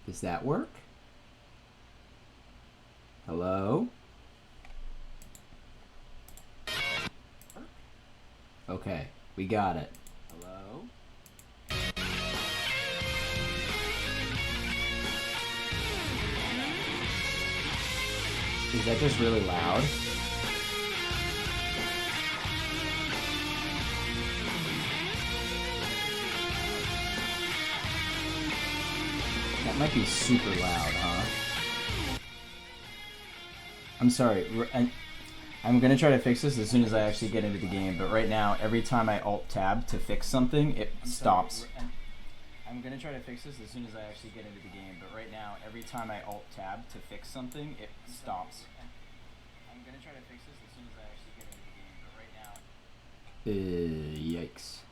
Does that work? Hello? Okay, we got it. Hello? Is that just really loud? That might be super loud, huh? I'm sorry. I'm gonna try to fix this as soon as I actually get into the game, but right now, every time I Alt-Tab to fix something, it stops. I'm gonna try to fix this as soon as I actually get into the game, but right now, every time I Alt-Tab to fix something, it stops. I'm gonna try to fix this as soon as I actually get into the game, but right now... Yikes.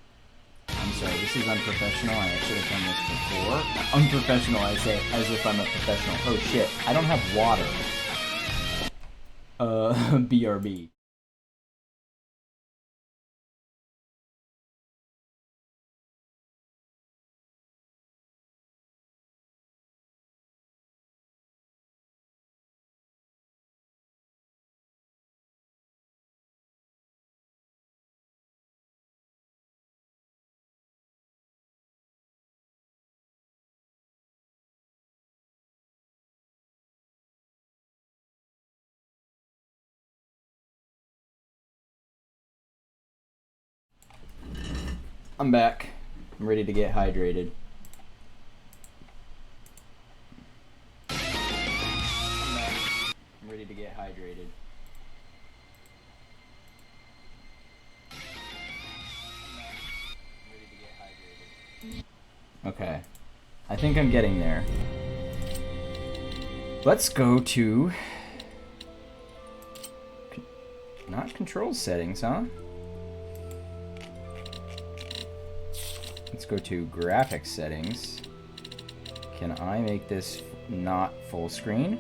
I'm sorry, this is unprofessional. I should have done this before. Unprofessional, I say, as if I'm a professional. Oh shit, I don't have water. BRB. I'm back. I'm ready to get hydrated. I'm ready to get hydrated. Okay. I think I'm getting there. Let's go to... Not control settings, huh? Let's go to graphics settings. Can I make this not full screen?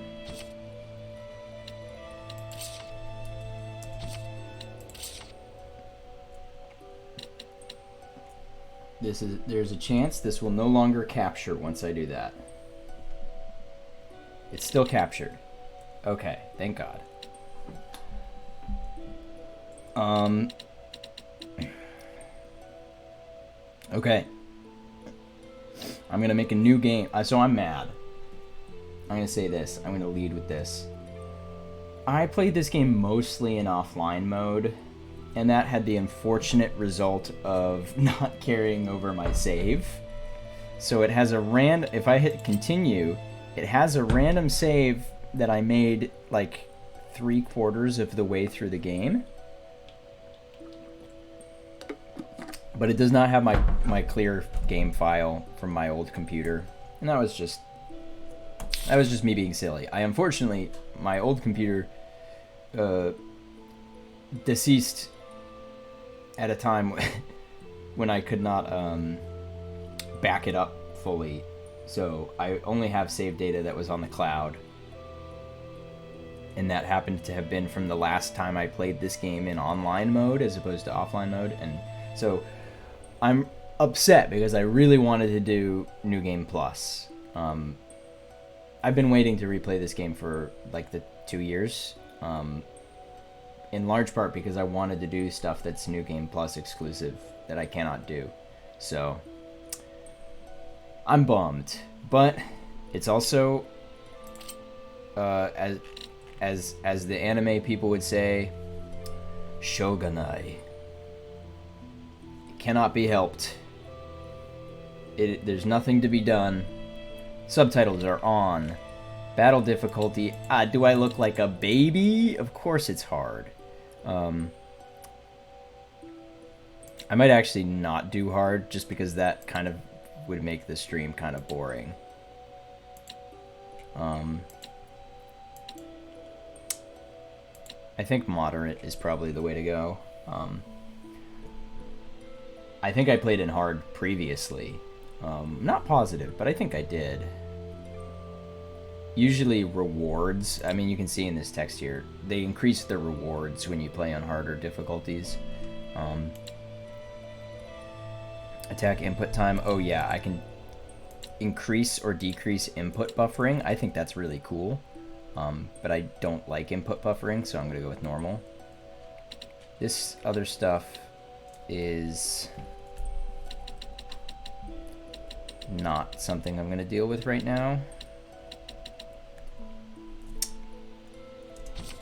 There's a chance this will no longer capture once I do that. It's still captured. Okay, thank God. Okay. I'm gonna make a new game. So I'm mad. I'm gonna say this. I'm gonna lead with this. I played this game mostly in offline mode, and that had the unfortunate result of not carrying over my save. So it has a if I hit continue, it has a random save that I made like 3/4 of the way through the game. But it does not have my clear game file from my old computer. And that was just me being silly. Unfortunately, my old computer deceased at a time when I could not back it up fully. So I only have save data that was on the cloud. And that happened to have been from the last time I played this game in online mode as opposed to offline mode. And so I'm upset because I really wanted to do New Game Plus. I've been waiting to replay this game for like the 2 years. In large part because I wanted to do stuff that's New Game Plus exclusive that I cannot do. So I'm bummed, but it's also as the anime people would say, shogunai. It cannot be helped. There's nothing to be done. Subtitles are on. Battle difficulty. Do I look like a baby? Of course it's hard. I might actually not do hard just because that kind of would make the stream kind of boring. I think moderate is probably the way to go. I think I played in hard previously. Not positive, but I think I did. Usually rewards, I mean, you can see in this text here, they increase the rewards when you play on harder difficulties. Attack input time, oh yeah, I can increase or decrease input buffering. I think that's really cool. But I don't like input buffering, so I'm going to go with normal. This other stuff is not something I'm going to deal with right now.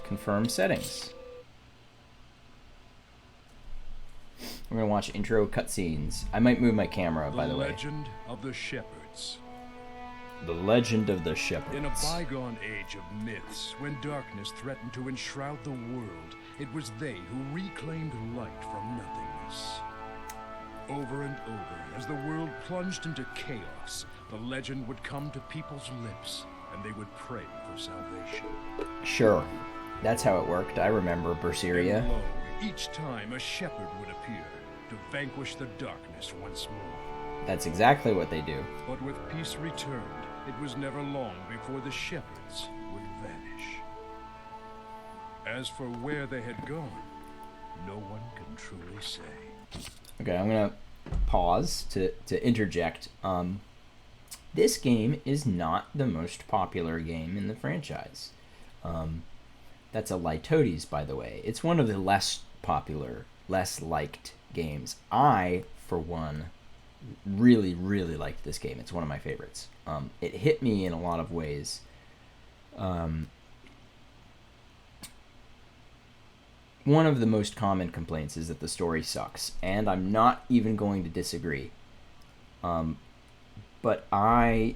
Confirm settings. We're going to watch intro cutscenes. I might move my camera, by the way. The Legend of the Shepherds. The Legend of the Shepherds. In a bygone age of myths, when darkness threatened to enshroud the world, it was they who reclaimed light from nothingness. Over and over, as the world plunged into chaos, the legend would come to people's lips, and they would pray for salvation. Sure. That's how it worked. I remember Berseria. And lo, each time a shepherd would appear to vanquish the darkness once more. That's exactly what they do. But with peace returned, it was never long before the shepherds would vanish. As for where they had gone, no one can truly say. Okay, I'm gonna pause to interject. This game is not the most popular game in the franchise. That's a Litotes, by the way. It's one of the less popular, less liked games. I, for one, really, really liked this game. It's one of my favorites. It hit me in a lot of ways. One of the most common complaints is that the story sucks, and I'm not even going to disagree. But I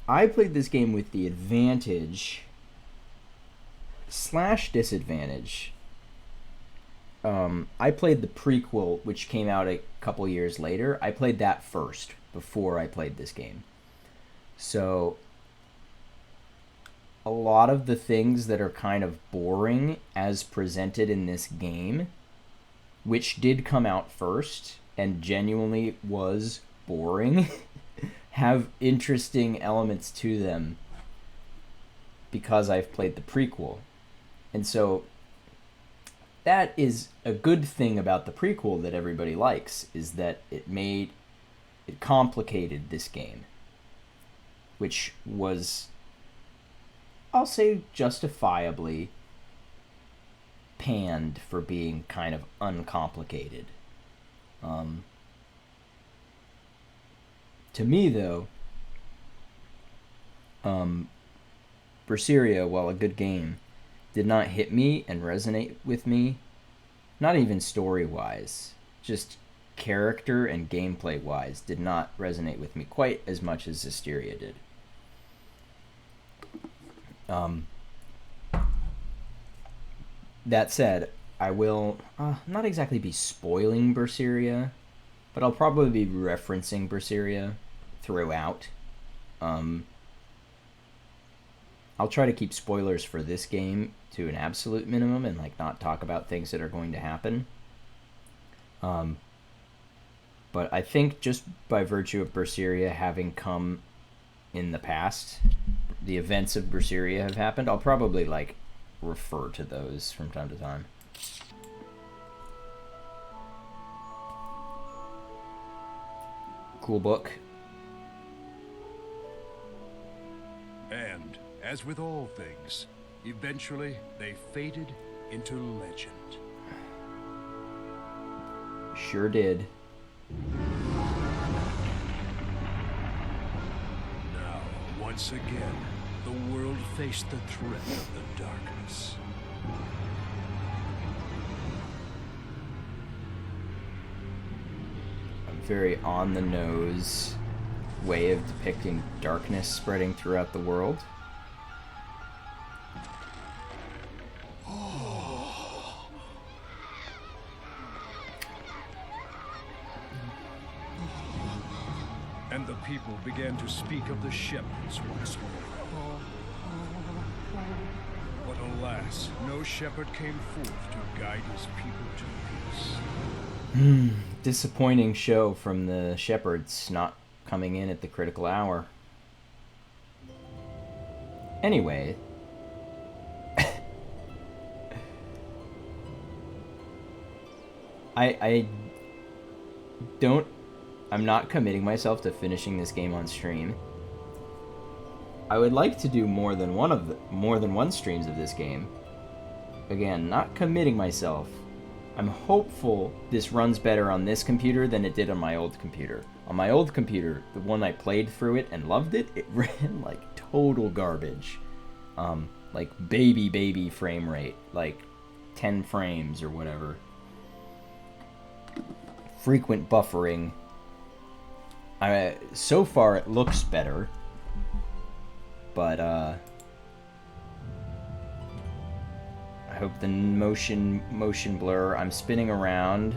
played this game with the advantage / disadvantage. I played the prequel, which came out a couple years later. I played that first, before I played this game. So a lot of the things that are kind of boring as presented in this game, which did come out first and genuinely was boring, have interesting elements to them because I've played the prequel. And so that is a good thing about the prequel that everybody likes, is that it complicated this game, which was, I'll say, justifiably panned for being kind of uncomplicated. To me, though, Berseria, while a good game, did not hit me and resonate with me, not even story-wise, just character and gameplay-wise, did not resonate with me quite as much as Zestiria did. That said, I will not exactly be spoiling Berseria, but I'll probably be referencing Berseria throughout. I'll try to keep spoilers for this game to an absolute minimum and not talk about things that are going to happen. But I think just by virtue of Berseria having come in the past, the events of Berseria have happened, I'll probably refer to those from time to time. Cool book. And, as with all things, eventually they faded into legend. Sure did. Now, once again, the world faced the threat of the darkness. A very on-the-nose way of depicting darkness spreading throughout the world. And the people began to speak of the shepherds once more. But alas, no shepherd came forth to guide his people to peace. Disappointing show from the shepherds not coming in at the critical hour. Anyway. I'm not committing myself to finishing this game on stream. I would like to do more than one streams of this game. Again, not committing myself. I'm hopeful this runs better on this computer than it did on my old computer. On my old computer, the one I played through it and loved it, it ran like total garbage. Like baby frame rate, like 10 frames or whatever. Frequent buffering. So far it looks better, but I hope the motion blur. I'm spinning around,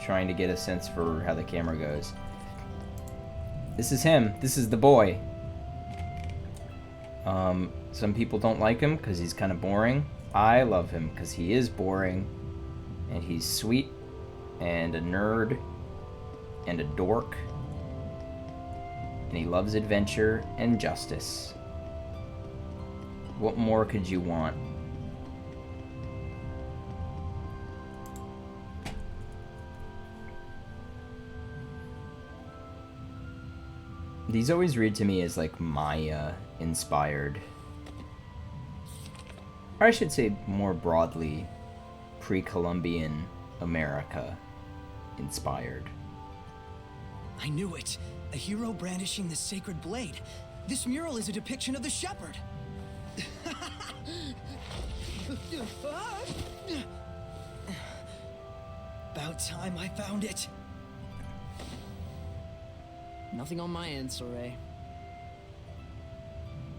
trying to get a sense for how the camera goes. This is him. This is the boy. Some people don't like him because he's kind of boring. I love him because he is boring, and he's sweet, and a nerd, and a dork, and he loves adventure and justice. What more could you want? These always read to me as like Maya inspired. Or I should say more broadly, pre-Columbian America inspired. I knew it. A hero brandishing the sacred blade. This mural is a depiction of the shepherd. About time I found it. Nothing on my end, Soray.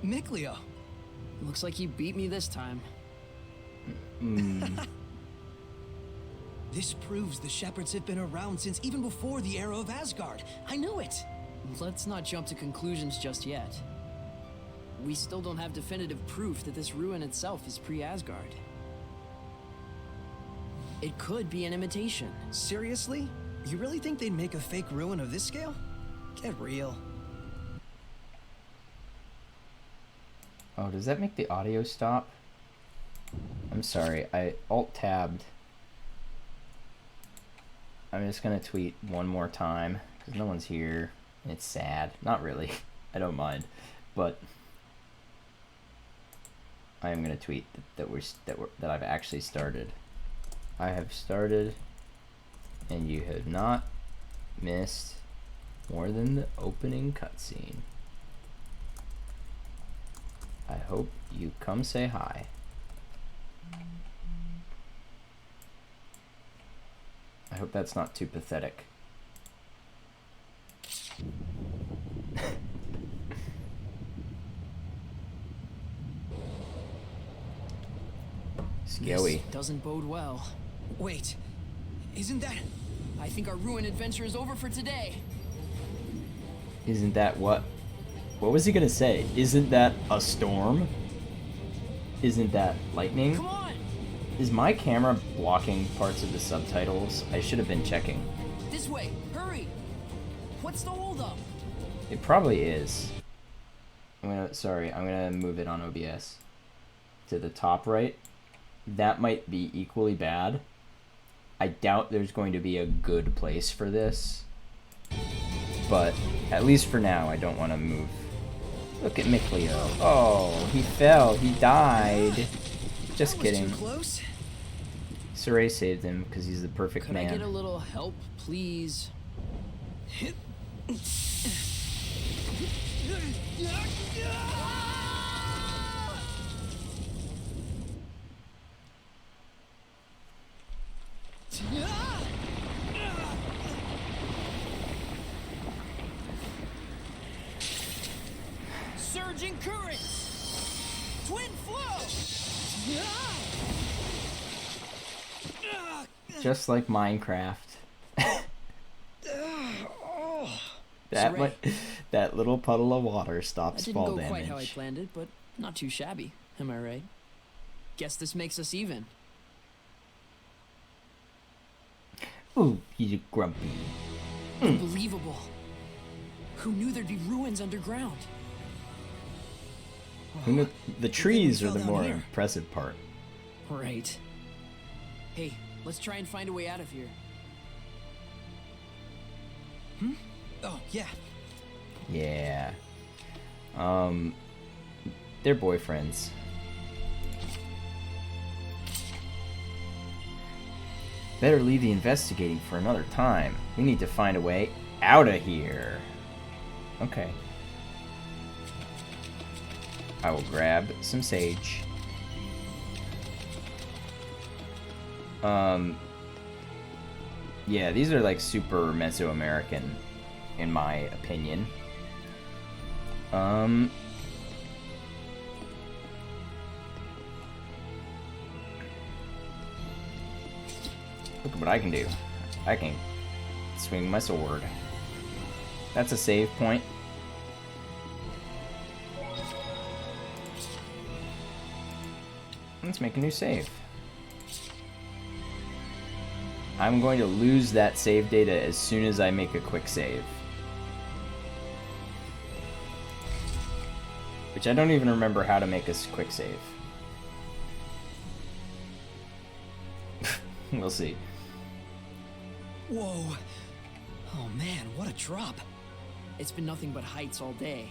Mikleo. Looks like you beat me this time. This proves the shepherds have been around since even before the era of Asgard. I knew it. Let's not jump to conclusions just yet. We still don't have definitive proof that this ruin itself is pre-Asgard. It could be an imitation. Seriously? You really think they'd make a fake ruin of this scale? Get real. Oh, does that make the audio stop? I'm sorry, I alt-tabbed. I'm just gonna tweet one more time, because no one's here, and it's sad. Not really. I don't mind. But I am gonna tweet that I've actually started. I have started, and you have not missed more than the opening cutscene. I hope you come say hi. I hope that's not too pathetic. Scary. This doesn't bode well. Wait, isn't that... I think our ruin adventure is over for today. Isn't that what? What was he gonna say? Isn't that a storm? Isn't that lightning? Come on! Is my camera blocking parts of the subtitles? I should have been checking. This way! Hurry! What's the holdup? It probably is. I'm gonna move it on OBS to the top right. That might be equally bad. I doubt there's going to be a good place for this. But at least for now, I don't want to move. Look at Mikleo. Oh, he fell. He died. Just kidding. Too close. Saray saved him because he's the perfect Could man. I get a little help, please? Surging currents! Twin flow! Just like Minecraft. Saray. That little puddle of water That stops didn't fall go quite how I damage. planned it, but not too shabby. Am I right? Guess this makes us even. Ooh, he's grumpy. Unbelievable. Who knew there'd be ruins underground? The trees are fell the down more here. impressive part. Right. Hey, let's try and find a way out of here. Oh, yeah. Yeah. They're boyfriends. Better leave the investigating for another time. We need to find a way out of here. Okay. I will grab some sage. Yeah, these are like super Mesoamerican, in my opinion. Look at what I can do. I can swing my sword. That's a save point. Let's make a new save. I'm going to lose that save data as soon as I make a quick save. Which I don't even remember how to make a quick save. We'll see. Whoa. Oh man, what a drop. It's been nothing but heights all day.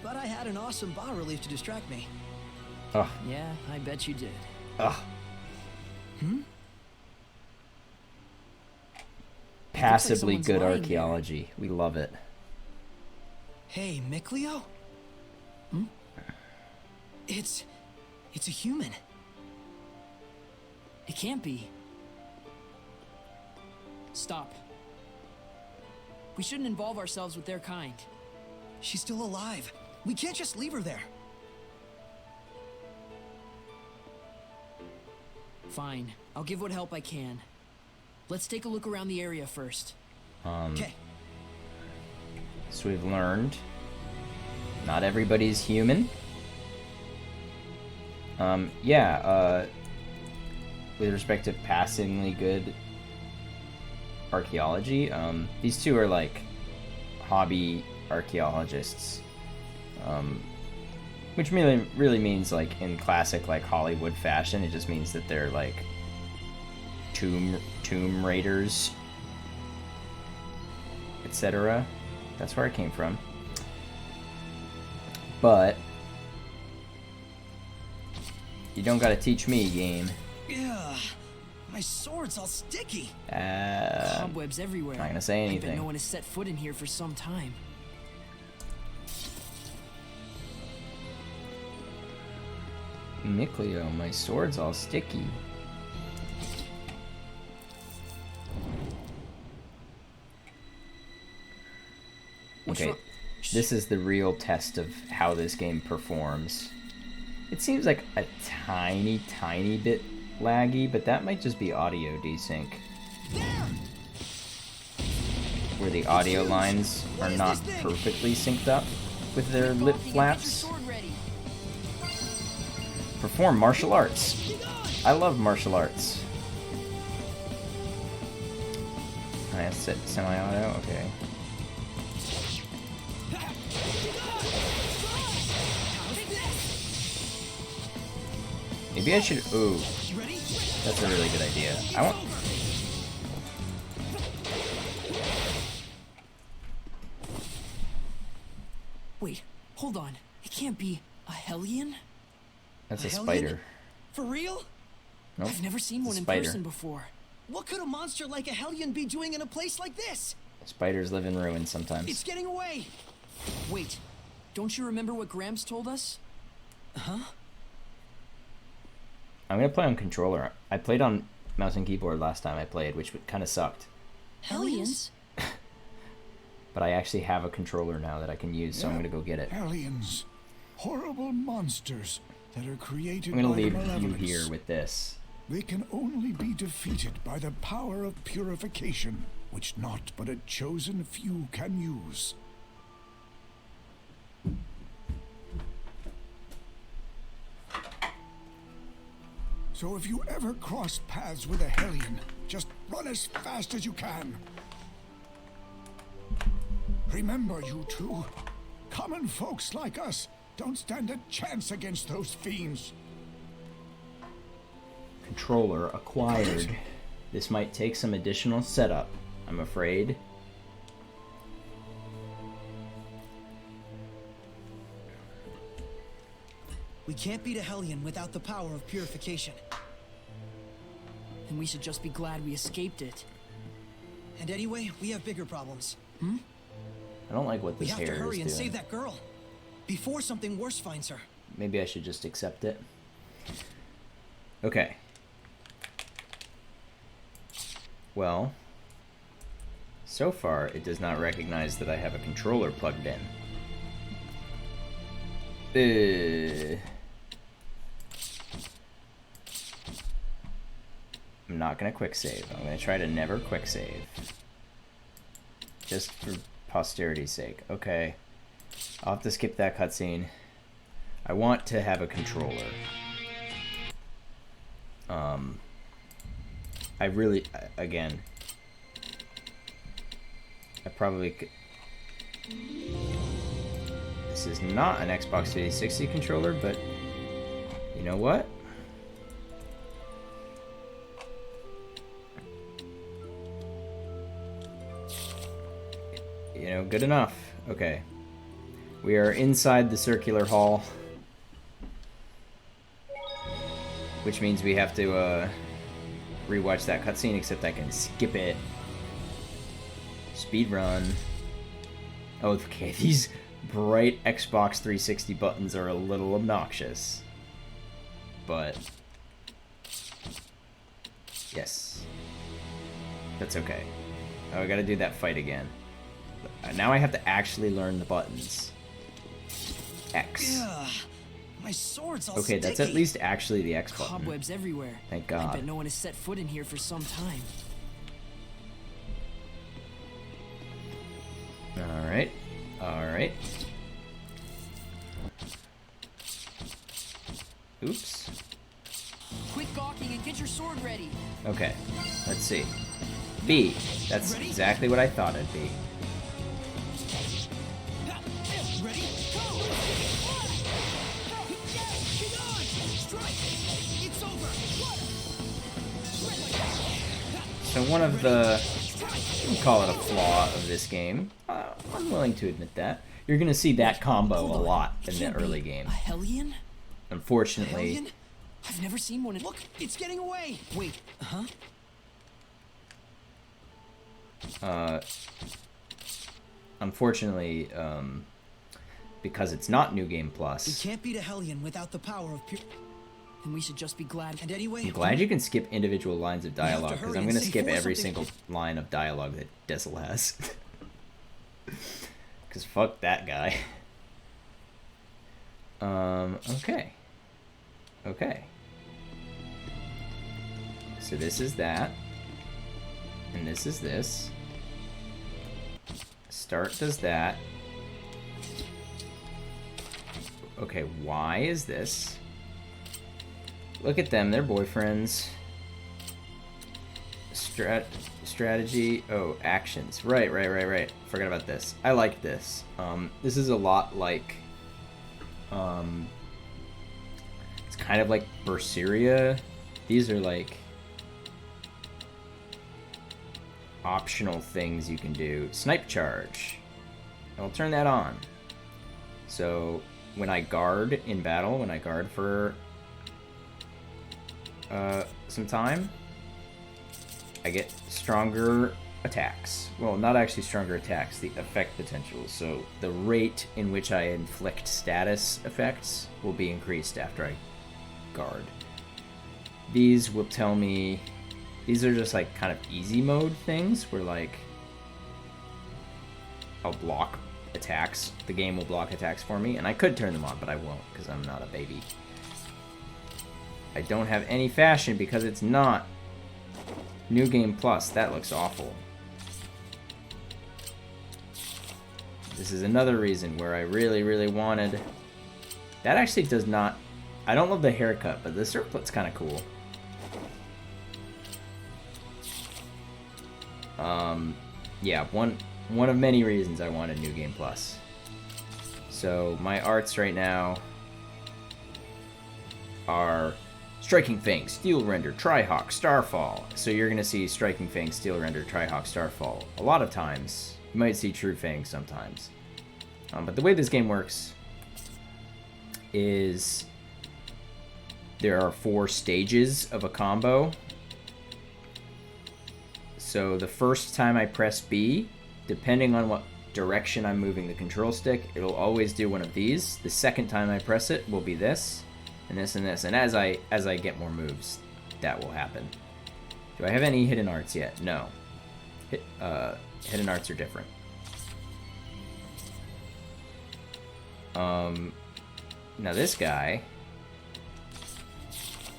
But I had an awesome bas relief to distract me. Ugh. Yeah, I bet you did. Ugh. Passively someone's good lying archaeology. We love it. Hey, Micleo? It's a human. It can't be. Stop. We shouldn't involve ourselves with their kind. She's still alive. We can't just leave her there. Fine. I'll give what help I can. Let's take a look around the area first. Okay. So we've learned not everybody's human. With respect to passingly good archaeology, these two are like hobby archaeologists, which really means like in classic like Hollywood fashion, it just means that they're like tomb raiders, etc. That's where it came from. But you don't gotta teach me, game. Yeah. My sword's all sticky. Cobwebs everywhere. Not gonna say I bet anything. no one has set foot in here for some time. Micleo, my sword's all sticky. Okay, this is the real test of how this game performs. It seems like a tiny, tiny bit laggy, but that might just be audio desync. Where the audio lines are not perfectly synced up with their lip flaps. Perform martial arts. I love martial arts. I have set semi-auto, okay. Maybe I should. Ooh, that's a really good idea. I want. Wait, hold on. It can't be a Hellion? That's a A hellion? spider. For real? Nope. I've never seen it's a one in spider. person before. What could a monster like a Hellion be doing in a place like this? Spiders live in ruins sometimes. It's getting away. Wait, don't you remember what Gramps told us? Huh? I'm gonna play on controller. I played on mouse and keyboard last time I played, which kind of sucked. Hellions? But I actually have a controller now that I can use, so I'm Yeah. gonna go get it. Aliens. Horrible monsters that are created I'm gonna by the leave you malevolence. here with this. They can only be defeated by the power of purification, which not but a chosen few can use. So if you ever cross paths with a Hellion, just run as fast as you can. Remember, you two, common folks like us don't stand a chance against those fiends. Controller acquired. This might take some additional setup, I'm afraid. can't beat a Hellion without the power of purification. Then we should just be glad we escaped it. And anyway, we have bigger problems. I don't like what We this have to hair is hurry doing. and save that girl before something worse finds her. Maybe I should just accept it. Okay. Well, so far it does not recognize that I have a controller plugged in. I'm not gonna quick save. I'm gonna try to never quick save. Just for posterity's sake. Okay. I'll have to skip that cutscene. I want to have a controller. I really, again, I probably could. This is not an Xbox 360 controller, but you know what? You know, good enough. Okay. We are inside the circular hall, which means we have to rewatch that cutscene, except I can skip it. Speed run. Oh, okay, these bright Xbox 360 buttons are a little obnoxious. But yes. That's okay. Oh, I gotta do that fight again. Now I have to actually learn the buttons. X. Ugh, my sword's all Okay, that's at sticky. least actually the X button. Cobwebs everywhere. Thank I God. bet no one has set foot in here for some time. Alright. Alright. Oops. Quit gawking and get your sword ready. Okay. Let's see. B. That's exactly what I thought it'd be. Ready? Go! Get on! Strike! It's over! So one of the, you can call it a flaw of this game, I'm willing to admit that, you're going to see that combo a lot in the Can't be early game. A Hellion? Unfortunately, Hellion? I've never seen one in... Look, it's getting away! Wait, huh? unfortunately, because it's not New Game We Plus, can't beat a Hellion without the power of pure... Then we should just be glad. And anyway... I'm glad you can skip individual lines of have to dialogue, because hurry I'm and going to see skip for every something- single line of dialogue that Dessel has. Because fuck that guy. Okay. Okay. So this is that. And this is this. Start does that. Okay, Y is this. Look at them, they're boyfriends. Strategy, oh, actions. Right. Forgot about this. I like this. This is a lot like, it's kind of like Berseria. These are like optional things you can do. Snipe charge. I'll turn that on. So when I guard in battle, when I guard for some time, I get stronger attacks. Well, not actually stronger attacks, the effect potential. So the rate in which I inflict status effects will be increased after I guard. These will tell me, these are just like kind of easy mode things where like I'll block attacks. The game will block attacks for me, and I could turn them on, but I won't because I'm not a baby. I don't have any fashion because it's not New Game Plus. That looks awful. This is another reason where I really wanted... That actually does not... I don't love the haircut, but the circlet's kind of cool. Yeah, one of many reasons I wanted New Game Plus. So my arts right now are Striking Fang, Steel Render, Tri-Hawk, Starfall. So you're gonna see Striking Fang, Steel Render, Tri-Hawk, Starfall a lot of times. You might see True Fang sometimes. But the way this game works is there are 4 stages of a combo. So the first time I press B, depending on what direction I'm moving the control stick, it'll always do one of these. The second time I press it will be this, and this, and this. And as I get more moves, that will happen. Do I have any hidden arts yet? No. Hidden arts are different. Now this guy,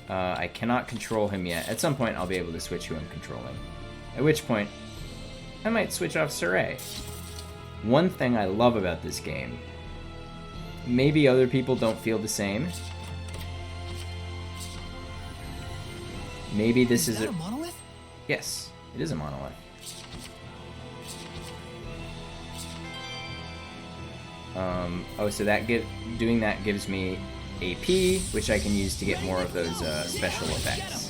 I cannot control him yet. At some point, I'll be able to switch who I'm controlling. At which point, I might switch off Saray. One thing I love about this game, maybe other people don't feel the same. Maybe this is a monolith? Yes, it is a monolith. Oh, so doing that gives me AP, which I can use to get more of those special effects.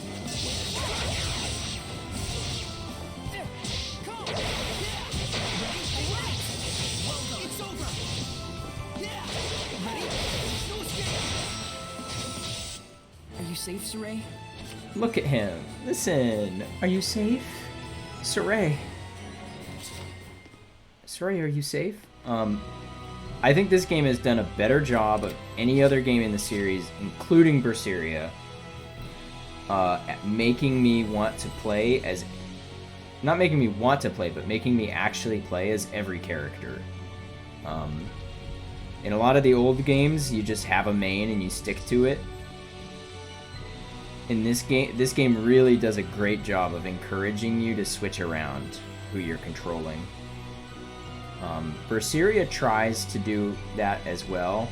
Are you safe, Saray? Look at him. Listen. Are you safe? Saray. Saray, are you safe? I think this game has done a better job of any other game in the series, including Zestiria, at making me want to play as... Not making me want to play, but making me actually play as every character. In a lot of the old games, you just have a main and you stick to it. In this game really does a great job of encouraging you to switch around who you're controlling. Zestiria tries to do that as well,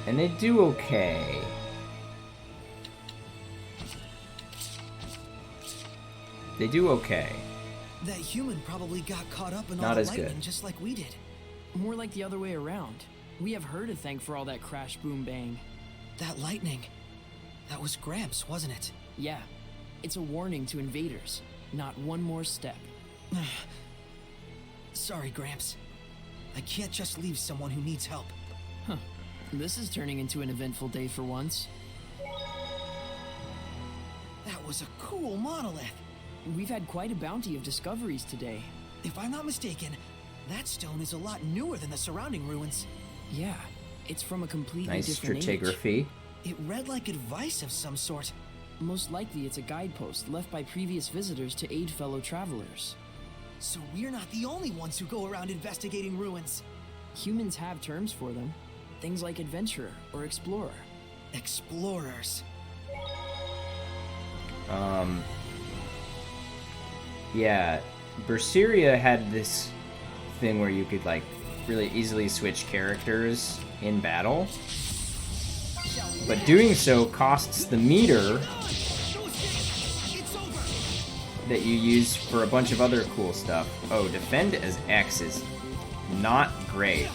and they do okay. They do okay. That human probably got caught up in all Not the as lightning good. just like we did. More like the other way around. We have her to thank for all that crash, boom, bang. That lightning. That was Gramps, wasn't it? Yeah, it's a warning to invaders. Not one more step. Sorry, Gramps. I can't just leave someone who needs help. Huh. This is turning into an eventful day for once. That was a cool monolith. We've had quite a bounty of discoveries today. If I'm not mistaken, that stone is a lot newer than the surrounding ruins. Yeah, it's from a completely Nice different stratigraphy. age. It read like advice of some sort. Most likely it's a guidepost left by previous visitors to aid fellow travelers. So we're not the only ones who go around investigating ruins. Humans have terms for them. Things like adventurer or explorer. Explorers. Yeah, Zestiria had this thing where you could, like, really easily switch characters in battle. But doing so costs the meter that you use for a bunch of other cool stuff. Oh, defend as X is not great.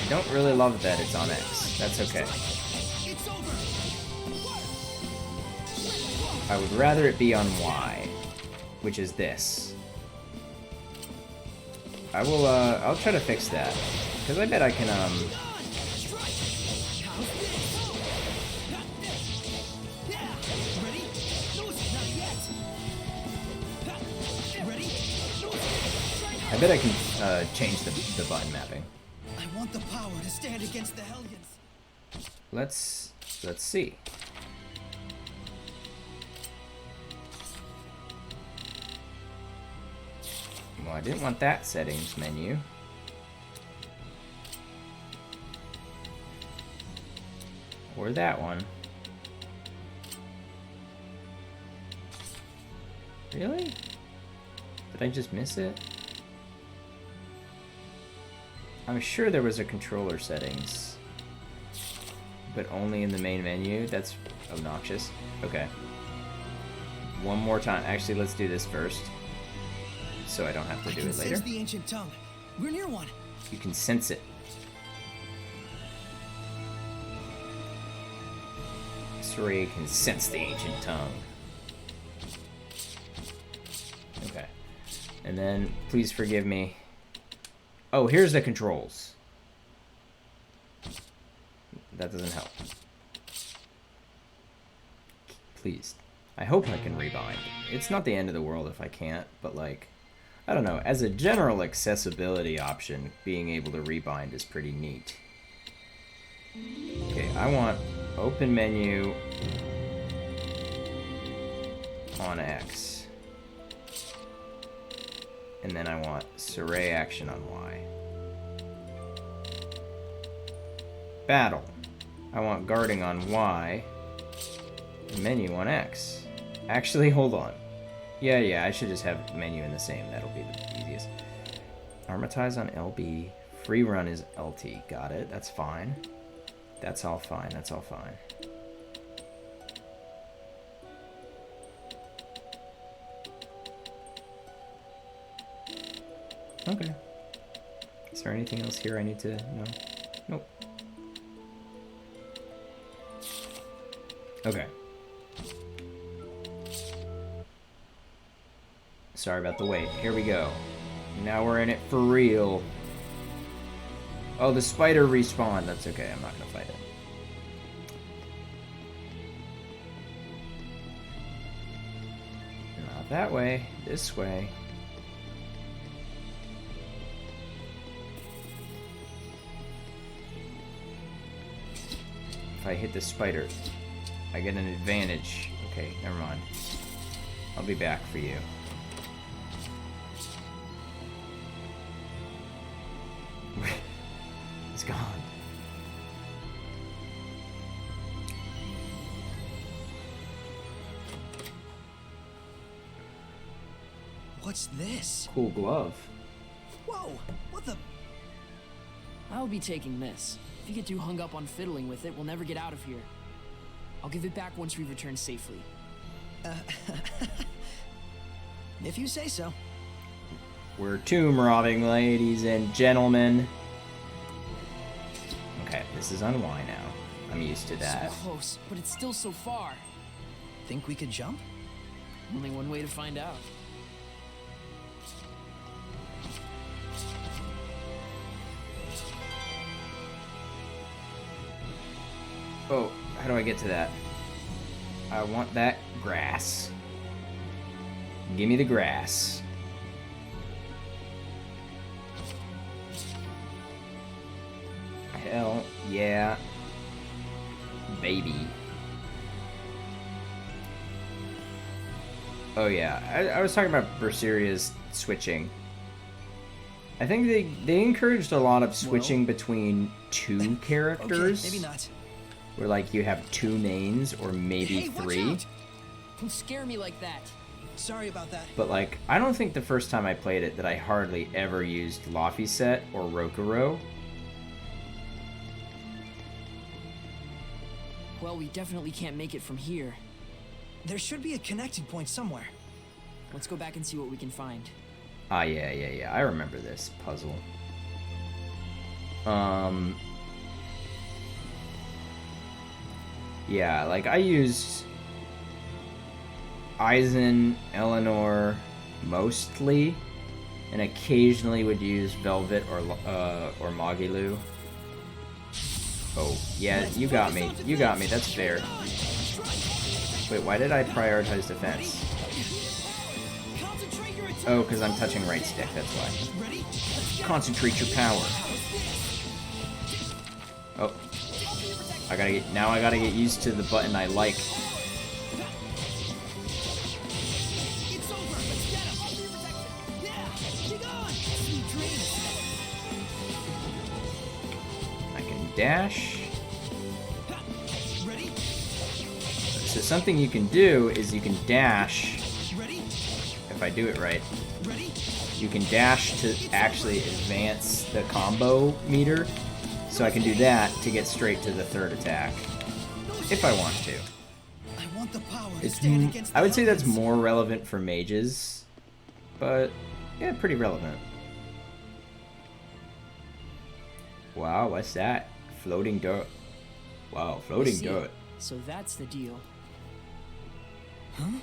I don't really love that it's on X. That's okay. I would rather it be on Y, which is this. I'll try to fix that. Because I bet I can, I bet I can, change the button mapping. I want the power to stand against the Hellions. Let's see. Well, I didn't want that settings menu. Or that one. Really? Did I just miss it? I'm sure there was a controller settings. But only in the main menu? That's obnoxious. Okay. One more time. Actually, let's do this first. So I don't have to do it later. Sense the ancient tongue. We're near one. You can sense it. Zestiria can sense the ancient tongue. Okay. And then, please forgive me. Oh, here's the controls. That doesn't help. Please. I hope I can rebind. It's not the end of the world if I can't, but like, I don't know. As a general accessibility option, being able to rebind is pretty neat. Okay, I want open menu on X. And then I want Surrey action on Y. Battle. I want guarding on Y. Menu on X. Actually, hold on. Yeah, I should just have menu in the same. That'll be the easiest. Armatize on LB. Free run is LT. Got it. That's fine. That's all fine. That's all fine. Okay. Is there anything else here I need to know? Nope. Okay. Sorry about the wait. Here we go. Now we're in it for real. Oh, the spider respawned. That's okay. I'm not gonna fight it. Not that way. This way. If I hit the spider, I get an advantage. Okay, never mind. I'll be back for you. It's gone. What's this? Cool glove. Whoa! What the? I'll be taking this. If you get too hung up on fiddling with it, we'll never get out of here. I'll give it back once we return safely. If you say so. We're tomb robbing, ladies and gentlemen. Okay, this is on Y now. I'm used to that. So close, but it's still so far. Think we could jump? Only one way to find out. Oh, how do I get to that? I want that grass. Give me the grass. Hell yeah. Baby. Oh yeah, I was talking about Zestiria's switching. I think they encouraged a lot of switching between two characters. Okay, maybe not. Where like you have two mains or maybe Hey, watch three. out! Don't scare me like that. Sorry about that. But like, I don't think the first time I played it that I hardly ever used Laufeyset or Rokuro. Well, we definitely can't make it from here. There should be a connecting point somewhere. Let's go back and see what we can find. Ah, yeah. I remember this puzzle. Yeah, like I used Eisen, Eleanor mostly, and occasionally would use Velvet or Magilu. Oh, yeah, you got me. You got me. That's fair. Wait, why did I prioritize defense? Oh, because I'm touching right stick, that's why. Concentrate your power. Oh. Now I gotta get used to the button I like. I can dash. So something you can do is you can dash. If I do it right, you can dash to actually advance the combo meter. So I can do that to get straight to the third attack, if I want to. I want the power to stand against I would say the that's elements. more relevant for mages, but yeah, pretty relevant. Wow, what's that? Floating dirt. Wow, I floating see dirt. it. So that's the deal. Huh?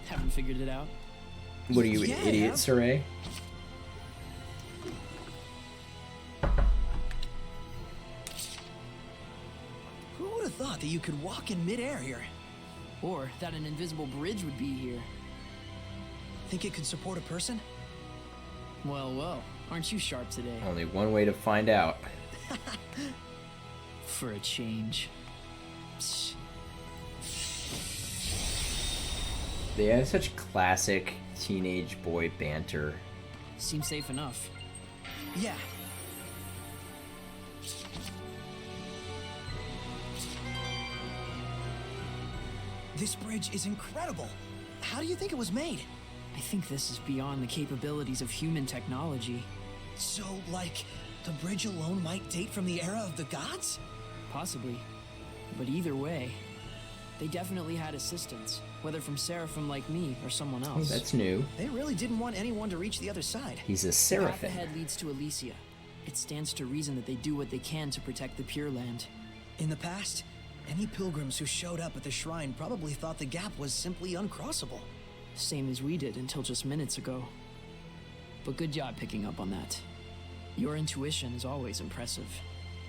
Haven't figured it out. What are you, an Yeah, idiot, Saray? Who would have thought that you could walk in midair here? Or that an invisible bridge would be here. Think it could support a person? Well, well, aren't you sharp today? Only one way to find out. For a change. Psst. They have such classic teenage boy banter. Seems safe enough. Yeah. This bridge is incredible. How do you think it was made? I think this is beyond the capabilities of human technology. So, like, the bridge alone might date from the era of the gods? Possibly. But either way, they definitely had assistance, whether from Seraphim like me or someone Oh, else. that's new. They really didn't want anyone to reach the other side. He's a The path seraphim. ahead leads to Elysia. It stands to reason that they do what they can to protect the Pure Land. In the past, any pilgrims who showed up at the shrine probably thought the gap was simply uncrossable. Same as we did until just minutes ago. But good job picking up on that. Your intuition is always impressive,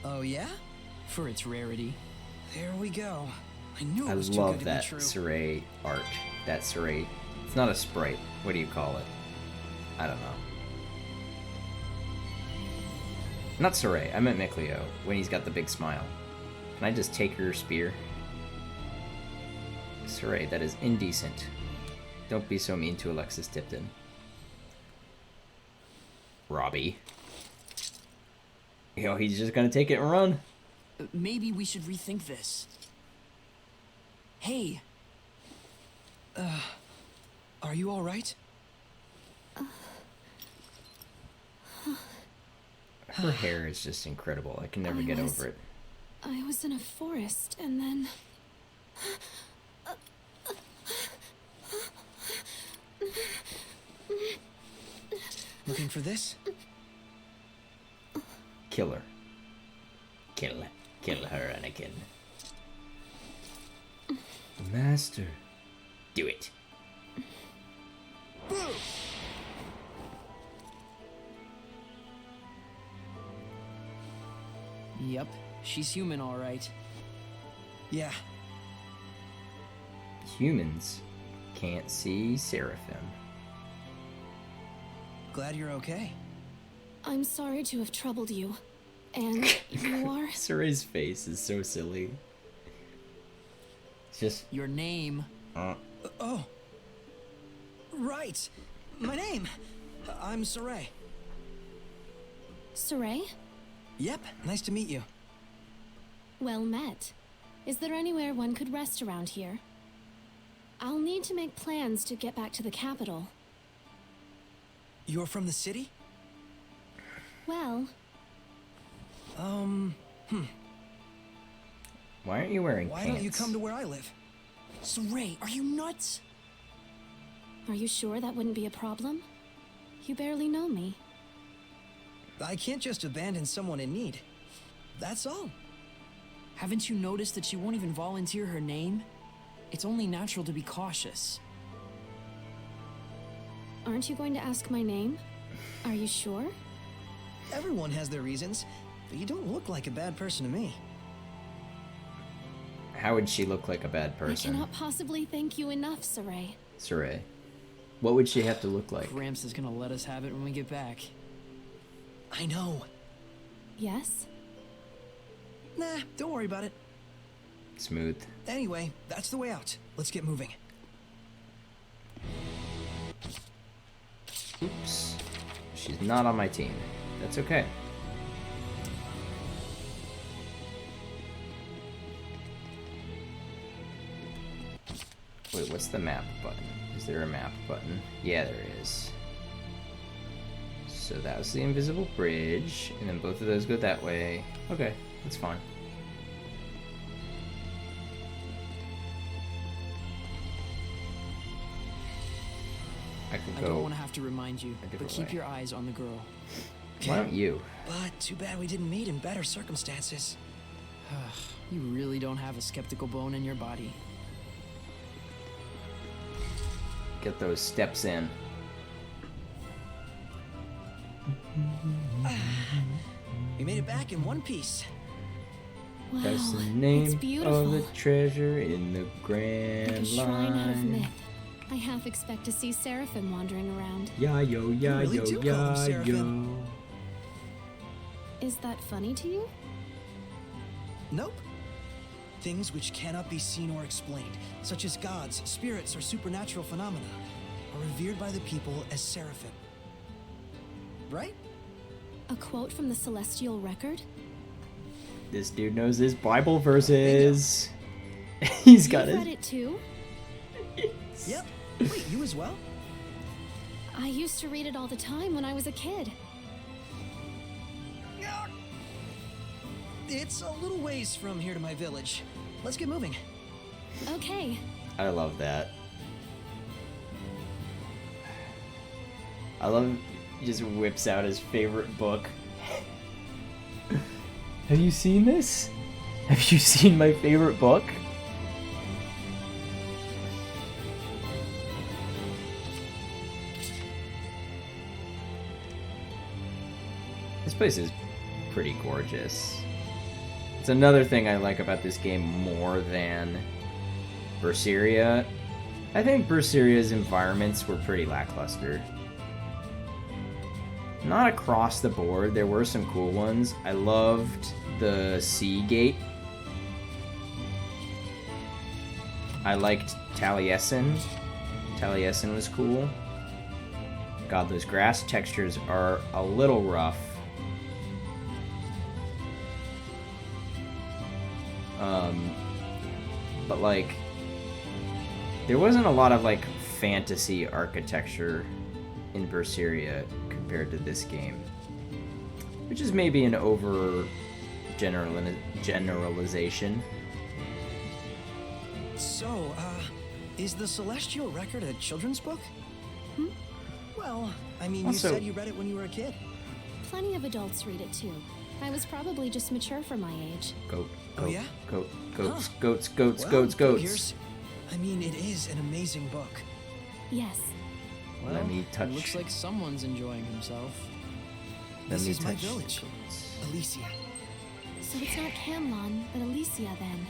Oh, yeah? for its rarity. There we go. I knew I it was too good love to that be true. Saray art. That Saray. It's not a sprite. What do you call it? I don't know. Not Saray. I meant Mikleo, when he's got the big smile. Can I just take her spear? Saray, that is indecent. Don't be so mean to Alexis Tipton. Robbie. Yo, he's just gonna take it and run. Maybe we should rethink this. Hey, Are you alright? Her hair is just incredible. I can never get over it. I was in a forest and then. Looking for this? Kill her. Kill her, Anakin. Master. Do it. yep, she's human all right. Yeah. Humans can't see Seraphim. Glad you're okay. I'm sorry to have troubled you. And you are. Saray's face is so silly. It's just. Your name. Oh. Right. My name. I'm Saray. Saray? Yep, nice to meet you. Well met. Is there anywhere one could rest around here? I'll need to make plans to get back to the capital. You're from the city? Well, Why aren't you wearing Why pants? don't you come to where I live? Saray, are you nuts? are you sure that wouldn't be a problem? You barely know me. I can't just abandon someone in need. That's all. Haven't you noticed that she won't even volunteer her name? It's only natural to be cautious. Aren't you going to ask my name? Are you sure? Everyone has their reasons, but you don't look like a bad person to me. How would she look like a bad I person? cannot possibly thank you enough, Saray. Saray. What would she have to look like? Gramps is gonna let us have it when we get back. I know. Yes? Nah, don't worry about it. Smooth. Anyway, that's the way out. Let's get moving. Oops. She's not on my team. That's okay. Wait, what's the map button? Is there a map button? Yeah, there is. So that was the invisible bridge, and then both of those go that way. Okay, that's fine. I could I go. don't want to have to remind you, a but different keep way. your eyes on the girl. Why don't you? But too bad we didn't meet in better circumstances. You really don't have a skeptical bone in your body. Get those steps in. We made it back in one piece. Wow, That's the it's name beautiful. of the treasure in the grand Like a shrine out of line. myth. I half expect to see Seraphim wandering around. Ya yo, ya really yo, do call ya him Seraphim. yo. Is that funny to you? Nope. Things which cannot be seen or explained, such as gods, spirits, or supernatural phenomena, are revered by the people as Seraphim. Right? A quote from the Celestial Record? This dude knows his Bible verses. He's got You've his. read it too? Yep. Wait, you as well? I used to read it all the time when I was a kid. It's a little ways from here to my village. Let's get moving. Okay. I love that. I love he just whips out his favorite book. Have you seen this? Have you seen my favorite book? This place is pretty gorgeous. It's another thing I like about this game more than Zestiria. I think Zestiria's environments were pretty lackluster. Not across the board, there were some cool ones. I loved the sea gate. I liked Taliesin. Taliesin was cool. God, those grass textures are a little rough. But like, there wasn't a lot of like fantasy architecture in Zestiria compared to this game, which is maybe an over generalization. So, is the Celestial Record a children's book? Well, I mean, Also- you said you read it when you were a kid. Plenty of adults read it too. I was probably just mature for my age. Goat, Oh, goat, yeah? goats, Huh. goats, Well, goats. here's- I mean, it is an amazing book. Yes. Well, Let me touch. it looks like someone's enjoying himself. Let This me is my touch the village. goats. Alicia. So it's not Camlon, but Alicia then.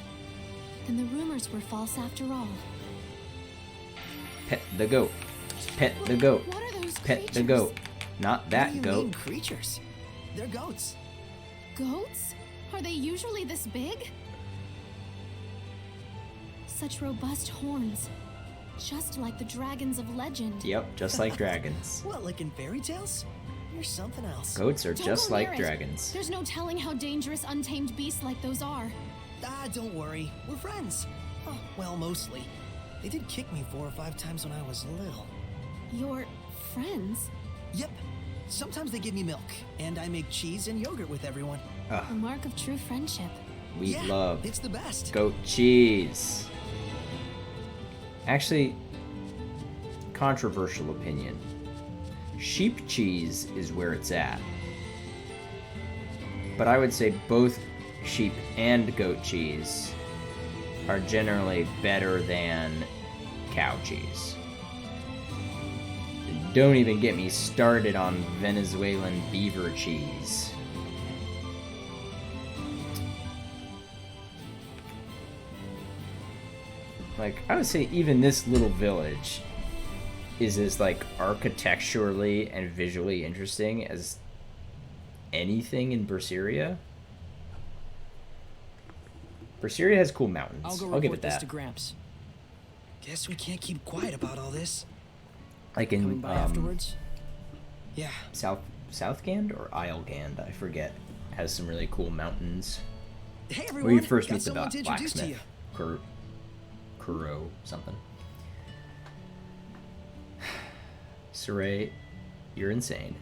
And the rumors were false after all. Pet the goat. Pet the goat. What are those Pet creatures? the goat. Not What that do you goat. mean creatures? They're goats. Goats? Are they usually this big? Such robust horns. Just like the dragons of legend. Yep, just like dragons. What, like in fairy tales? You're something else. Goats are Don't just go like near it. dragons. There's no telling how dangerous untamed beasts like those are. Ah, don't worry. We're friends. Oh, well, mostly. They did kick me 4 or 5 times when I was little. Your friends? Yep. Sometimes they give me milk, and I make cheese and yogurt with everyone. A mark of true friendship. We Yeah, love it's the best. goat cheese. Actually, controversial opinion. Sheep cheese is where it's at. But I would say both sheep and goat cheese are generally better than cow cheese. Don't even get me started on Venezuelan beaver cheese. Like, I would say even this little village is as, like, architecturally and visually interesting as anything in Zestiria. Zestiria has cool mountains. I'll go I'll give report it this that. to Gramps. Guess we can't keep quiet about all this. Like Coming in by afterwards. Yeah. Southgand or Islegand, I forget, has some really cool mountains. Hey, Where everyone. you first Got meet the someone to introduce to you. blacksmith. Kuro something. Saray, you're insane.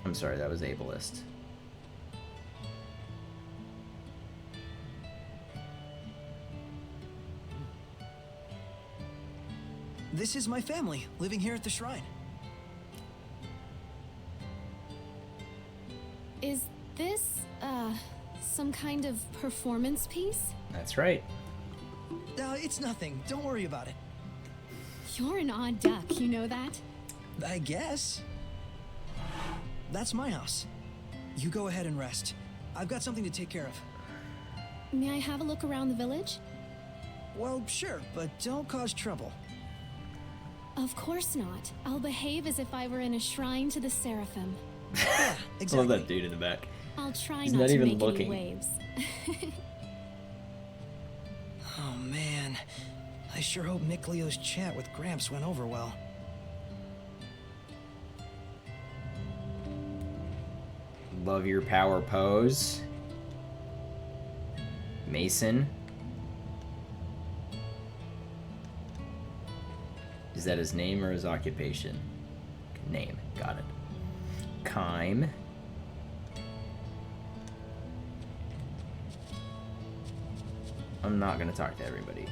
I'm sorry, that was ableist. This is my family, living here at the shrine. Is this, some kind of performance piece? That's right. It's nothing. Don't worry about it. You're an odd duck, you know that? I guess. That's my house. You go ahead and rest. I've got something to take care of. May I have a look around the village? Well, sure, but don't cause trouble. Of course not. I'll behave as if I were in a shrine to the Seraphim. Yeah, I exactly. love that dude in the back. I'll try He's not not to even make looking. any waves. Oh man, I sure hope Miklio's chat with Gramps went over well. Love your power pose. Mason. Is that his name or his occupation? Name, got it. Kime. I'm not gonna talk to everybody.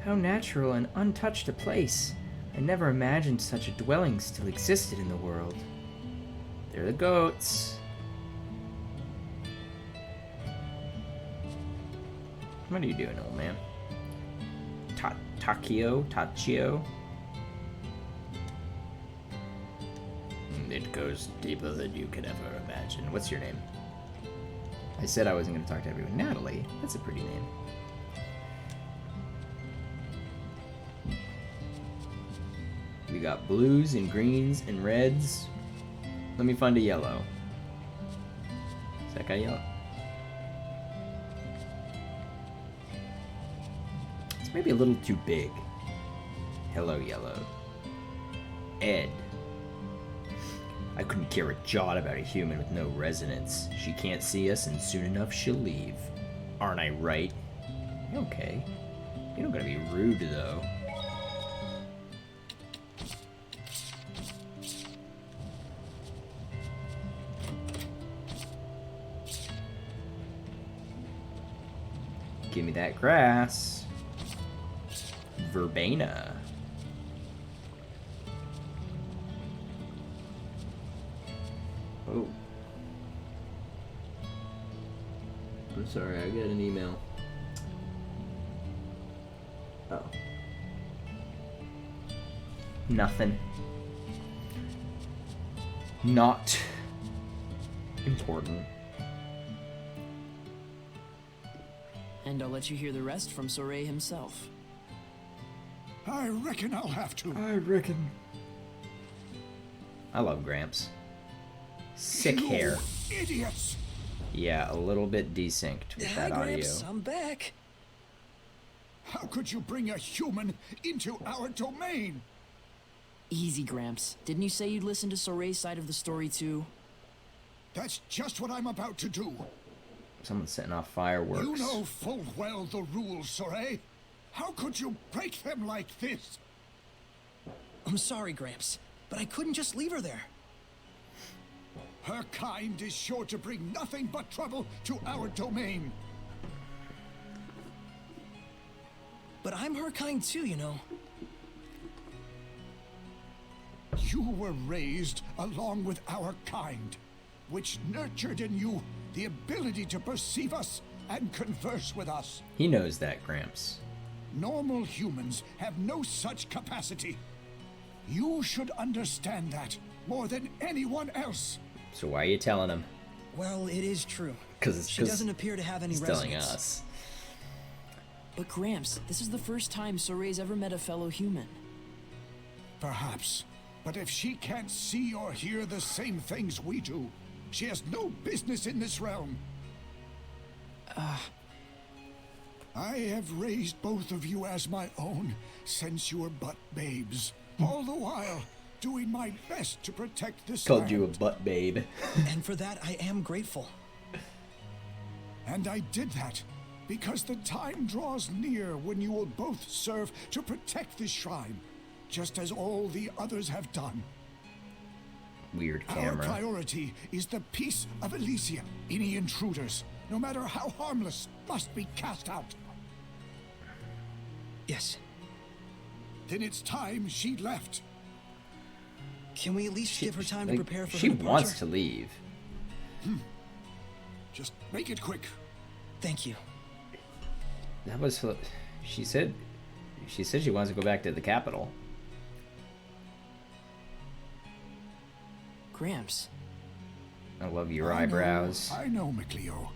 How natural and untouched a place. I never imagined such a dwelling still existed in the world. They're the goats. What are you doing, old man? Tachio? It goes deeper than you could ever imagine. What's your name? I said I wasn't going to talk to everyone. Natalie. That's a pretty name. We got blues and greens and reds. Let me find a yellow. Is that guy yellow? It's maybe a little too big. Hello, yellow. Ed. I couldn't care a jot about a human with no resonance. She can't see us, and soon enough she'll leave. Aren't I right? Okay. You don't gotta be rude, though. Give me that grass. Verbena. Oh. I'm sorry, I got an email. Oh. Nothing. Not important. And I'll let you hear the rest from Soray himself. I reckon I'll have to. I reckon. I love Gramps. Sick You hair. idiots! Yeah, a little bit desynced with Hi, that audio. Gramps, I'm back. How could you bring a human into our domain? Easy, Gramps. Didn't you say you'd listen to Soray's side of the story too? That's just what I'm about to do. Someone's setting off fireworks. You know full well the rules, Soray. How could you break them like this? I'm sorry, Gramps, but I couldn't just leave her there. Her kind is sure to bring nothing but trouble to our domain. But I'm her kind too, you know. You were raised along with our kind, which nurtured in you the ability to perceive us and converse with us. He knows that, Gramps. Normal humans have no such capacity. You should understand that more than anyone else. So why are you telling him? Well, it is true. Because She doesn't appear to have any he's resonance. telling us. But Gramps, this is the first time Soray's ever met a fellow human. Perhaps. But if she can't see or hear the same things we do, she has no business in this realm. I have raised both of you as my own since you were but babes. All the while, doing my best to protect this Called land. you a butt babe. And for that, I am grateful. And I did that because the time draws near when you will both serve to protect this shrine, just as all the others have done. Weird Our camera. priority is the peace of Elysia. Any intruders, no matter how harmless, must be cast out. Yes. Then it's time she left. Can we at least give her time to Like, prepare for she her departure? wants to leave. Just make it quick. Thank you. That was. She said she wants to go back to the capital. Gramps, I love your eyebrows. I know McLeo.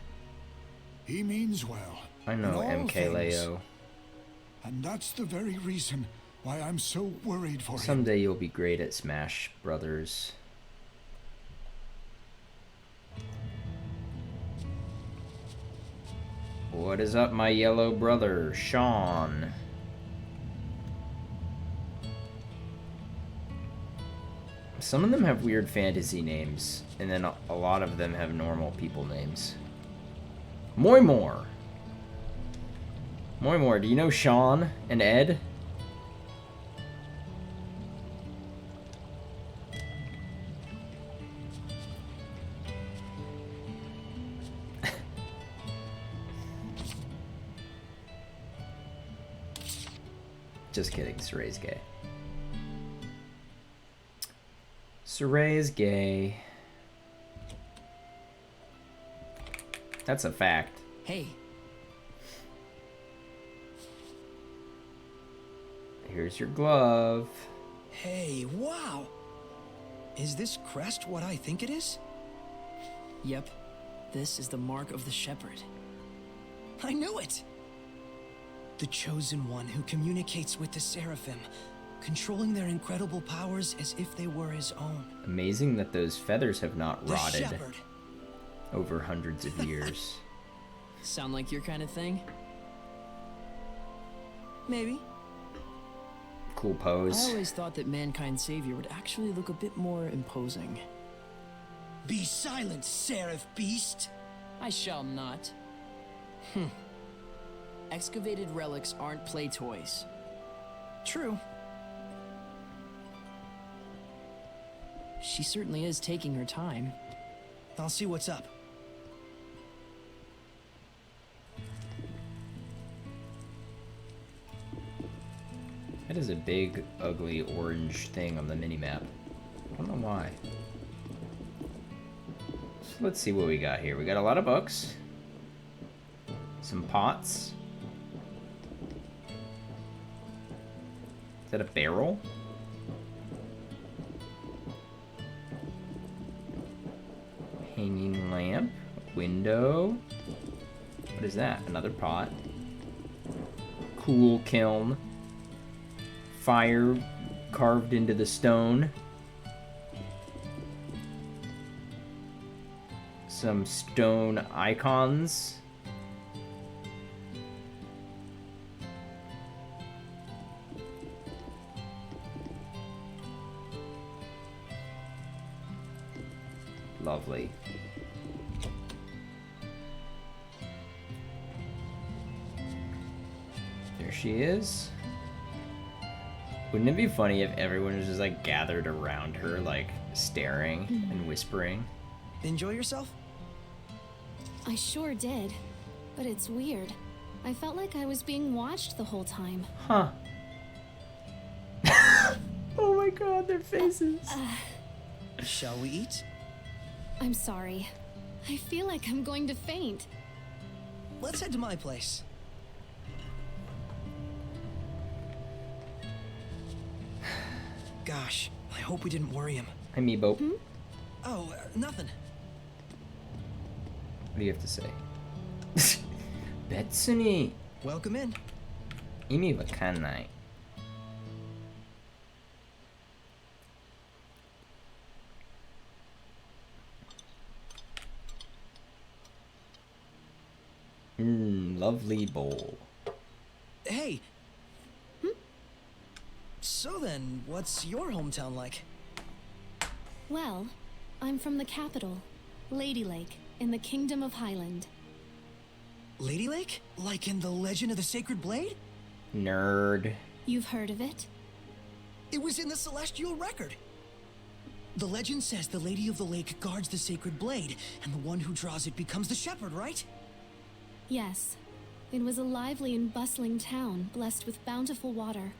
He means well. I in know all MK things. Leo. And that's the very reason why I'm so worried for him. Someday you'll be great at Smash Brothers. What is up, my yellow brother, Sean? Some of them have weird fantasy names, and then a lot of them have normal people names. Moimor! Moimor, do you know Sean and Ed? Just kidding, Saray's gay. Saray's gay. That's a fact. Hey, Here's your glove. Hey, wow! Is this crest what I think it is? yep. This is the mark of the shepherd. I knew it! The Chosen One who communicates with the Seraphim, controlling their incredible powers as if they were his own. Amazing that those feathers have not The rotted shepherd. over hundreds of years. Sound like your kind of thing? Maybe. Cool I pose. always thought that Mankind's savior would actually look a bit more imposing. Be silent, Seraph Beast! I shall not. Excavated relics aren't play toys. True. She certainly is taking her time. I'll see what's up. That is a big, ugly orange thing on the minimap. I don't know why. So let's see what we got here. We got a lot of books. Some pots. Is that a barrel? Hanging lamp. Window. What is that? Another pot. Cool kiln. Fire carved into the stone. Some stone icons. Lovely. There she is. Wouldn't it be funny if everyone was just like gathered around her, like staring and whispering? Enjoy yourself? I sure did. But it's weird. I felt like I was being watched the whole time. Huh. Oh my god, their faces. Shall we eat? I'm sorry. I feel like I'm going to faint. Let's head to my place. Gosh, I hope we didn't worry him. Amiibo. Oh, nothing. What do you have to say? Betsuni. Welcome in. Imi wa kannai. Lovely bowl. Hey. So then, what's your hometown like? Well, I'm from the capital, Lady Lake, in the Kingdom of Highland. Lady Lake? Like in the Legend of the Sacred Blade? Nerd. You've heard of it? It was in the Celestial Record. The legend says the Lady of the Lake guards the Sacred Blade, and the one who draws it becomes the shepherd, right? Yes. It was a lively and bustling town, blessed with bountiful water,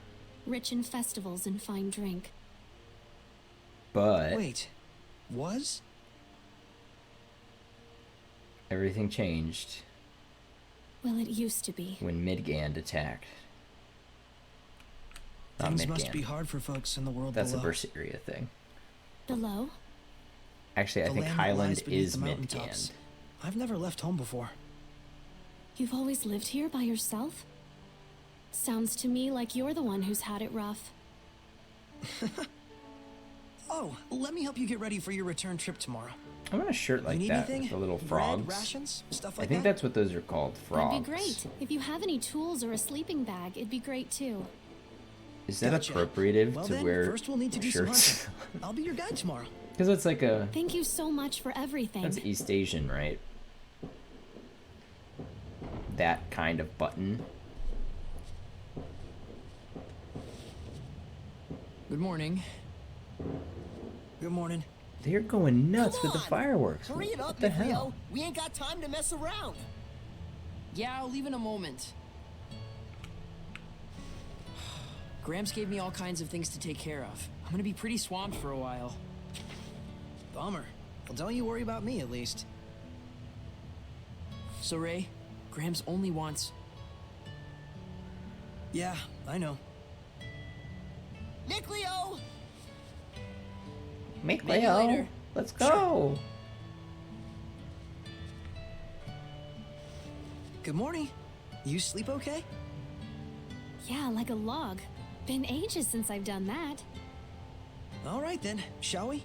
rich in festivals and fine drink. But Wait, was? everything changed Well, it used to be. when Midgand attacked. Not Things Midgand. must be hard for folks in the world That's a below. Berseria thing. Below? Actually, I The think land that Highland lies beneath is the mint mountaintops. canned. I've never left home before. You've always lived here by yourself? Sounds to me like you're the one who's had it rough. Oh, let me help you get ready for your return trip tomorrow. I want a shirt You like need that anything? with the little Bread, frogs. rations, stuff I like think that? that's what those are called, frogs. That'd be great. If you have any tools or a sleeping bag, it'd be great too. Is that Gotcha. appropriative Well to then, wear first we'll need to do some shirts? hunting. I'll be your guide tomorrow. Because it's like a... Thank you so much for everything. That's East Asian, right? That kind of button. Good morning. Good morning. They're going nuts Come with the on! fireworks. Hurry it What up, the Nick Leo. hell? We ain't got time to mess around. Yeah, I'll leave in a moment. Gramps gave me all kinds of things to take care of. I'm gonna be pretty swamped for a while. Bummer. Well, don't you worry about me, at least. So, Ray, Gramps only wants... Yeah, I know. Nick Leo! Make Maybe Leo. later. Let's go. Good morning. You sleep okay? Yeah, like a log. Been ages since I've done that. All right then, shall we?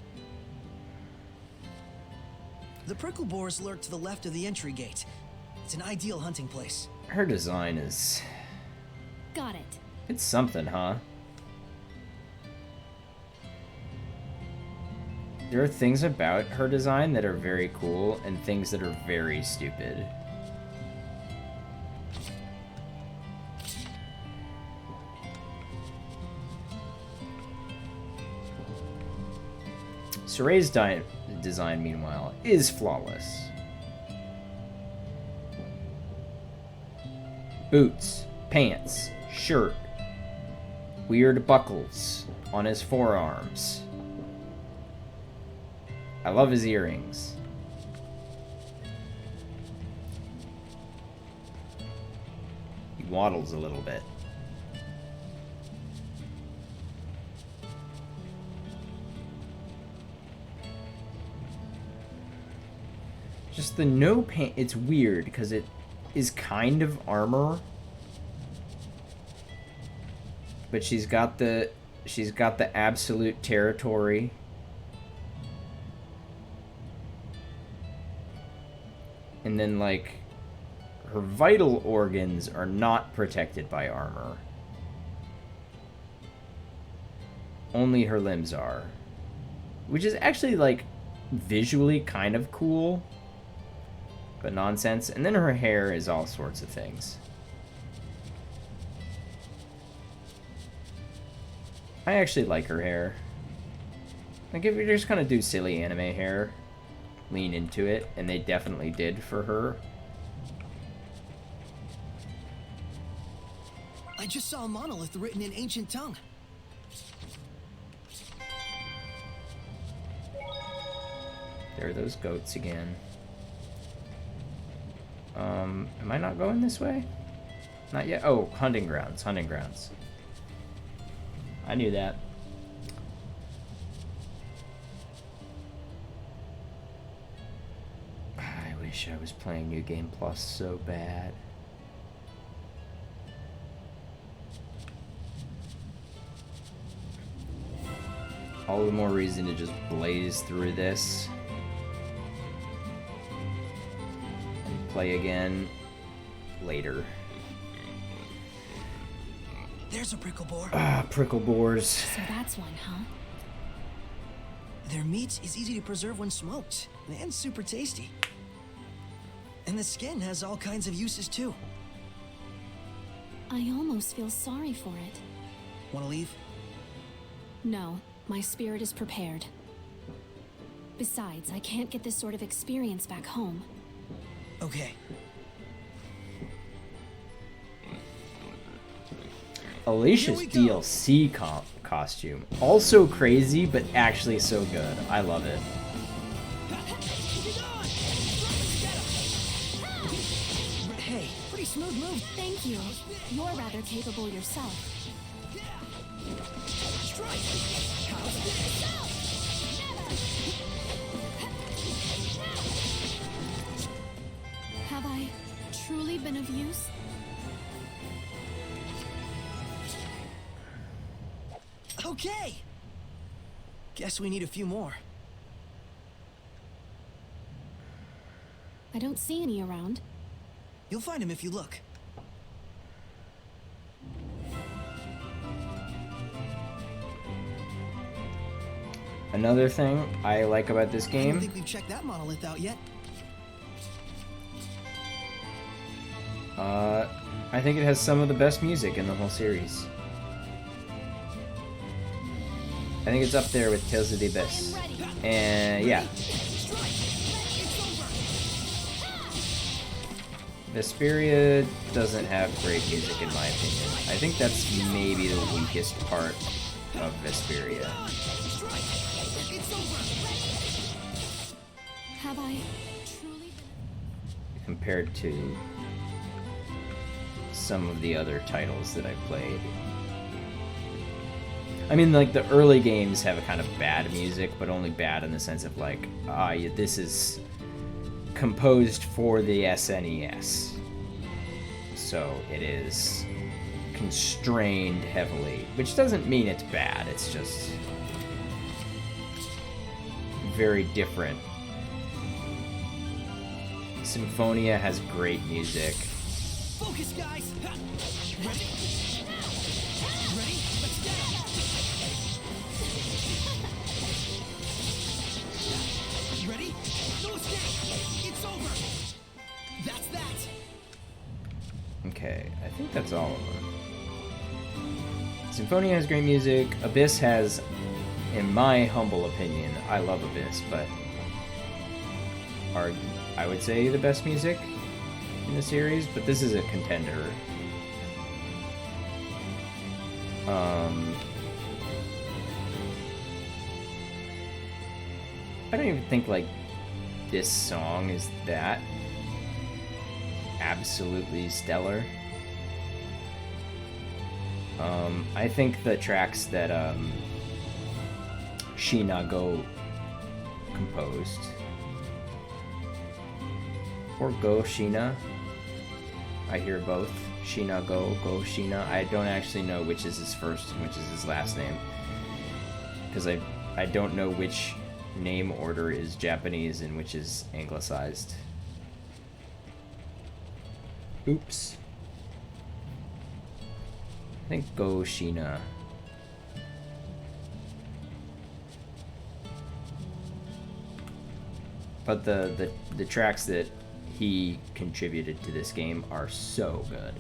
The prickle boars lurk to the left of the entry gate. It's an ideal hunting place. Her design is... Got it. It's something, huh? There are things about her design that are very cool and things that are very stupid. Soray's design, meanwhile, is flawless. Boots, pants, shirt, weird buckles on his forearms. I love his earrings. He waddles a little bit. Just the no paint, it's weird because it is kind of armor, but she's got the absolute territory. And then, like, her vital organs are not protected by armor. Only her limbs are. Which is actually, like, visually kind of cool. But nonsense. And then her hair is all sorts of things. I actually like her hair. Like, if you're just gonna do silly anime hair, lean into it, and they definitely did for her. I just saw a monolith written in ancient tongue. There are those goats again. Am I not going this way? Not yet. Oh, hunting grounds, hunting grounds. I knew that. I wish I was playing New Game Plus so bad. All the more reason to just blaze through this. And play again later. There's a prickle boar. Ah, prickle boars. So that's one, huh? Their meat is easy to preserve when smoked, and super tasty. And the skin has all kinds of uses too. I almost feel sorry for it. Wanna leave? No, my spirit is prepared. Besides, I can't get this sort of experience back home. Okay. Alicia's Here we go. DLC costume. Also crazy, but actually so good. I love it. Hey, pretty smooth move. Thank you. You're rather capable yourself. they been of use? Okay! Guess we need a few more. I don't see any around. You'll find him if you look. Another thing I like about this I don't game, think we've checked that monolith out yet. I think it has some of the best music in the whole series. I think it's up there with Tales of the Abyss. And yeah. Vesperia doesn't have great music in my opinion. I think that's maybe the weakest part of Vesperia. Have I truly been... Compared to some of the other titles that I've played. I mean, like, the early games have a kind of bad music, but only bad in the sense of, like, this is composed for the SNES. So it is constrained heavily, which doesn't mean it's bad, it's just very different. Symphonia has great music. Focus, guys! Ready? Ready? Let's get it! Ready? No escape! It's over! That's that! Okay, I think that's all of them. Symphonia has great music. Abyss has, in my humble opinion, I love Abyss, but I would say the best music in the series, but this is a contender. I don't even think, like, this song is that absolutely stellar. I think the tracks that Shinago composed, or Go Shina, I hear both. Shinago, Go Shina. I don't actually know which is his first and which is his last name, because I don't know which name order is Japanese and which is anglicized. Oops. I think Go Shina. But the tracks that he contributed to this game are so good.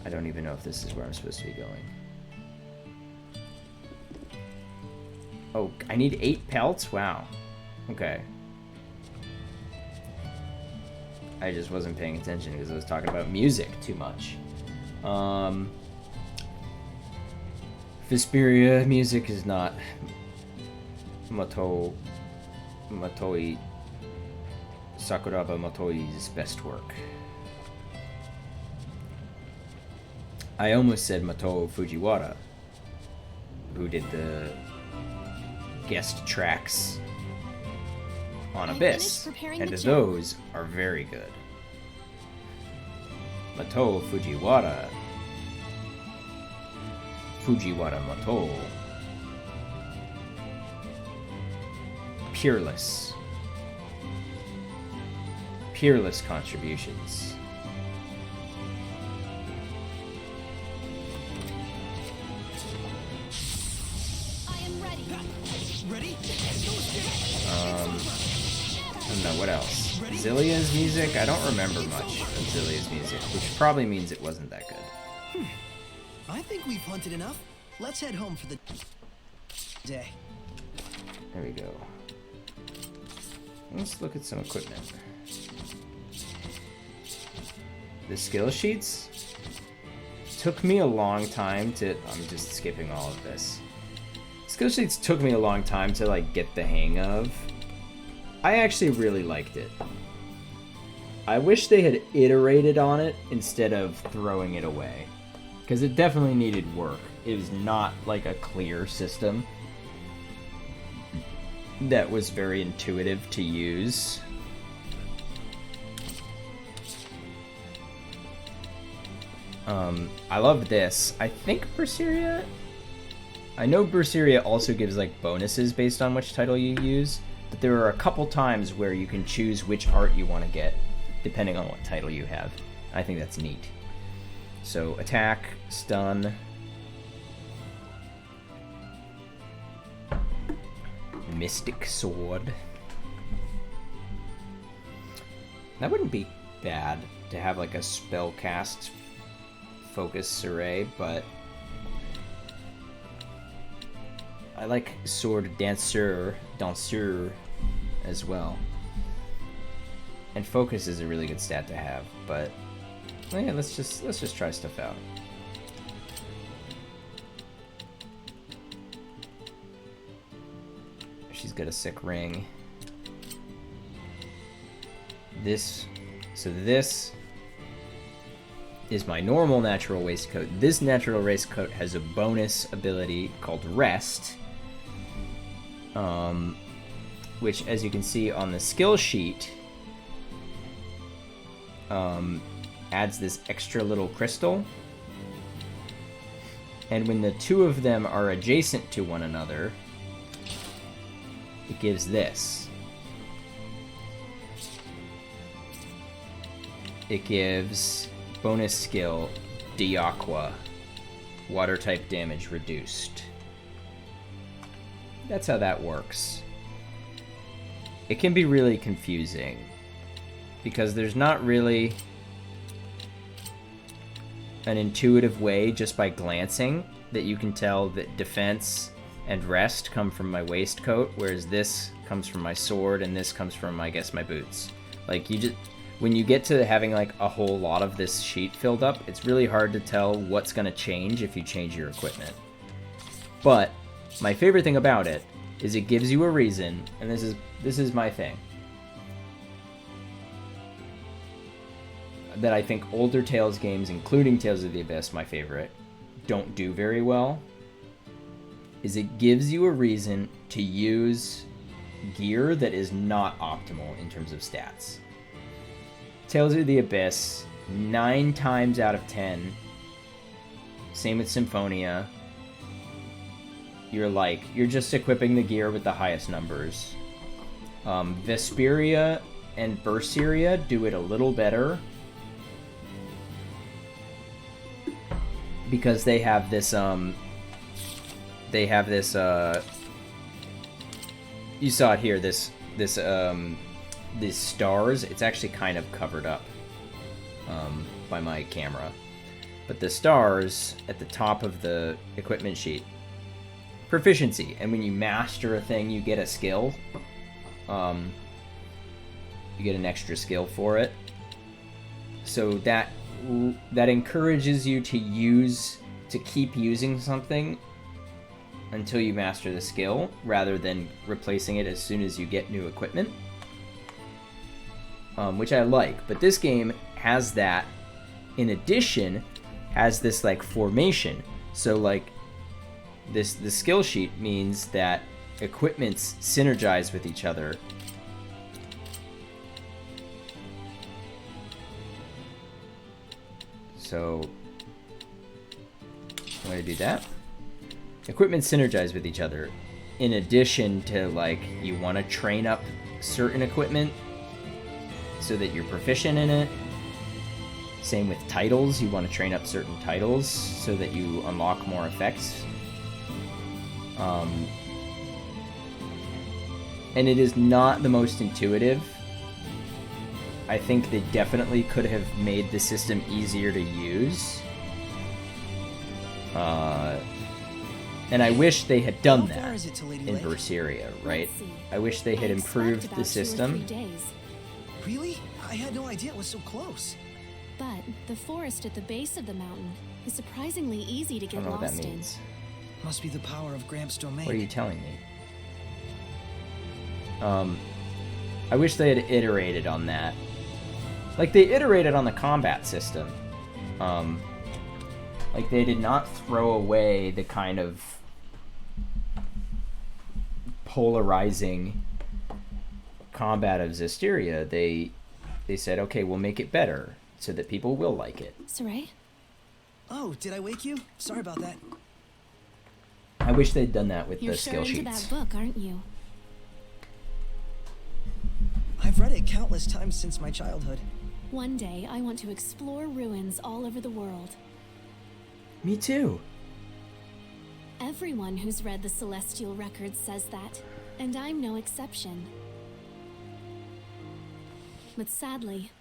I don't even know if this is where I'm supposed to be going. Oh, I need 8 pelts? Wow. Okay. I just wasn't paying attention because I was talking about music too much. Vesperia music is not Matoi Sakuraba Matoi's best work. I almost said Mato Fujiwara, who did the guest tracks on Abyss, and those are very good. Mato Fujiwara Mato, peerless contributions. I am ready. Ready? I don't know, what else? Zillia's music? I don't remember much of Zillia's music, which probably means it wasn't that good. I think we've hunted enough. Let's head home for the day. There we go. Let's look at some equipment. The skill sheets took me a long time to... I'm just skipping all of this. Skill sheets took me a long time to, like, get the hang of. I actually really liked it. I wish they had iterated on it instead of throwing it away, because it definitely needed work. It was not like a clear system that was very intuitive to use. I love this. I think Berseria... I know Berseria also gives like bonuses based on which title you use, but there are a couple times where you can choose which art you want to get, depending on what title you have. I think that's neat. So, attack, stun... Mystic Sword. That wouldn't be bad to have like a spellcast focus array, but I like Sword Danseur as well. And focus is a really good stat to have, but well, yeah, let's just try stuff out. She's got a sick ring. This is my normal natural waistcoat. This natural waistcoat has a bonus ability called Rest, which, as you can see on the skill sheet, adds this extra little crystal. And when the two of them are adjacent to one another, it gives this. It gives bonus skill Diaqua, water type damage reduced. That's how that works. It can be really confusing because there's not really an intuitive way just by glancing that you can tell that defense and rest come from my waistcoat, whereas this comes from my sword and this comes from, I guess, my boots. Like, you just, when you get to having like a whole lot of this sheet filled up, it's really hard to tell what's going to change if you change your equipment. But my favorite thing about it is it gives you a reason, and this is my thing, that I think older Tales games, including Tales of the Abyss, my favorite, don't do very well, is it gives you a reason to use gear that is not optimal in terms of stats. Tales of the Abyss, 9 times out of 10, same with Symphonia, you're just equipping the gear with the highest numbers. Zestiria and Berseria do it a little better, because they have this, you saw it here, these stars, it's actually kind of covered up by my camera. But the stars at the top of the equipment sheet, proficiency, and when you master a thing, you get a skill. You get an extra skill for it. So that encourages you to keep using something until you master the skill, rather than replacing it as soon as you get new equipment. Which I like, but this game has that. In addition, has this like formation. So like the skill sheet means that equipments synergize with each other. So I'm going to do that. Equipment synergize with each other. In addition to, like, you want to train up certain equipment so that you're proficient in it. Same with titles. You want to train up certain titles so that you unlock more effects. And it is not the most intuitive. I think they definitely could have made the system easier to use. And I wish they had done that in Berseria, right? I wish they had improved the system. Really? I had no idea it was so close. But the forest at the base of the mountain is surprisingly easy to I get don't know what that lost in. means. Must be the power of Gramps' domain. What are you telling me? I wish they had iterated on that. Like, they iterated on the combat system. Like, they did not throw away the kind of polarizing combat of Zestiria. They said, okay, we'll make it better so that people will like it. Saray? Oh, did I wake you? Sorry about that. I wish they'd done that with You're the sure skill into sheets. that book, aren't you? I've read it countless times since my childhood. One day, I want to explore ruins all over the world. Me too. Everyone who's read the Celestial Records says that, and I'm no exception. But sadly,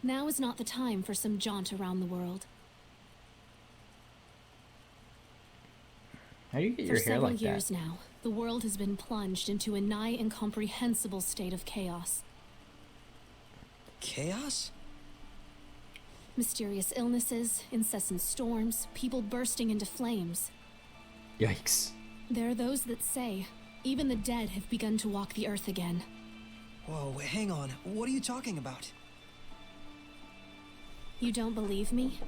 now is not the time for some jaunt around the world. How do you get For your hair several like years that? now, the world has been plunged into a nigh incomprehensible state of chaos. Chaos? Mysterious illnesses, incessant storms, people bursting into flames. Yikes. There are those that say, even the dead have begun to walk the earth again. Whoa, hang on. What are you talking about? You don't believe me?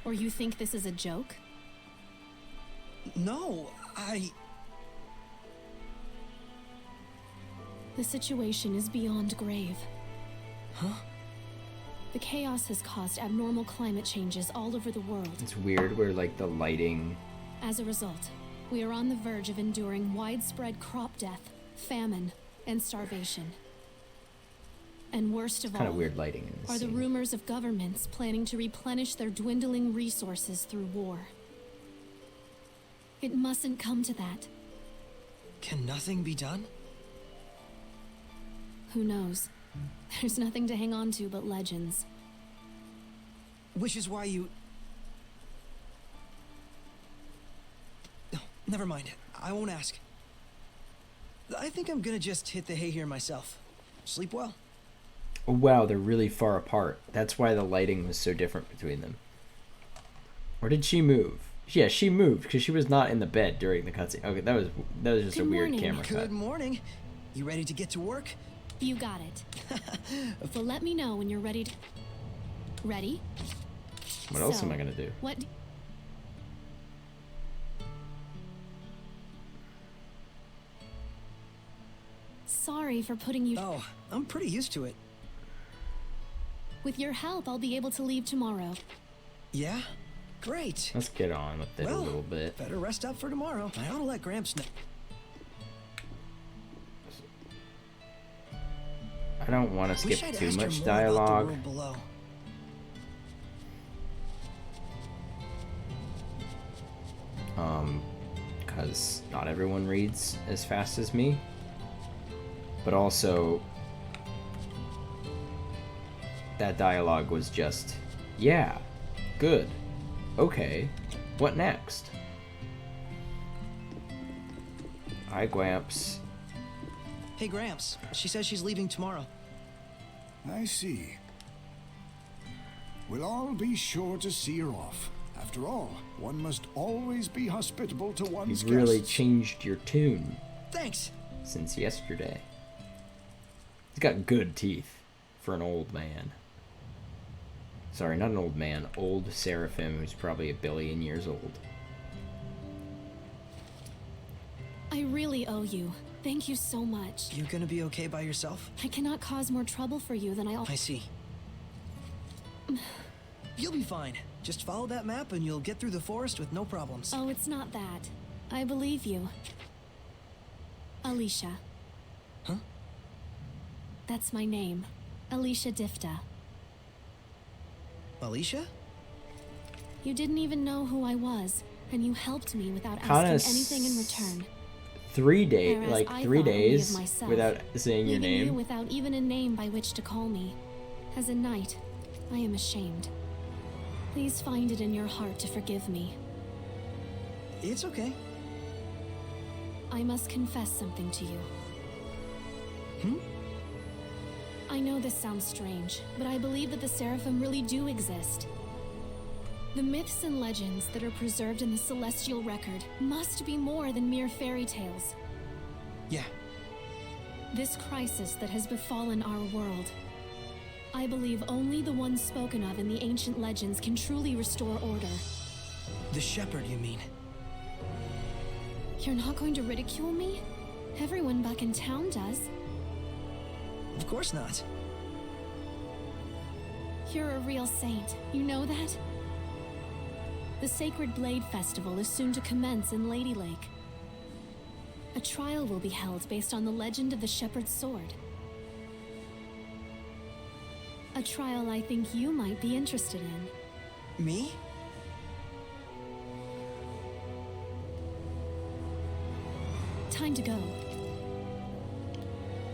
Or you think this is a joke? No, The situation is beyond grave. Huh? The chaos has caused abnormal climate changes all over the world. It's weird where like the lighting. As a result, we are on the verge of enduring widespread crop death, famine, and starvation. And worst of Kind of all weird lighting in this are the scene. rumors of governments planning to replenish their dwindling resources through war. It mustn't come to that. Can nothing be done? Who knows? There's nothing to hang on to but legends. Which is why you... No, never mind. I won't ask. I think I'm gonna just hit the hay here myself. Sleep well. Oh, wow, they're really far apart. That's why the lighting was so different between them. Or did she move? Yeah, she moved because she was not in the bed during the cutscene. Okay, that was just Good a weird morning. camera cut. Good morning. You ready to get to work? You got it. So let me know when you're ready to... Ready? What else So, am I gonna do? What... Sorry for putting you... Oh, I'm pretty used to it. With your help, I'll be able to leave tomorrow. Yeah? Great. Let's get on with it a Well, little bit. better rest up for tomorrow. I ought to let Gramps know. I don't want to Wish skip I'd too asked her much more dialogue. About the world below. Because not everyone reads as fast as me. But also, that dialogue was just, yeah, good, okay, what next? Hi, Gwamps. Hey, Gramps. She says she's leaving tomorrow. I see. We'll all be sure to see her off. After all, one must always be hospitable to one's You've really guests. changed your tune Thanks. since yesterday. He's got good teeth for an old man. Sorry, not an old man, old Seraphim who's probably 1 billion years old. I really owe you. Thank you so much. You gonna be okay by yourself? I cannot cause more trouble for you than I see. You'll be fine. Just follow that map and you'll get through the forest with no problems. Oh, it's not that. I believe you. Alicia. Huh? That's my name. Alicia Difta. Alicia? You didn't even know who I was, and you helped me without Kinda asking anything in return. 3 days, Whereas like I 3 thought only of days myself, without saying your leaving you name. without even a name by which to call me. As a knight, I am ashamed. Please find it in your heart to forgive me. It's okay. I must confess something to you. Hmm? I know this sounds strange, but I believe that the Seraphim really do exist. The myths and legends that are preserved in the Celestial Record must be more than mere fairy tales. Yeah. This crisis that has befallen our world, I believe only the one spoken of in the ancient legends can truly restore order. The shepherd, you mean? You're not going to ridicule me? Everyone back in town does. Of course not. You're a real saint, you know that? The Sacred Blade Festival is soon to commence in Lady Lake. A trial will be held based on the legend of the Shepherd's Sword. A trial I think you might be interested in. Me? Time to go.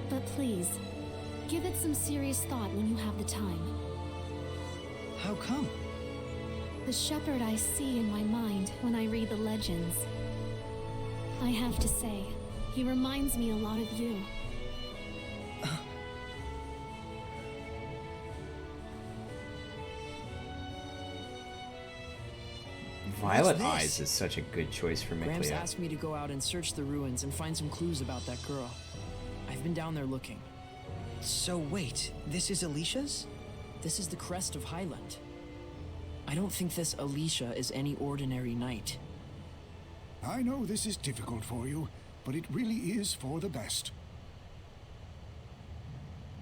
But please, give it some serious thought when you have the time. How come? The shepherd I see in my mind when I read the legends. I have to say, he reminds me a lot of you. Violet What's this? Eyes is such a good choice for Gramps Miklia. asked me to go out and search the ruins and find some clues about that girl. I've been down there looking. So wait, this is Alicia's? This is the crest of Highland. I don't think this Alicia is any ordinary knight. I know this is difficult for you, but it really is for the best.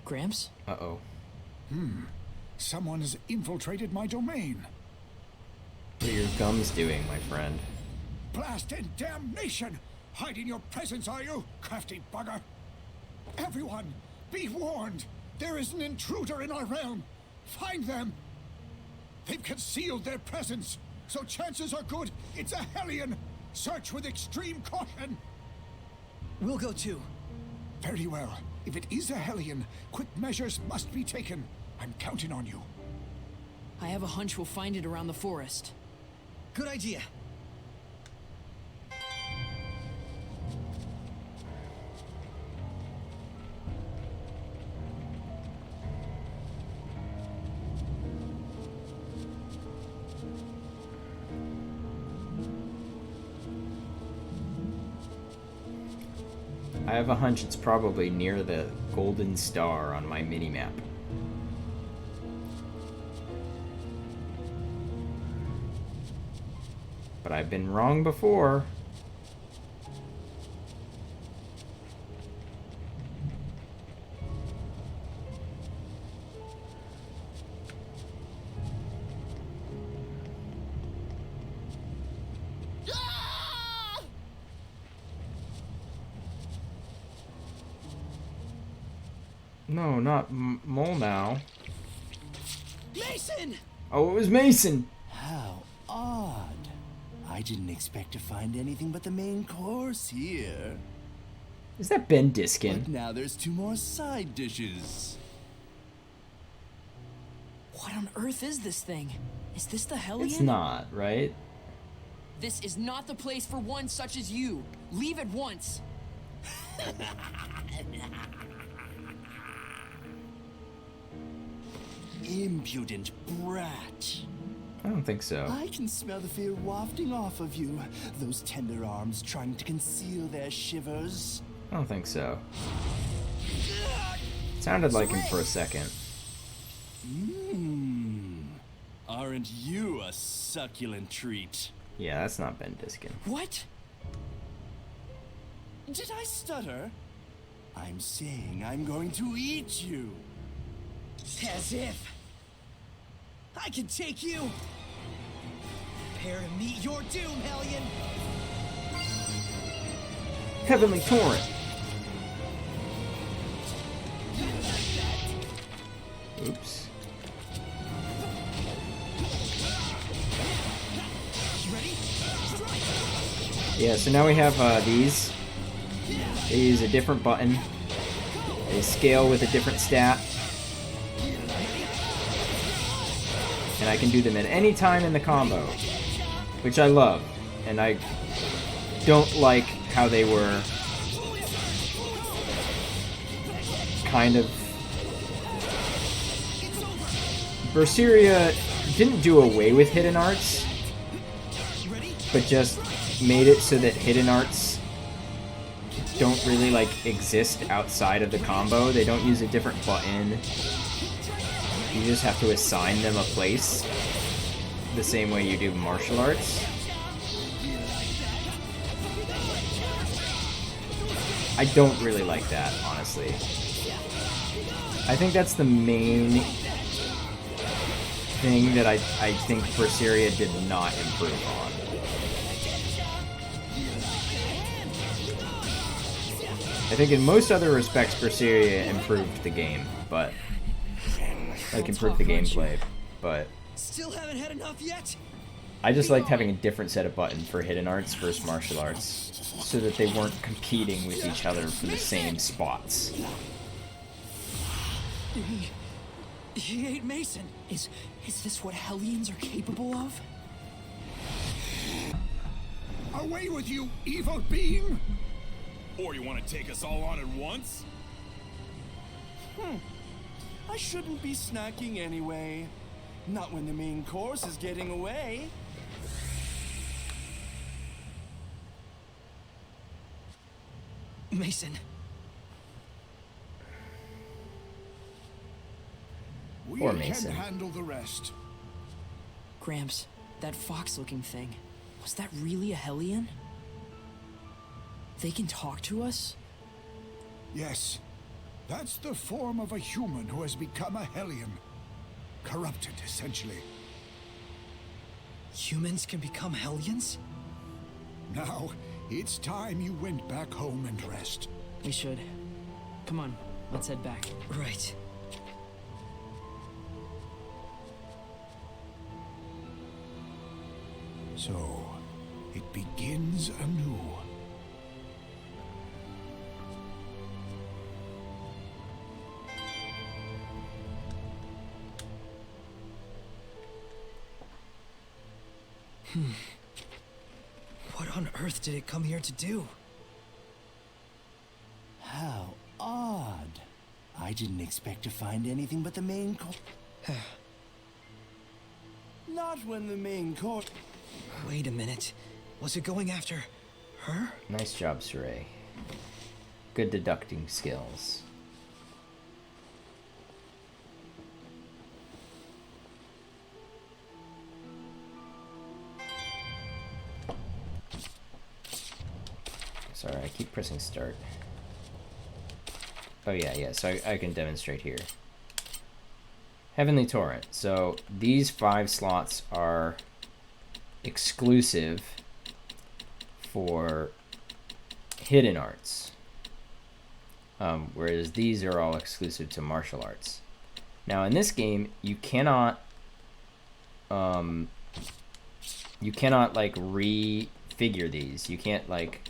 Gramps? Uh-oh. Someone has infiltrated my domain. What are your gums doing, my friend? Blast and damnation! Hiding your presence, are you, crafty bugger? Everyone, be warned! There is an intruder in our realm! Find them! They've concealed their presence, so chances are good it's a Hellion! Search with extreme caution! We'll go too. Very well. If it is a Hellion, quick measures must be taken. I'm counting on you. I have a hunch we'll find it around the forest. Good idea. I have a hunch it's probably near the golden star on my mini-map. But I've been wrong before. No, not Mole now. Mason! Oh, it was Mason! How odd. I didn't expect to find anything but the main course here. Is that Ben But Diskin? now there's 2 more side dishes. What on earth is this thing? Is this the Hellion? It's not, right? This is not the place for one such as you. Leave at once. Impudent brat. I don't think so. I can smell the fear wafting off of you. Those tender arms trying to conceal their shivers. I don't think so. Sounded like him for a second. Aren't you a succulent treat? Yeah, that's not Ben Diskin. What? Did I stutter? I'm saying I'm going to eat you. As if. I can take you! Prepare to meet your doom, Hellion! Heavenly Torrent! Oops. Yeah, so now we have these. They use a different button. They scale with a different stat. And I can do them at any time in the combo, which I love. And I don't like how they were kind of... Zestiria didn't do away with hidden arts, but just made it so that hidden arts don't really like exist outside of the combo. They don't use a different button. You just have to assign them a place the same way you do martial arts. I don't really like that, honestly. I think that's the main thing that I think Berseria did not improve on. I think in most other respects, Berseria improved the game, but like improved the gameplay, but Still haven't had enough yet? I just liked having a different set of buttons for hidden arts versus martial arts, so that they weren't competing with each other for the same spots. He ate Mason. Is this what Hellions are capable of? Away with you, evil being! Or you want to take us all on at once? I shouldn't be snacking anyway. Not when the main course is getting away. Mason. We Poor can Mason. handle the rest. Gramps, that fox-looking thing, was that really a Hellion? They can talk to us? Yes, that's the form of a human who has become a Hellion. Corrupted, essentially. Humans can become Hellions? Now, it's time you went back home and rest. We should. Come on, let's head back. Right. So, it begins anew. What on earth did it come here to do? How odd. I didn't expect to find anything but the main course. Not when the main course. Wait a minute. Was it going after her? Nice job, Saray. Good deducting skills. Sorry, I keep pressing start. Oh yeah, so I can demonstrate here. Heavenly Torrent. So these 5 slots are exclusive for hidden arts, whereas these are all exclusive to martial arts. Now in this game, you cannot like refigure these. You can't like,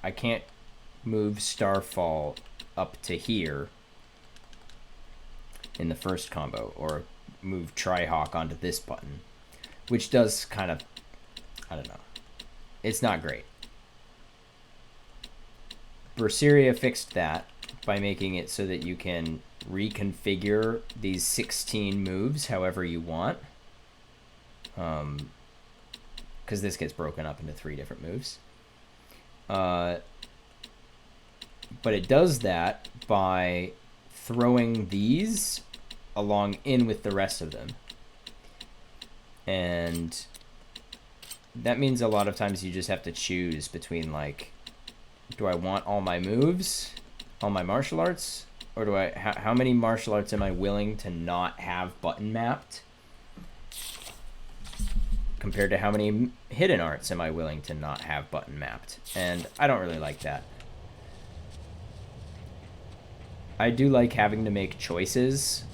I can't move Starfall up to here in the first combo, or move Trihawk onto this button, which does kind of, I don't know, it's not great. Berseria fixed that by making it so that you can reconfigure these 16 moves however you want, because this gets broken up into 3 different moves. But it does that by throwing these along in with the rest of them. And that means a lot of times you just have to choose between, like, do I want all my moves, all my martial arts, or do I, how many martial arts am I willing to not have button mapped, compared to how many hidden arts am I willing to not have button mapped? And I don't really like that. I do like having to make choices.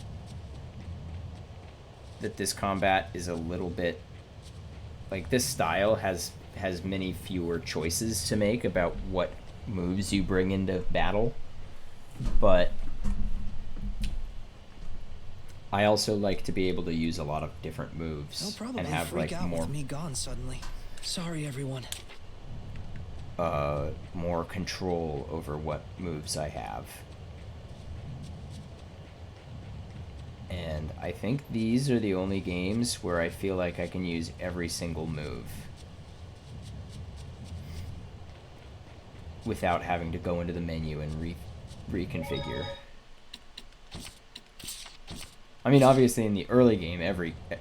That this combat is a little bit, like, this style has many fewer choices to make about what moves you bring into battle, but I also like to be able to use a lot of different moves. They'll probably and have freak like out more with me gone suddenly. Sorry, everyone. more control over what moves I have. And I think these are the only games where I feel like I can use every single move without having to go into the menu and reconfigure. I mean, obviously in the early game,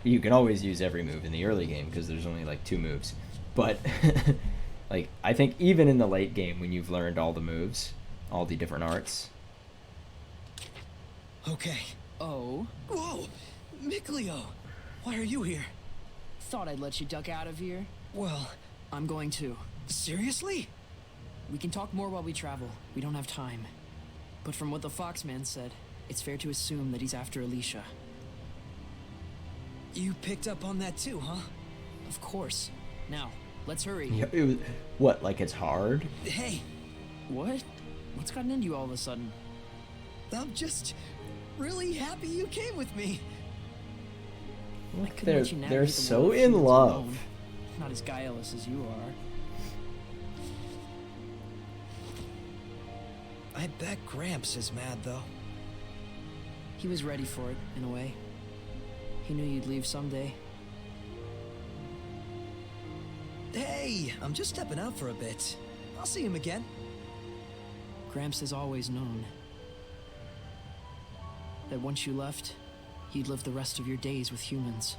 you can always use every move in the early game because there's only like 2 moves. But like, I think even in the late game, when you've learned all the moves, all the different arts. Okay. Oh? Whoa! Mikleo! Why are you here? Thought I'd let you duck out of here. Well, I'm going too. seriously? We can talk more while we travel. We don't have time. But from what the Foxman said, it's fair to assume that he's after Alicia. You picked up on that too, huh? Of course. Now, let's hurry. Yeah, it was, what, like it's hard? Hey, What? What's gotten into you all of a sudden? I'm just really happy you came with me. I couldn't They're, let you navigate they're the so world of in humans love. alone. Not as guileless as you are. I bet Gramps is mad though. He was ready for it, in a way. He knew you'd leave someday. Hey, I'm just stepping out for a bit. I'll see him again. Gramps has always known that once you left, you'd live the rest of your days with humans.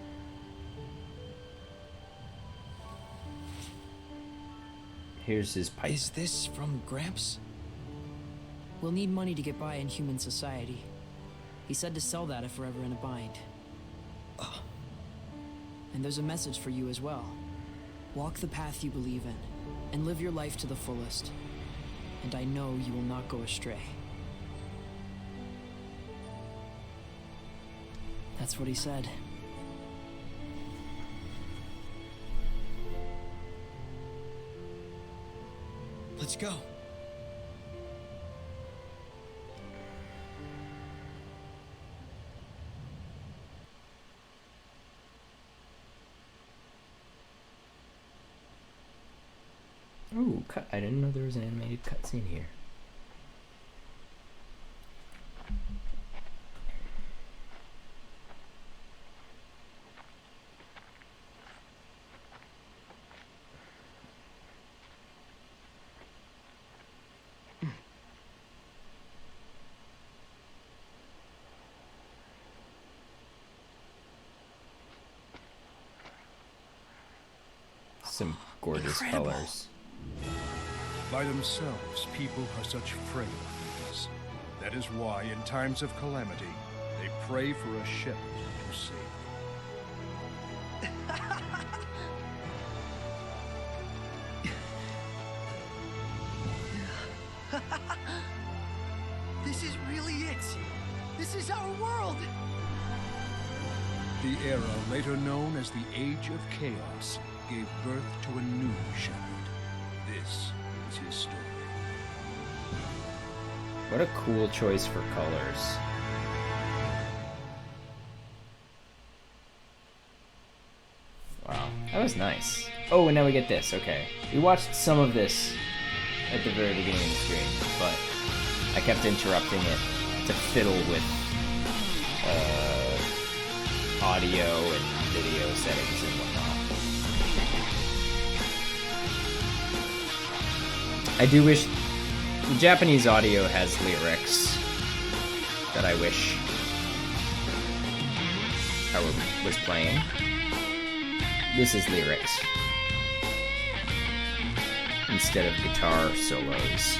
Here's his pipe. Is this from Gramps? We'll need money to get by in human society. He said to sell that if we're ever in a bind. And there's a message for you as well. Walk the path you believe in, and live your life to the fullest. And I know you will not go astray. That's what he said. Let's go. Ooh, cut. I didn't know there was an animated cutscene here. Some gorgeous Incredible. colors. By themselves, people are such frail beings. That is why, in times of calamity, they pray for a shepherd to save This is really it. This is our world. The era later known as the Age of Chaos gave birth to a new shepherd. This is his story. What a cool choice for colors. Wow, that was nice. Oh, and now we get this. Okay. We watched some of this at the very beginning of the stream, but I kept interrupting it to fiddle with audio and video settings and whatnot. I do wish the Japanese audio has lyrics that I wish I was playing. This is lyrics instead of guitar solos.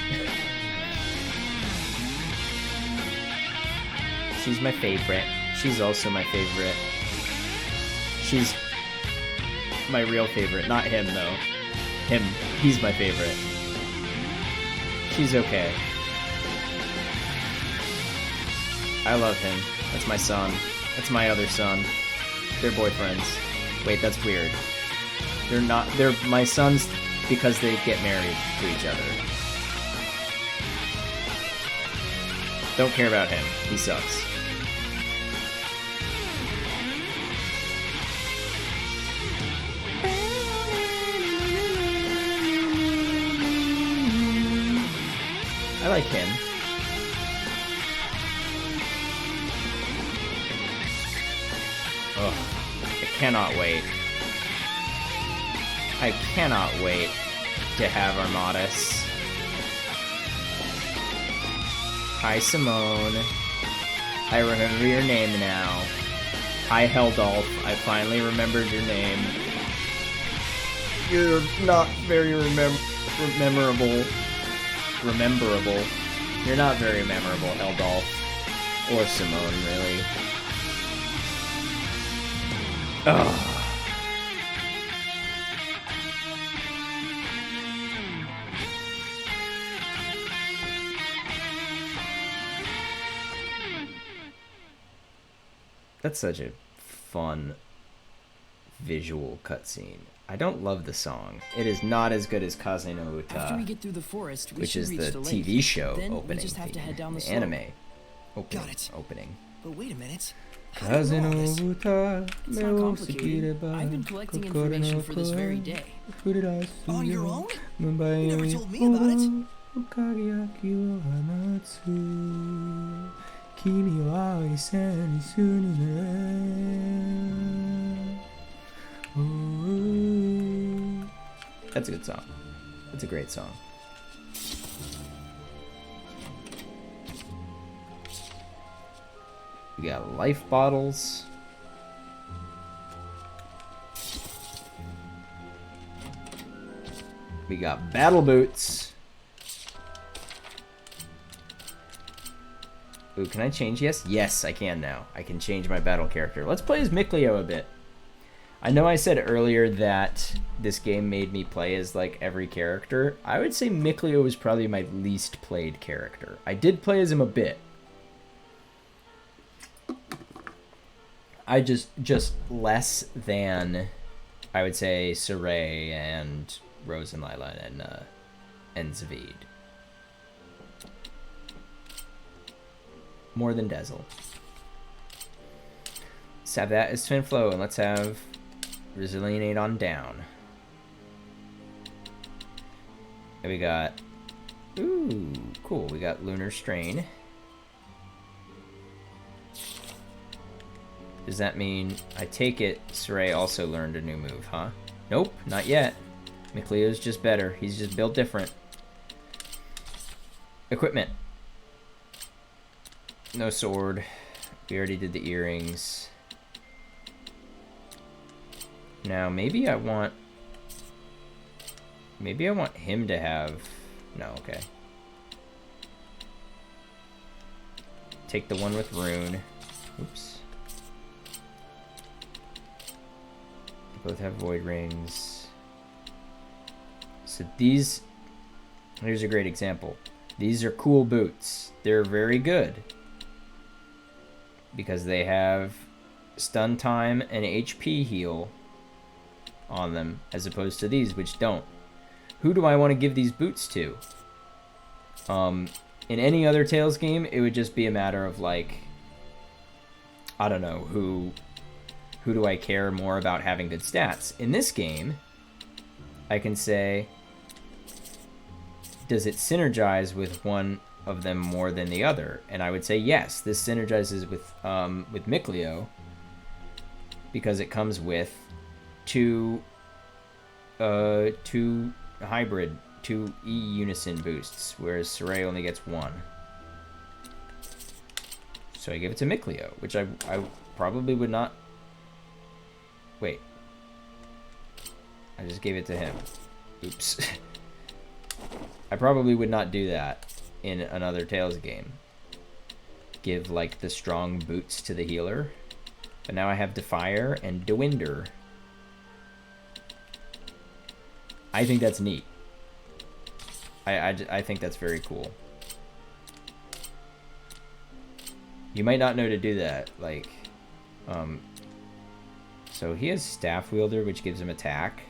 She's my favorite. She's also my favorite. She's my real favorite. Not him, though. He's my favorite. She's okay. I love him. That's my son. That's my other son. They're boyfriends. Wait, that's weird. They're my sons because they get married to each other. Don't care about him. He sucks. I like him. Ugh. I cannot wait. I cannot wait to have Armadas. Hi, Simone. I remember your name now. Hi, Heldolf. I finally remembered your name. You're not very memorable. You're not very memorable, Heldolf. Or Simone, really. Ugh. That's such a fun visual cutscene. I don't love the song. It is not as good as Kaze no Uta, After we get through the forest, we which should is reach the the lake. TV show Then opening we just have to theme, head down the slope. anime opening. Got it. Opening. But wait a minute. How do Kaze you know no all this? Uta, It's not complicated. I've been collecting information for this very day. On your own? You never told me about it. 輝を放つ君を愛せにすにね That's a good song. That's a great song. We got life bottles. We got battle boots. Ooh, can I change? Yes? Yes, I can now. I can change my battle character. Let's play as Mikleo a bit. I know I said earlier that this game made me play as, like, every character. I would say Mikleo is probably my least played character. I did play as him a bit. I just less than, I would say, Saray and Rose and Lila and Zvid. More than Dazzle. Let's have that as Twin Flow, and let's have Resilienate on down. And we got... Ooh, cool. We got Lunar Strain. Does that mean... I take it Saray also learned a new move, huh? Nope, not yet. Mikleo's just better. He's just built different. Equipment. No sword. We already did the earrings. Now, maybe I want him to have... No, okay. Take the one with rune. Oops. They both have void rings. So these... Here's a great example. These are cool boots. They're very good. Because they have stun time and HP heal on them, as opposed to these, which don't. Who do I want to give these boots to? In any other Tales game, it would just be a matter of, like, I don't know, who do I care more about having good stats? In this game, I can say, does it synergize with one of them more than the other? And I would say yes, this synergizes with Mikleo because it comes with two hybrid, two E unison boosts, whereas Saray only gets one. So I give it to Mikleo, which I probably would not... Wait. I just gave it to him. Oops. I probably would not do that in another Tales game. Give, like, the strong boots to the healer. But now I have Defire and Dewinder. I think that's neat. I think that's very cool. You might not know to do that, like, so he has Staff Wielder, which gives him attack,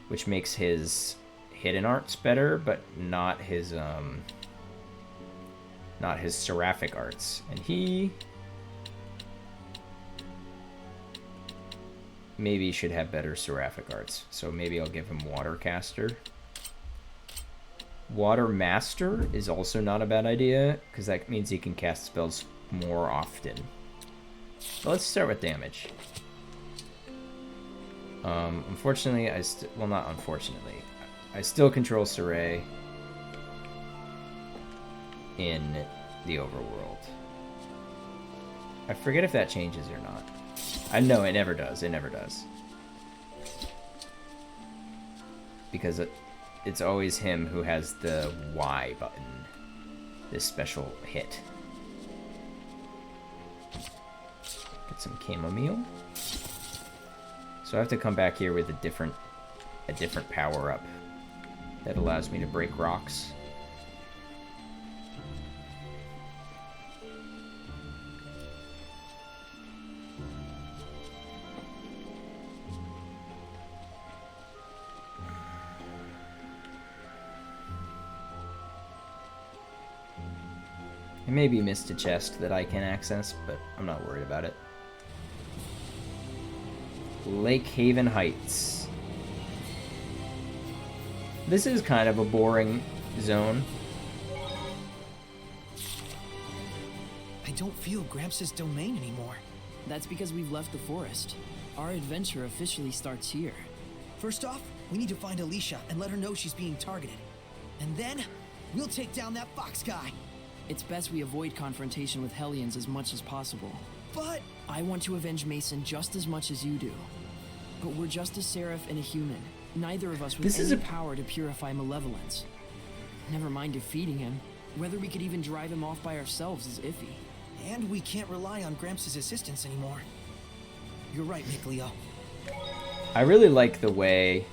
which makes his hidden arts better, but not his seraphic arts. And he maybe should have better seraphic arts, so maybe I'll give him Watercaster. Water Master is also not a bad idea, because that means he can cast spells more often. But let's start with damage. Unfortunately, well, not unfortunately. I still control Saray in the overworld. I forget if that changes or not. I know it never does. It never does. Because it's always him who has the Y button. This special hit. Get some chamomile. So I have to come back here with a different power-up that allows me to break rocks. I maybe missed a chest that I can access, but I'm not worried about it. Lake Haven Heights. This is kind of a boring zone. I don't feel Gramps' domain anymore. That's because we've left the forest. Our adventure officially starts here. First off, we need to find Alicia and let her know she's being targeted. And then, we'll take down that fox guy. It's best we avoid confrontation with Hellions as much as possible. But I want to avenge Mason just as much as you do. But we're just a seraph and a human. Neither of us with any power to purify malevolence. Never mind defeating him. Whether we could even drive him off by ourselves is iffy. And we can't rely on Gramps' assistance anymore. You're right, Nick Leo. I really like the way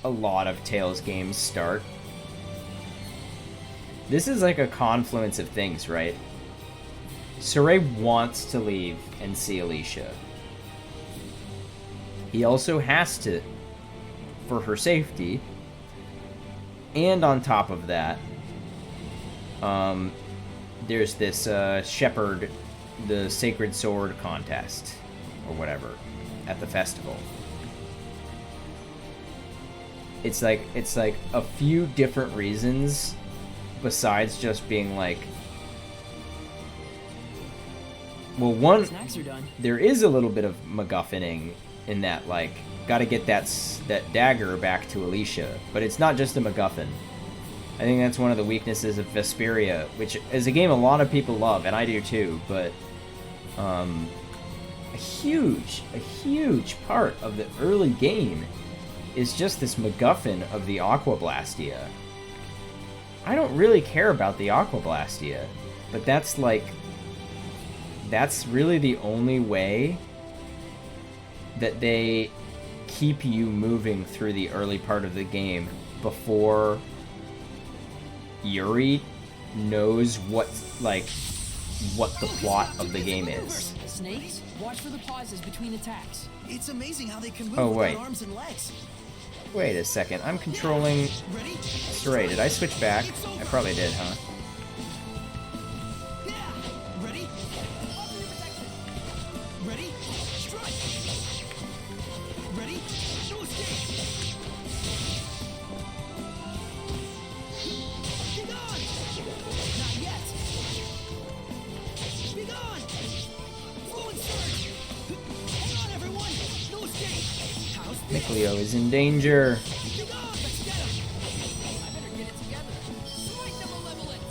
a lot of Tales games start. This is like a confluence of things, right? Saray wants to leave and see Alicia. He also has to, for her safety. And on top of that, there's this Shepherd, the Sacred Sword contest, or whatever, at the festival. It's like a few different reasons besides just being like, well, one, Snacks are done. there is a little bit of MacGuffining in that, like, gotta get that dagger back to Alicia, but it's not just a MacGuffin. I think that's one of the weaknesses of Zestiria, which is a game a lot of people love, and I do too, but a huge part of the early game is just this MacGuffin of the Aqua Blastia. I don't really care about the Aqua Blastia, but that's really the only way that they keep you moving through the early part of the game before Yuri knows what the plot of the game is. Snakes, watch for the pauses between attacks. It's amazing how they can move Oh, wait. without arms and legs. Wait a second, I'm controlling Ready? Saray. Did I switch back? I probably did, huh? Yeah. Ready? Offer your protection. Ready? Strike. Ready? No escape. Be gone. Not yet. Be gone. Fluid surge. Hang on, everyone. No escape. How's this? Nick Leo is in danger. Be gone. Let's get him. I better get it together. Strike the malevolence.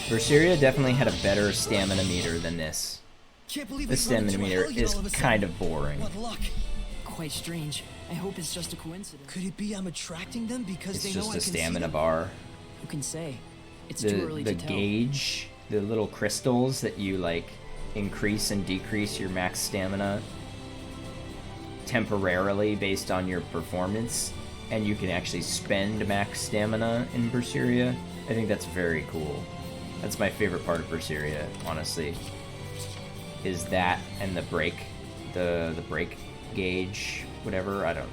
Berseria definitely had a better stamina meter than this. Can't believe The we run into stamina a meter Hellion is all of a sudden. kind of boring. What luck. Quite strange. I hope it's just a coincidence. Could it be I'm attracting them because It's they know just I a can see stamina them? bar. Who can say? It's too early The to tell. gauge, the little crystals that you like increase and decrease your max stamina temporarily based on your performance, and you can actually spend max stamina in Berseria. I think that's very cool. That's my favorite part of Berseria, honestly. Is that and the break gauge, whatever. I don't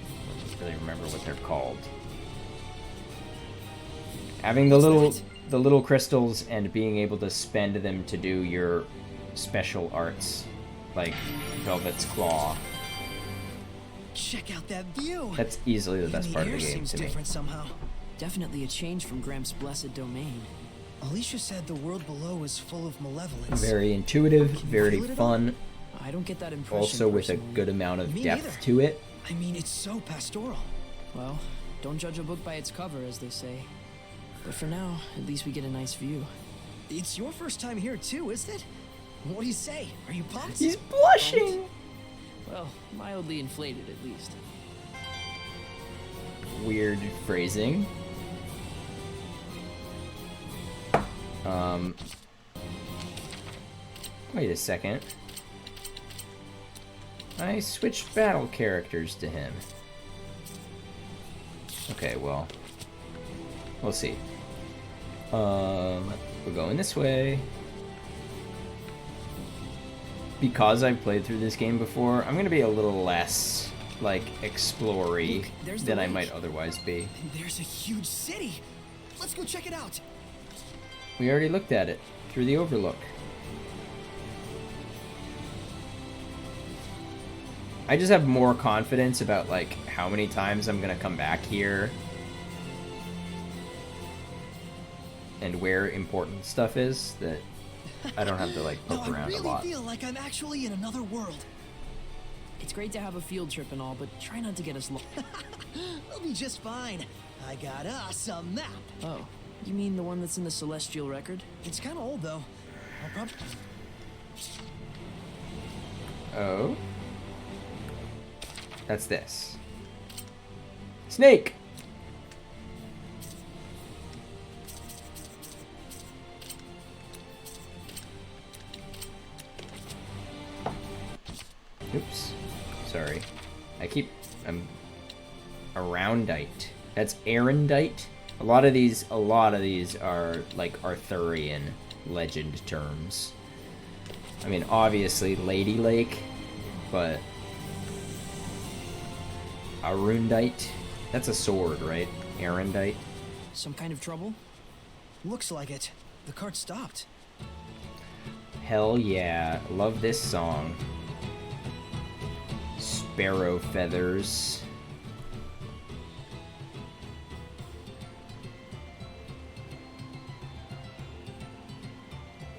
really remember what they're called. Having the little crystals and being able to spend them to do your special arts, like Velvet's Claw. Check out that view. That's easily the best And part of air the game seems to me. different somehow. Definitely a change from Gramps' blessed domain. Alicia said the world below is full of malevolence. Very intuitive, very feel it at all? fun, I don't get that impression. also with a personally. good amount of Me depth neither. to it. I mean, it's so pastoral. Well, don't judge a book by its cover, as they say. But for now, at least we get a nice view. It's your first time here too, isn't it? What do you say? Are you pumped? He's blushing! Well, mildly inflated at least. Weird phrasing. Wait a second. I switched battle characters to him. Okay, well, we'll see. We're going this way. Because I've played through this game before, I'm gonna be a little less, like, explory than I might otherwise be. And there's a huge city. Let's go check it out. We already looked at it through the overlook. I just have more confidence about, like, how many times I'm gonna come back here and where important stuff is, that I don't have to, like, poke around a lot. I really feel like I'm actually in another world. It's great to have a field trip and all, but try not to get us lost. We'll be just fine. I got us a map. Oh, you mean the one that's in the Celestial Record? It's kind of old, though. I'll probably... Oh? That's this. Snake! Oops. Sorry. I'm Aroundite. That's Arendite. A lot of these are like Arthurian legend terms. I mean, obviously Lady Lake, but Arundite. That's a sword, right? Arendite. Some kind of trouble? Looks like it. The cart stopped. Hell yeah. Love this song. Sparrow feathers.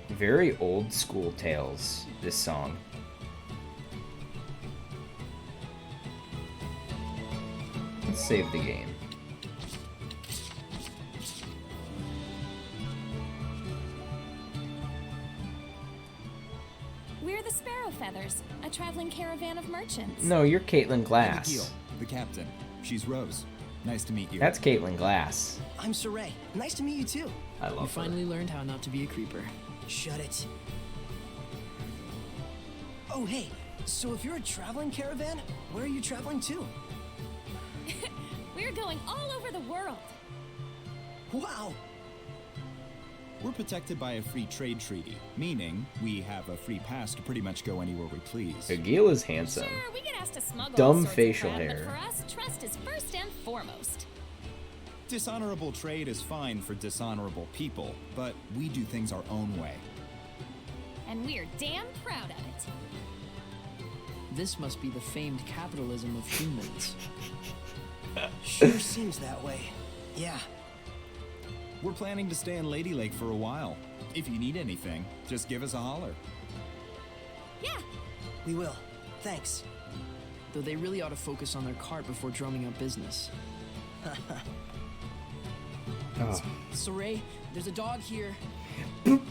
Very old school tales, this song. Let's save the game. We're the Sparrow Feathers, a traveling caravan of merchants. No, you're Caitlin Glass. Abigail, the captain. She's Rose. Nice to meet you. That's Caitlin Glass. I'm Saray. Nice to meet you, too. I You love her. finally learned how not to be a creeper. Shut it. Oh, hey. So if you're a traveling caravan, where are you traveling to? We're going all over the world. Wow. We're protected by a free trade treaty, meaning we have a free pass to pretty much go anywhere we please. Abigail is handsome. Sure, we get asked to smuggle Dumb all sorts facial of crap, hair. But for us, trust is first and foremost. Dishonorable trade is fine for dishonorable people, but we do things our own way. And we're damn proud of it. This must be the famed capitalism of humans. Sure seems that way. Yeah. We're planning to stay in Lady Lake for a while. If you need anything, just give us a holler. Yeah. We will. Thanks. Though they really ought to focus on their cart before drumming up business. Oh. Saray, there's a dog here. Dog.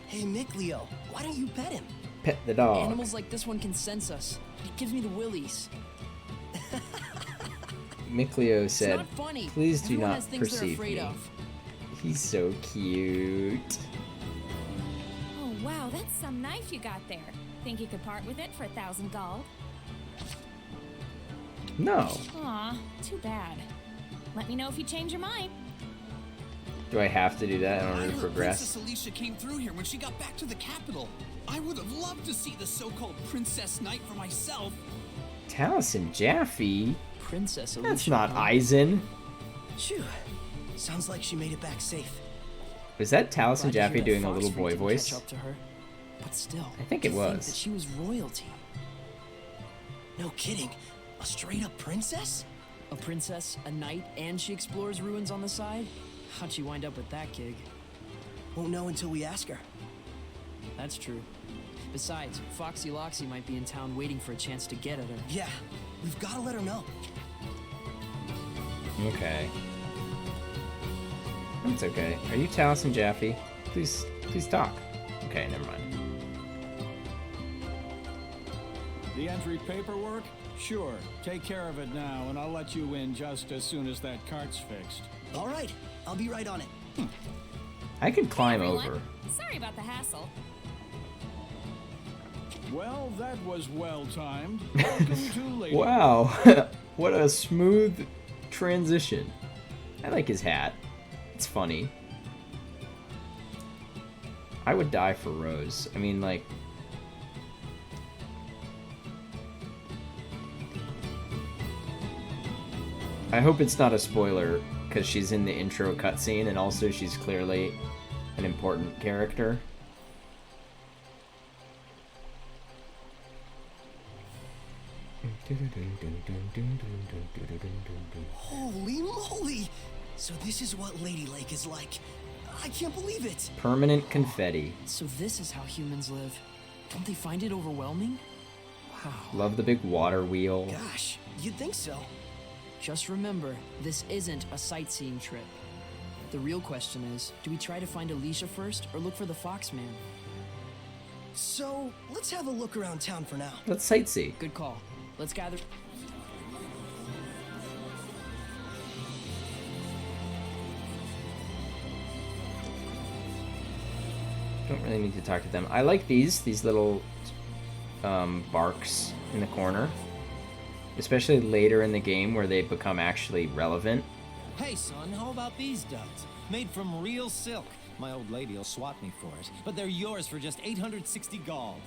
Hey, Mickleo, why don't you pet him? Pet the dog. Animals like this one can sense us. It gives me the willies. Mickleo It's said, not funny. "Please do Everyone not has things they're perceive afraid me." of. He's so cute. Oh, wow, that's some knife you got there. Think you could part with it for 1,000 gold? No. Aw, too bad. Let me know if you change your mind. Do I have to do that in I order to heard progress? Princess Alicia came through here when she got back to the capital. I would have loved to see the so-called Princess Knight for myself. Taliesin Jaffe? Princess Alicia. That's not huh? Aizen. Phew. Sounds like she made it back safe. Was that Taliesin Glad to hear Jaffe that doing a Fox little freak boy didn't voice? Catch up to her. But still, I think to it was. that she was royalty. No kidding. A straight-up princess? A princess, a knight, and she explores ruins on the side? How'd she wind up with that gig? Won't know until we ask her. That's true. Besides, Foxy Loxy might be in town waiting for a chance to get at her. Yeah, we've got to let her know. Okay. That's okay. Are you Taliesin Jaffe? Please talk. Okay, never mind. The entry paperwork? Sure. Take care of it now, and I'll let you in just as soon as that cart's fixed. All right, I'll be right on it. I could climb everyone. over. Sorry about the hassle. Well, that was well timed. Welcome to Lady. Wow, what a smooth transition. I like his hat. It's funny. I would die for Rose. I mean, like... I hope it's not a spoiler, because she's in the intro cutscene, and also she's clearly an important character. Holy moly! So this is what Lady Lake is like. I can't believe it! Permanent confetti. So this is how humans live. Don't they find it overwhelming? Wow. Love the big water wheel. Gosh, you'd think so. Just remember, this isn't a sightseeing trip. The real question is, do we try to find Alicia first, or look for the Foxman? So, let's have a look around town for now. Let's sightsee. Good call. Let's gather... Don't really need to talk to them. I like these little barks in the corner. Especially later in the game where they become actually relevant. Hey son, how about these duds? Made from real silk. My old lady'll swat me for it, but they're yours for just 860 gold.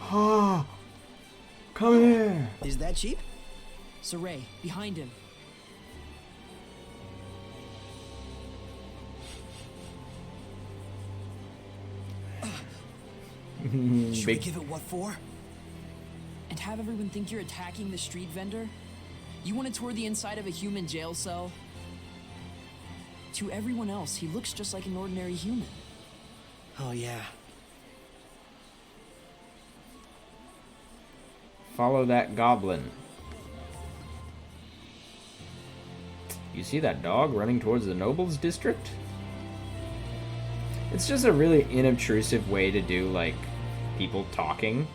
Ah, come here. Is that cheap? Saray, behind him. Should we give it what for? And have everyone think you're attacking the street vendor? You want to tour the inside of a human jail cell? To everyone else, he looks just like an ordinary human. Oh yeah. Follow that goblin. You see that dog running towards the nobles district? It's just a really inobtrusive way to do, like, people talking,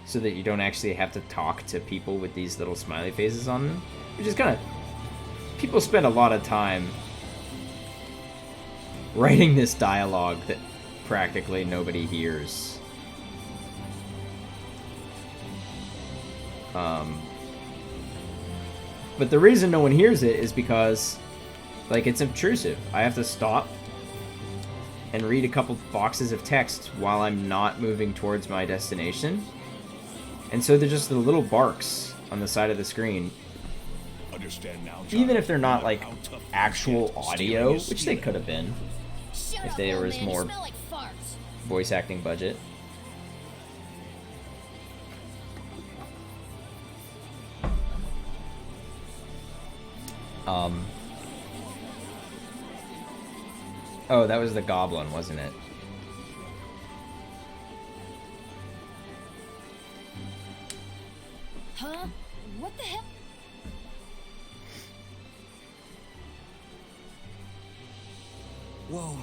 so that you don't actually have to talk to people with these little smiley faces on them. Which is kind of... People spend a lot of time writing this dialogue that practically nobody hears. But the reason no one hears it is because, like, it's obtrusive. I have to stop and read a couple boxes of text while I'm not moving towards my destination. And so they're just the little barks on the side of the screen. Understand now, Even if they're not, like, actual audio, which they could have been, if there was more voice acting budget. Oh, that was the goblin, wasn't it? Huh? What the hell? Whoa.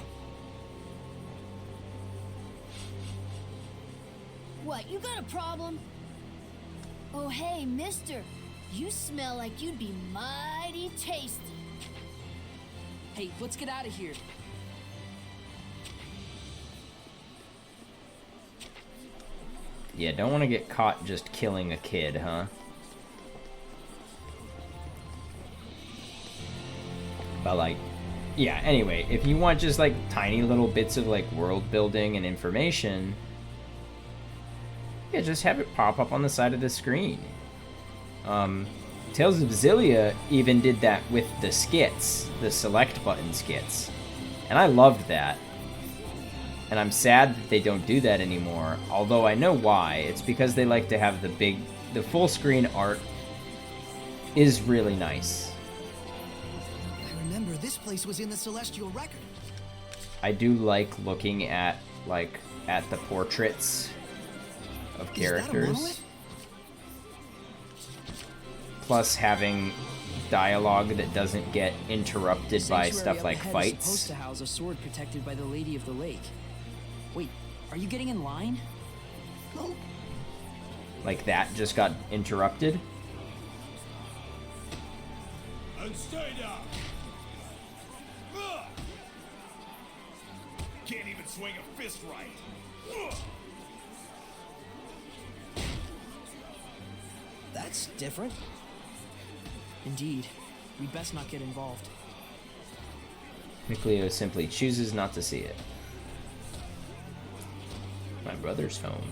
What, you got a problem? Oh, hey, mister. You smell like you'd be mighty tasty. Hey, let's get out of here. Yeah, don't want to get caught just killing a kid, huh? But, like, yeah, anyway, if you want just, like, tiny little bits of, like, world building and information, yeah, just have it pop up on the side of the screen. Tales of Zestiria even did that with the skits, the select button skits. And I loved that. And I'm sad that they don't do that anymore, although I know why. It's because they like to have the full screen art is really nice. I remember this place was in the Celestial Record. I do like looking at, like, at the portraits of characters. Plus having dialogue that doesn't get interrupted by stuff like fights. Supposed to house a sword protected by the Lady of the Lake. Wait, are you getting in line? No. Like that just got interrupted. And stay down. Can't even swing a fist right. That's different. Indeed. We'd best not get involved. McLeo simply chooses not to see it. My brother's home.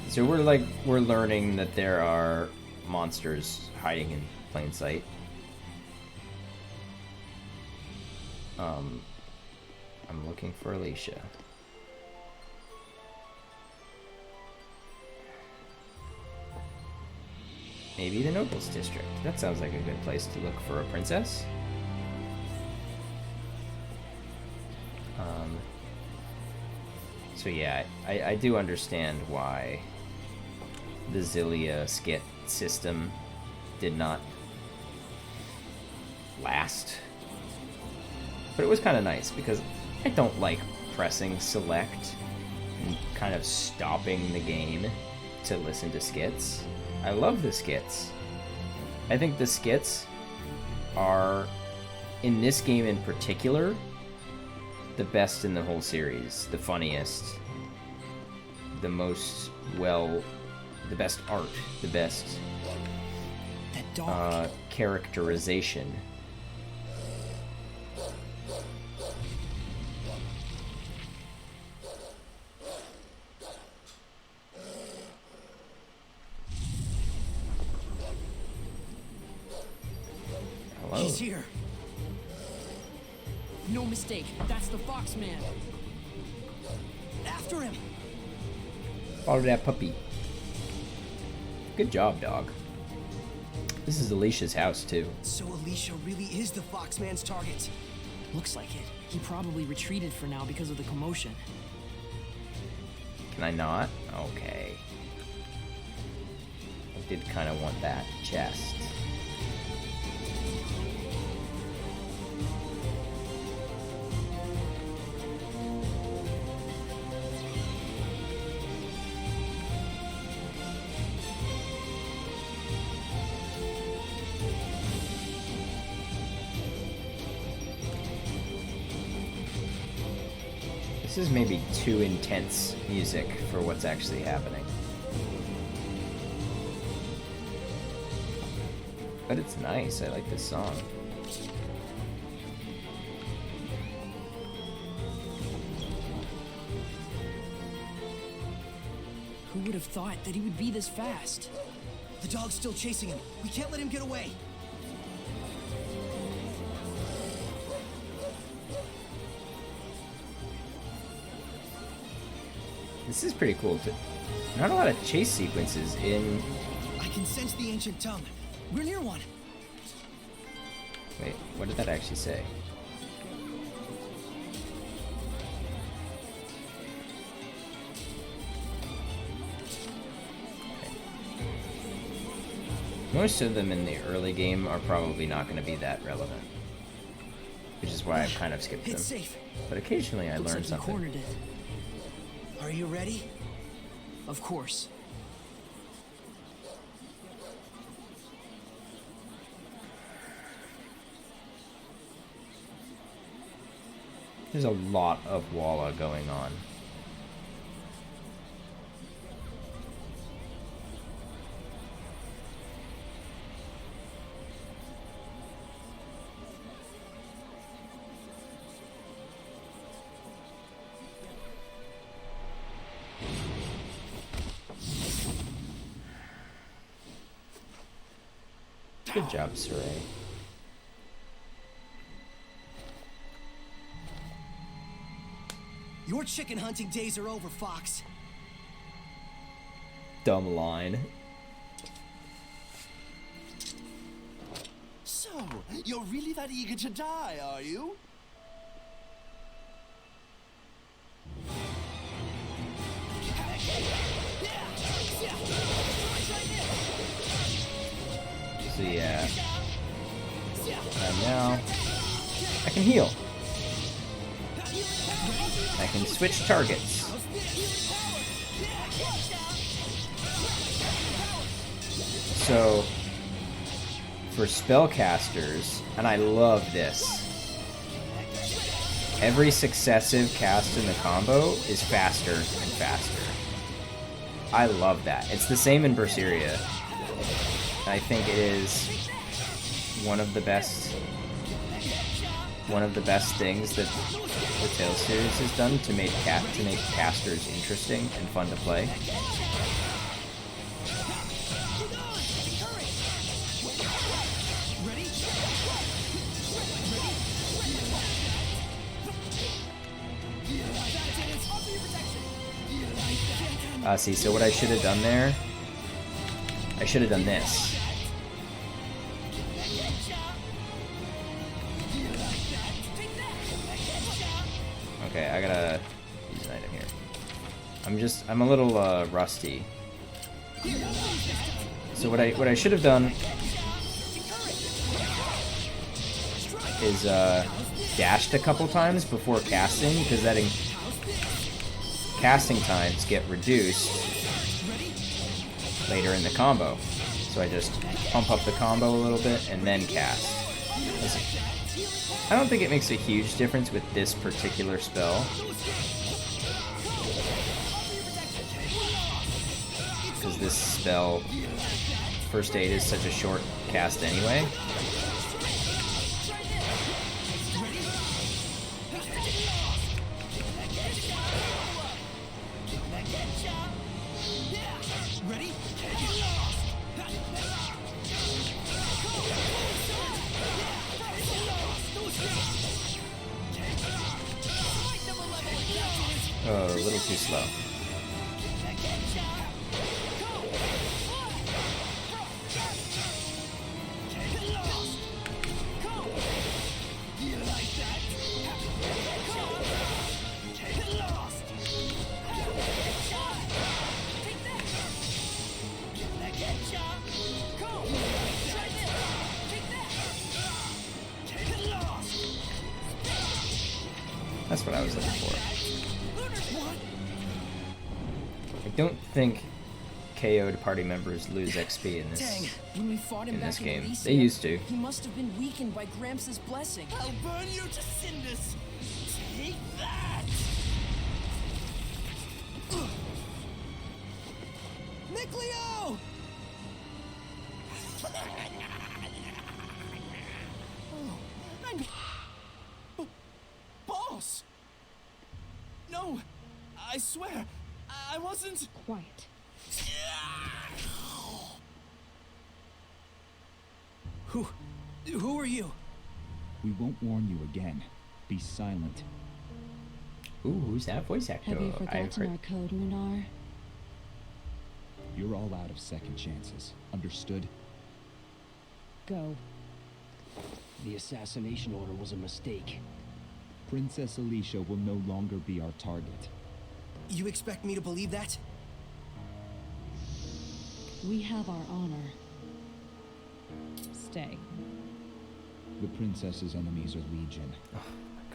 So we're learning that there are monsters hiding in plain sight. I'm looking for Alicia. Maybe the Nobles District. That sounds like a good place to look for a princess. So yeah, I do understand why the Zestiria skit system did not last. But it was kind of nice because I don't like pressing select and kind of stopping the game to listen to skits. I love the skits. I think the skits are, in this game in particular, the best in the whole series. The funniest. The most the best art. The best characterization. Hello. He's here. No mistake. That's the Fox Man. After him. Follow that puppy. Good job, dog. This is Alicia's house, too. So Alicia really is the Foxman's target. Looks like it. He probably retreated for now because of the commotion. Can I not? Okay. I did kind of want that chest. This is maybe too intense music for what's actually happening. But it's nice, I like this song. Who would have thought that he would be this fast? The dog's still chasing him. We can't let him get away. This is pretty cool too. Not a lot of chase sequences in... I can sense the ancient tongue. We're near one. Wait, what did that actually say? Okay. Most of them in the early game are probably not going to be that relevant. Which is why I've kind of skipped them. It's safe. But occasionally I learn something. Cornered it. Are you ready? Of course. There's a lot of Walla going on. Good job, Saray. Your chicken hunting days are over, Fox. Dumb line. So, you're really that eager to die, are you? So yeah. And now I can heal. I can switch targets. So for spellcasters, and I love this. Every successive cast in the combo is faster and faster. I love that. It's the same in Berseria. I think it is one of the best things that the Tales series has done to make casters interesting and fun to play. See, so what I should have done there, I should have done this. Okay, I gotta use an item here. I'm a little rusty. So what I should have done is dashed a couple times before casting, because that casting times get reduced later in the combo. So I just pump up the combo a little bit and then cast. I don't think it makes a huge difference with this particular spell, because this spell, First Aid, is such a short cast anyway. Oh, a little too slow. That's what I was looking for. I don't think KO'd party members lose XP in this game. Elysia, They used to. He must have been weakened by Gramps' blessing. I'll burn you to cinders. Take that! Nickleo! Boss! No, I swear, I wasn't. Quiet. Who are you? We won't warn you again. Be silent. Ooh, who's that voice actor? Have you forgotten our code, Lunar? You're all out of second chances. Understood? Go. The assassination order was a mistake. Princess Elysia will no longer be our target. You expect me to believe that? We have our honor. Stay. The princess's enemies are legion.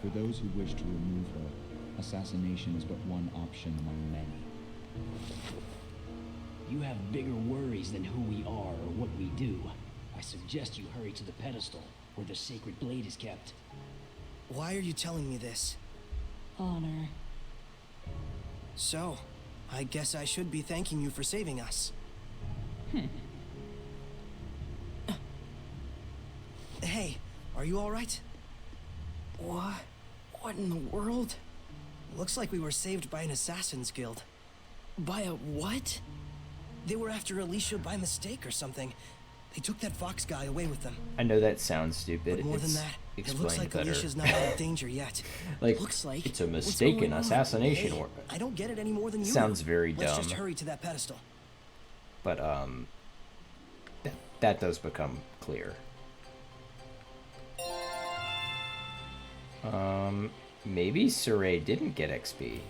For those who wish to remove her, assassination is but one option among many. You have bigger worries than who we are or what we do. I suggest you hurry to the pedestal, where the sacred blade is kept. Why are you telling me this? Honor. So, I guess I should be thanking you for saving us. Hey, are you alright? What? What in the world? Looks like we were saved by an assassin's guild. By a what? They were after Elysia by mistake or something. They took that Fox guy away with them. I know that sounds stupid. But more than that, it looks like better. Alicia's not out of danger yet. Looks like it's a mistaken assassination. Hey, I don't get it any more than you. Sounds very dumb. Let's just hurry to that pedestal. But that does become clear. Maybe Saray didn't get XP.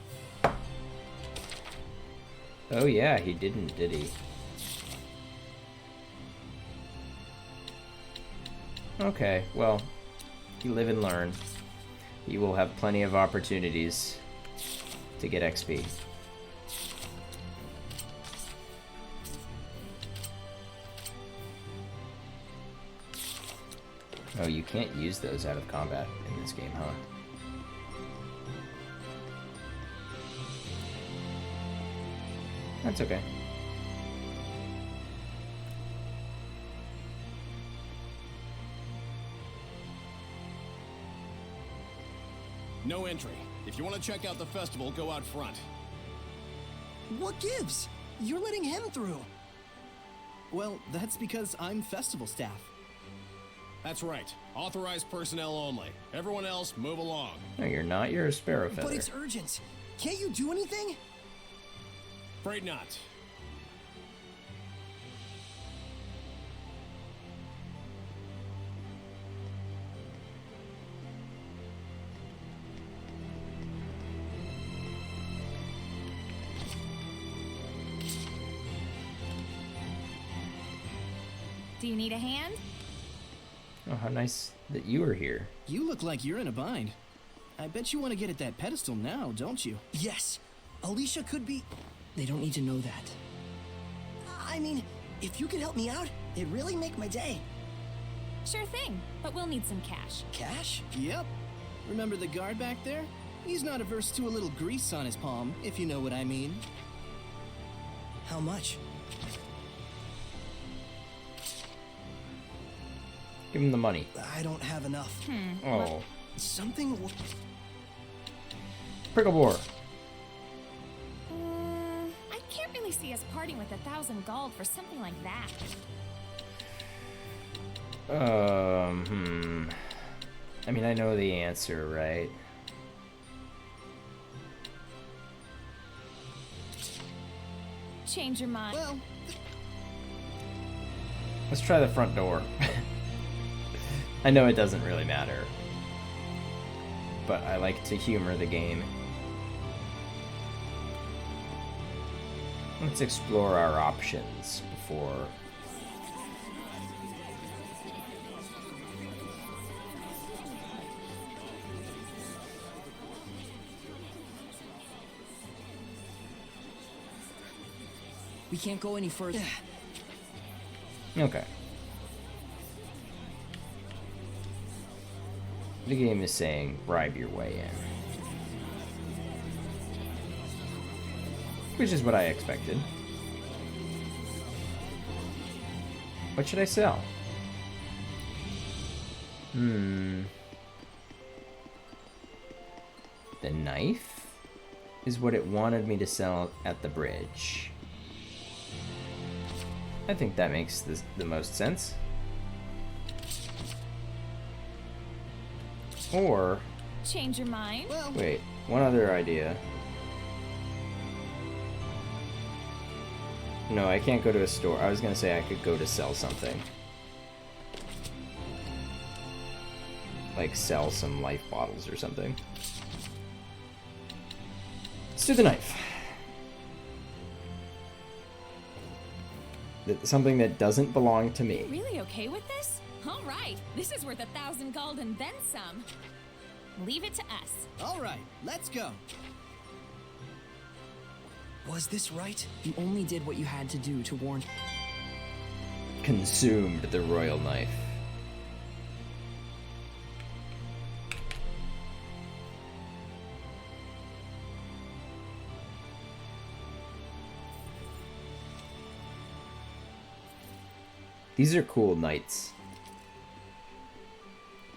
Oh yeah, he didn't, did he? Okay, well, you live and learn. You will have plenty of opportunities to get XP. Oh, you can't use those out of combat in this game, huh? That's okay. No entry. If you want to check out the festival, go out front. What gives? You're letting him through. Well, that's because I'm festival staff. That's right. Authorized personnel only. Everyone else, move along. No, you're not. You're a sparrow feather. But it's urgent. Can't you do anything? Afraid not. Do you need a hand? Oh, how nice that you were here. You look like you're in a bind. I bet you want to get at that pedestal now, don't you? Yes. Alicia could be... They don't need to know that. I mean, if you could help me out, it'd really make my day. Sure thing, but we'll need some cash. Cash? Yep. Remember the guard back there? He's not averse to a little grease on his palm, if you know what I mean. How much? Give him the money. I don't have enough. Oh. Something... Prickle bore. I can't really see us parting with 1,000 gold for something like that. I mean, I know the answer, right? Change your mind. Well, let's try the front door. I know it doesn't really matter, but I like to humor the game. Let's explore our options before... We can't go any further. Okay. The game is saying bribe your way in. Which is what I expected. What should I sell? The knife is what it wanted me to sell at the bridge. I think that makes the most sense. Or... Change your mind? Wait, one other idea. No, I can't go to a store. I was gonna say I could go to sell something. Like sell some life bottles or something. Let's do the knife. Something that doesn't belong to me. Really okay with this? All right, this is worth 1,000 gold and then some. Leave it to us. All right, let's go. Was this right? You only did what you had to do to warn... Consumed the royal knife. These are cool knights.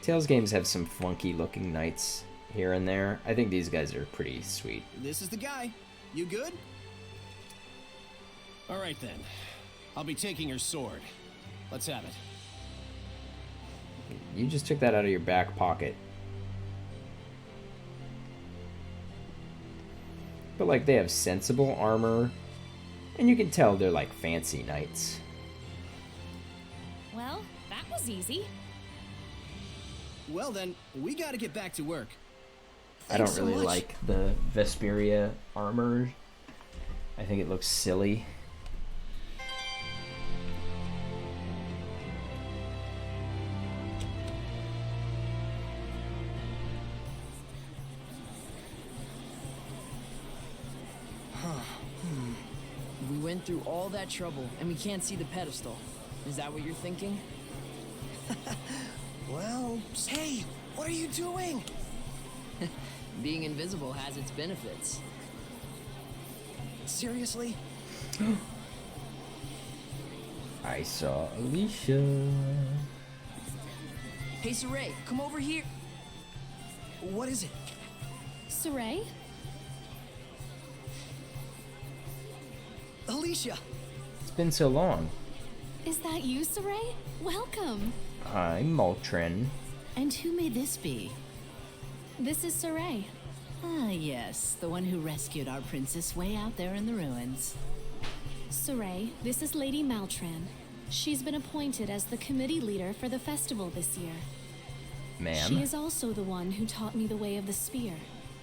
Tales games have some funky looking knights here and there. I think these guys are pretty sweet. This is the guy. You good? All right then. I'll be taking your sword. Let's have it. You just took that out of your back pocket. But like they have sensible armor, and you can tell they're like fancy knights. Well, that was easy. Well then, we gotta get back to work. I don't really like the Zestiria armor. I think it looks silly. We went through all that trouble, and we can't see the pedestal. Is that what you're thinking? Well, hey, what are you doing? Being invisible has its benefits. Seriously? I saw Alicia. Hey, Saray, come over here. What is it? Saray? Alicia! It's been so long. Is that you, Saray? Welcome. I'm Maltrin. And who may this be? This is Saray. Ah, yes, the one who rescued our princess way out there in the ruins. Saray, this is Lady Maltran. She's been appointed as the committee leader for the festival this year. Ma'am? She is also the one who taught me the way of the spear.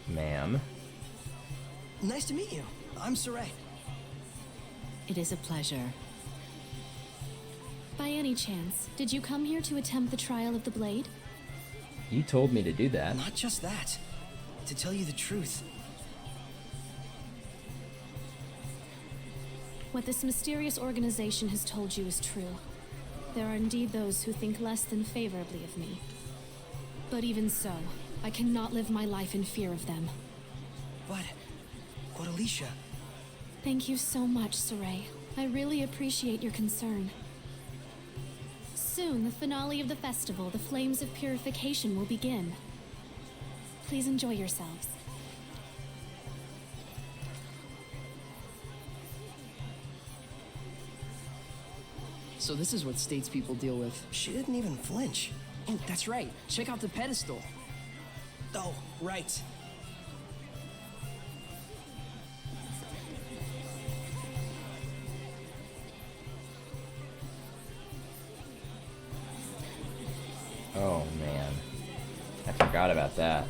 Ma'am? Nice to meet you. I'm Saray. It is a pleasure. By any chance, did you come here to attempt the trial of the blade? You told me to do that. Not just that. To tell you the truth. What this mysterious organization has told you is true. There are indeed those who think less than favorably of me. But even so, I cannot live my life in fear of them. But Alicia? Thank you so much, Saray. I really appreciate your concern. Soon, the finale of the festival, the Flames of Purification, will begin. Please enjoy yourselves. So this is what statespeople deal with. She didn't even flinch. Oh, that's right. Check out the pedestal. Oh, right. Oh, man. I forgot about that.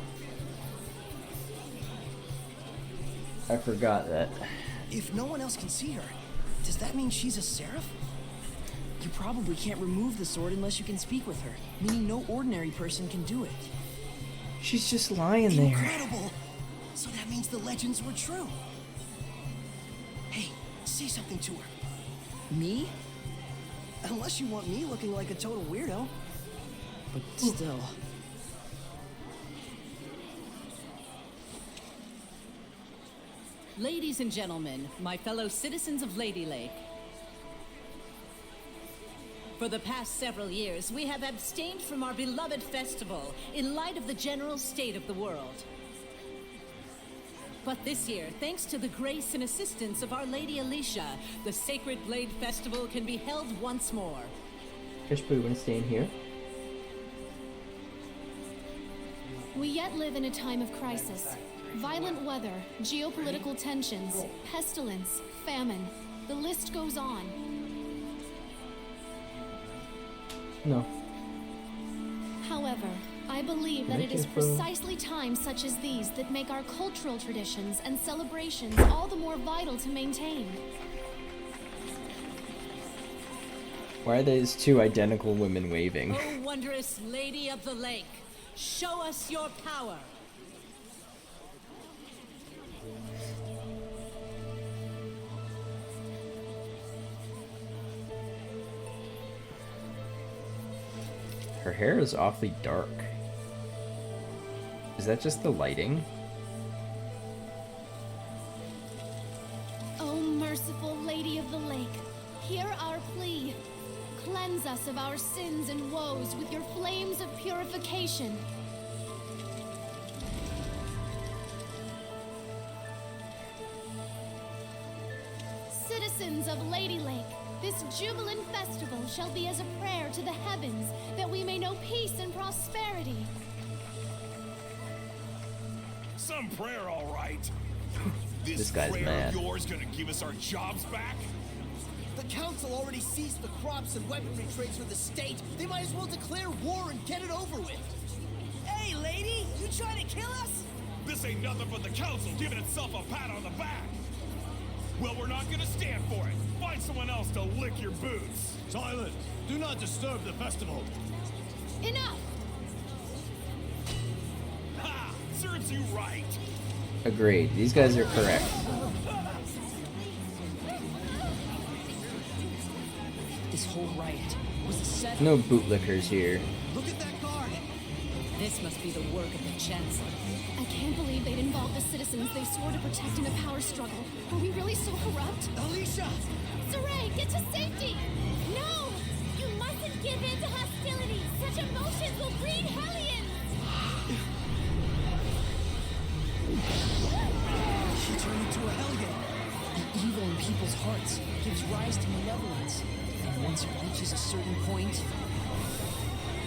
I forgot that. If no one else can see her, does that mean she's a seraph? You probably can't remove the sword unless you can speak with her, meaning no ordinary person can do it. She's just lying there. Incredible! So that means the legends were true. Hey, say something to her. Me? Unless you want me looking like a total weirdo. But still... Ladies and gentlemen, my fellow citizens of Lady Lake. For the past several years, we have abstained from our beloved festival in light of the general state of the world. But this year, thanks to the grace and assistance of Our Lady Alicia, the Sacred Blade Festival can be held once more. Fish, we want to stay in here? We yet live in a time of crisis. Violent weather, geopolitical tensions, pestilence, famine. The list goes on. No. However, I believe that it is precisely times such as these that make our cultural traditions and celebrations all the more vital to maintain. Why are those two identical women waving? Oh, wondrous Lady of the Lake, show us your power. Her hair is awfully dark. Is that just the lighting? O merciful Lady of the Lake, hear our plea. Cleanse us of our sins and woes with your flames of purification. Citizens of Lady Lake, this jubilant festival shall be as a prayer to the heavens that we may know peace and prosperity. Some prayer, all right. This guy's prayer mad. of yours gonna give us our jobs back? The council already seized the crops and weaponry trades for the state. They might as well declare war and get it over with. Hey, lady, you trying to kill us? This ain't nothing but the council giving itself a pat on the back. Well, we're not gonna stand for it. Find someone else to lick your boots. Silent! Do not disturb the festival. Enough! Ha! Serves you right. Agreed. These guys are correct. This whole riot was a set. No bootlickers here. Look at that This must be the work of the Chancellor. I can't believe they'd involve the citizens they swore to protect in a power struggle. Are we really so corrupt? Alicia! Saray, get to safety! No! You mustn't give in to hostility! Such emotions will breed hellions! She turned into a hellion. The evil in people's hearts gives rise to malevolence. And once it reaches a certain point...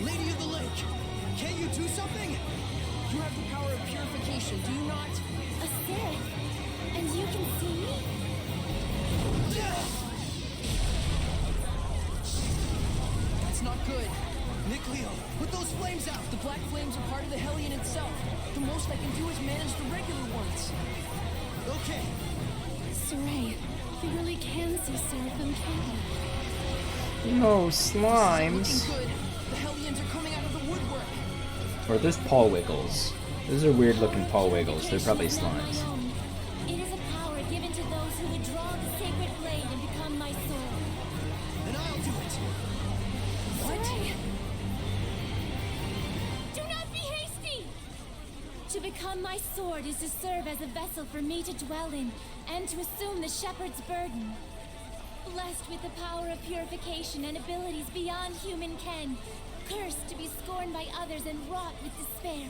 Lady of the Lake! Can you do something? You have the power of purification, do you not? A seraph? And you can see me? That's not good. Nick Leo, put those flames out! The black flames are part of the Hellion itself. The most I can do is manage the regular ones. Okay. Saray, you really can see Seraphim, can't you? No, This slimes. isn't looking good. The Hellions are coming out of the woodwork. Or there's Paul Wiggles. Those are weird looking Paul Wiggles. They're probably slimes. It is a power given to those who would draw the sacred blade and become my sword. Then I'll do it. Saray! Do not be hasty! To become my sword is to serve as a vessel for me to dwell in, and to assume the shepherd's burden. Blessed with the power of purification and abilities beyond human ken, cursed to be scorned by others and wrought with despair.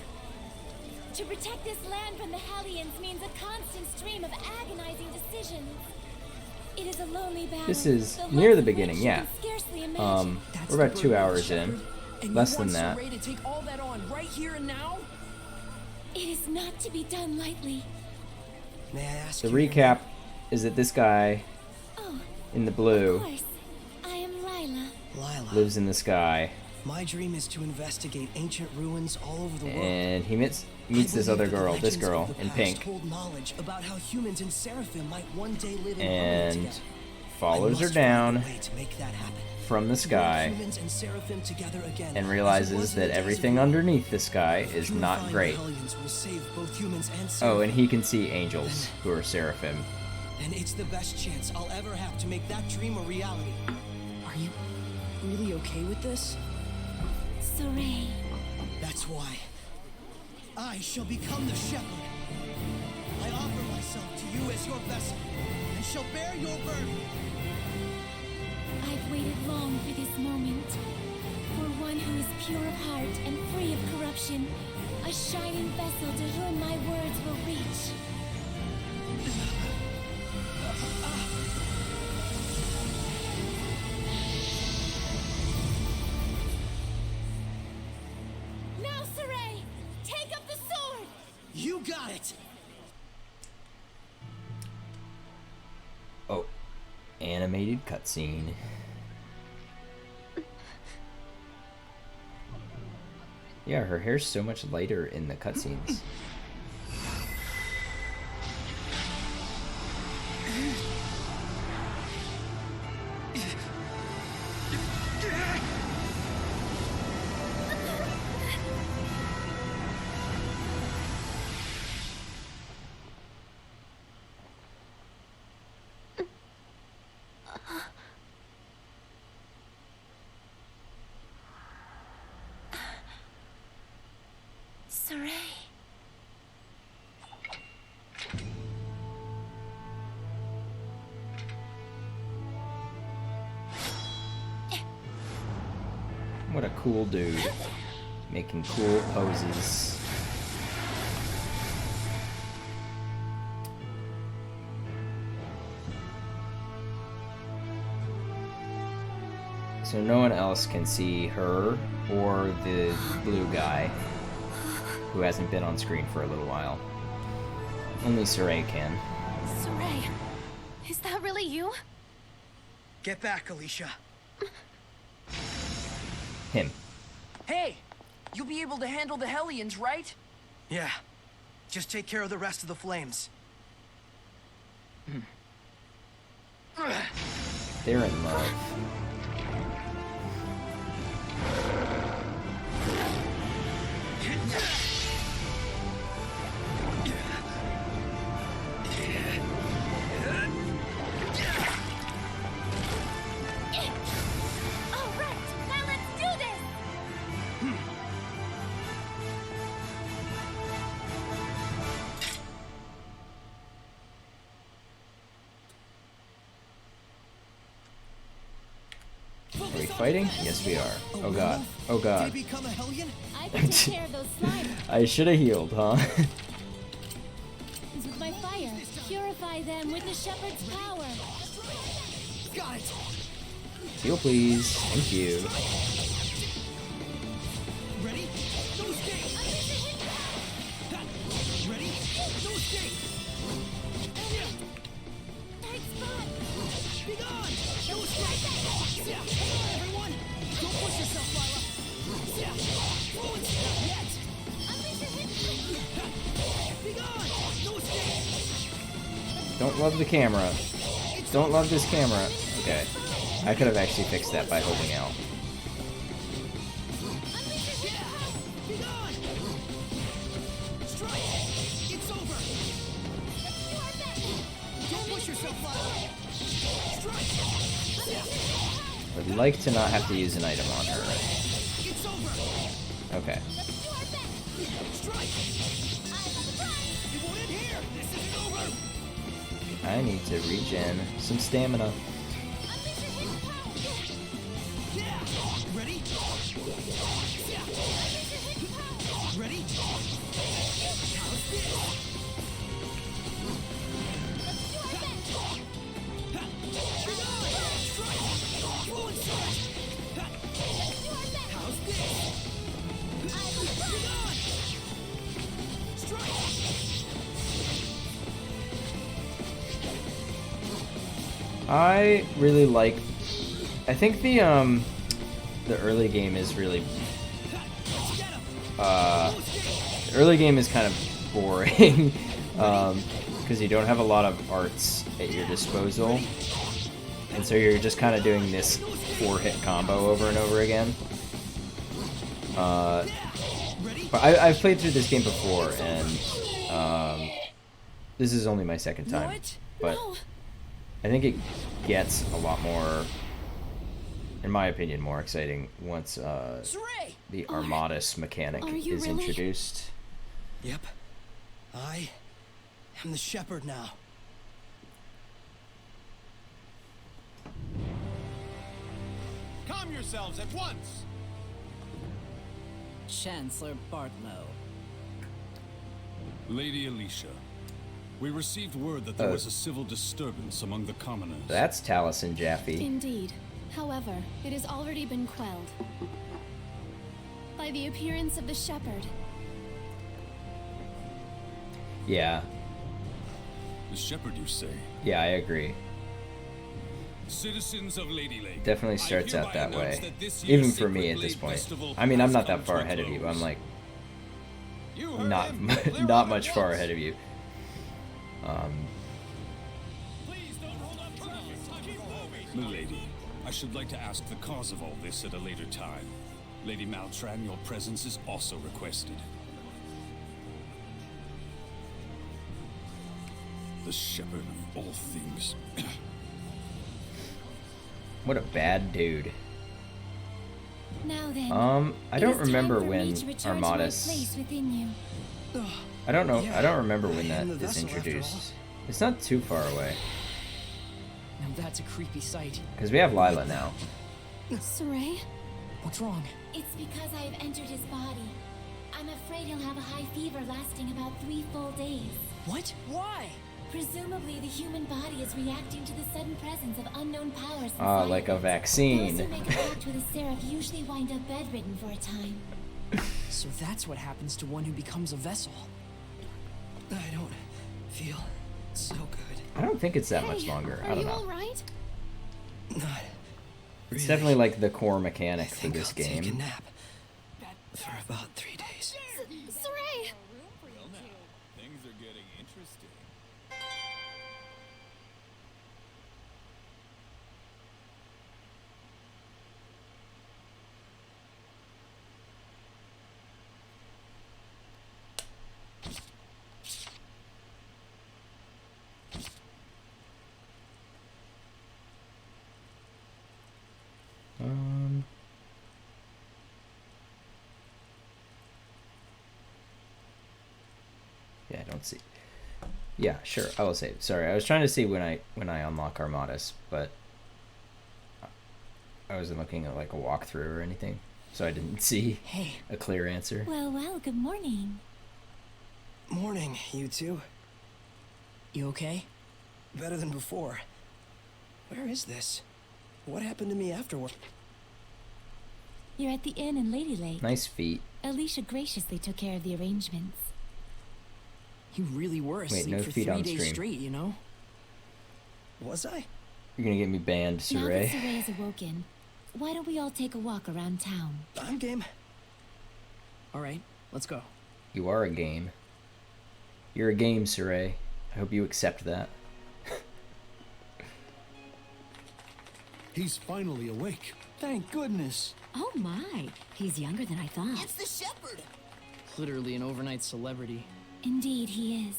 To protect this land from the Hellions means a constant stream of agonizing decisions. It is a lonely battle. This is the near loss the of which beginning, you yeah. can scarcely imagine. We're about 2 hours in. And Less you than want that. Saray to take all that on right here and now? It is not to be done lightly. May I ask The you? recap is that this guy Oh, in the of blue course. I am Lila. Lila. lives in the sky, My dream is to investigate ancient ruins all over the world. and he meets I this other believe that the girl, this legends girl of the in past pink, hold knowledge about how humans and Seraphim might one day live in harmony and together. follows I her must down find a way to make that happen. from the To bring sky humans and Seraphim together again, and as it realizes was in that the days of everything yore. underneath the sky is not Purifying great. the Hellions will save both humans and Oh, Seraphim. and he can see angels who are seraphim. And it's the best chance I'll ever have to make that dream a reality. Are you really okay with this? Saray. That's why I shall become the shepherd. I offer myself to you as your vessel, and shall bear your burden. I've waited long for this moment. For one who is pure of heart and free of corruption. A shining vessel to whom my words will reach. Now, Saray! Take up the sword! You got it! Oh, animated cutscene. Yeah, her hair's so much lighter in the cutscenes. Saray. What a cool dude. Making cool poses. So no one else can see her or the blue guy, who hasn't been on screen for a little while. Only Saray can. Saray, is that really you? Get back, Alicia. Him. Hey! You'll be able to handle the Hellions, right? Yeah. Just take care of the rest of the flames. They're in love. All right, now let's do this! Are we fighting? Yes, we are. Oh god. Oh god. Did he become a hellion? I can take care of those slime I should have healed, huh? with my fire. Purify them with the shepherd's power. Got it. Heal, please. Thank you. Ready? No escape. Ready? No escape. Tight spot. Be gone. No escape. Yeah. Come on, everyone. Don't push yourself, Lila. Yeah. Fluence. Not yet. Be gone. No escape. Don't love the camera. Don't love this camera. Okay. I could have actually fixed that by holding out. Be gone. Strike. It's over. Don't push yourself, Lila. Strike. Yeah. I'd like to not have to use an item on her. It's over. Okay. Strike. It won't end here. This isn't over. I need to regen some stamina. Yeah. Ready? Yeah. Ready? How's this? I really like. I think the early game is really. The early game is kind of boring because you don't have a lot of arts at your disposal, and so you're just kind of doing this 4-hit combo over and over again. But I've played through this game before, and this is only my second time, but I think it gets a lot more, in my opinion, more exciting once the Armatus mechanic is introduced. Yep. I am the shepherd now. Calm yourselves at once! Chancellor Bartlow. Lady Alicia, we received word that there was a civil disturbance among the commoners. That's Taliesin Jaffe. Indeed. However, it has already been quelled by the appearance of the shepherd. Yeah. The shepherd, you say? Yeah, I agree. Citizens of Lady Lake. Definitely starts out that way. Even for me at this point. I mean, I'm not that far ahead of you. I'm like not much far ahead of you. Milady, I should like to ask the cause of all this at a later time. Lady Maltran, your presence is also requested. The shepherd of all things. What a bad dude. Now then, I don't remember when Armatus. I don't know. I don't remember when that is introduced. It's not too far away. Now that's a creepy sight. Because we have Lila now. Saray? What's wrong? It's because I have entered his body. I'm afraid he'll have a high fever lasting about 3 full days. What? Why? Presumably, the human body is reacting to the sudden presence of unknown powers. Ah, like a vaccine. Those who make contact with a seraph usually wind up bedridden for a time. So that's what happens to one who becomes a vessel. I don't feel so good. I don't think it's that much longer. I don't know. All right? Not It's definitely like the core mechanic for this game. Take a nap for about 3 days. Saray! Things are getting interesting. Yeah, I don't see. Yeah, sure. I will save. Sorry, I was trying to see when I unlock Armatus, but I wasn't looking at like a walkthrough or anything, so I didn't see a clear answer. Well, good morning. Morning, you two. You okay? Better than before. Where is this? What happened to me afterward? You're at the inn in Lady Lake. Nice feet. Alicia graciously took care of the arrangements. You really were asleep no for feet 3 on days stream. straight, you know? Was I? You're gonna get me banned, Now that Saray. Saray is awoken, why don't we all take a walk around town? I'm game. All right, let's go. You are a game. You're a game, Saray. I hope you accept that. He's finally awake. Thank goodness. Oh my, he's younger than I thought. It's the shepherd. Literally an overnight celebrity. Indeed, he is.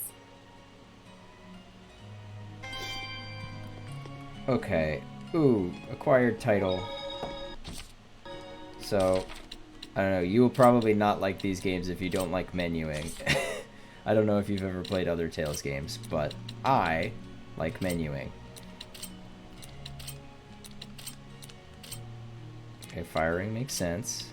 Okay. Ooh, acquired title. So, I don't know. You will probably not like these games if you don't like menuing. I don't know if you've ever played other Tales games, but I like menuing. Okay, firing makes sense.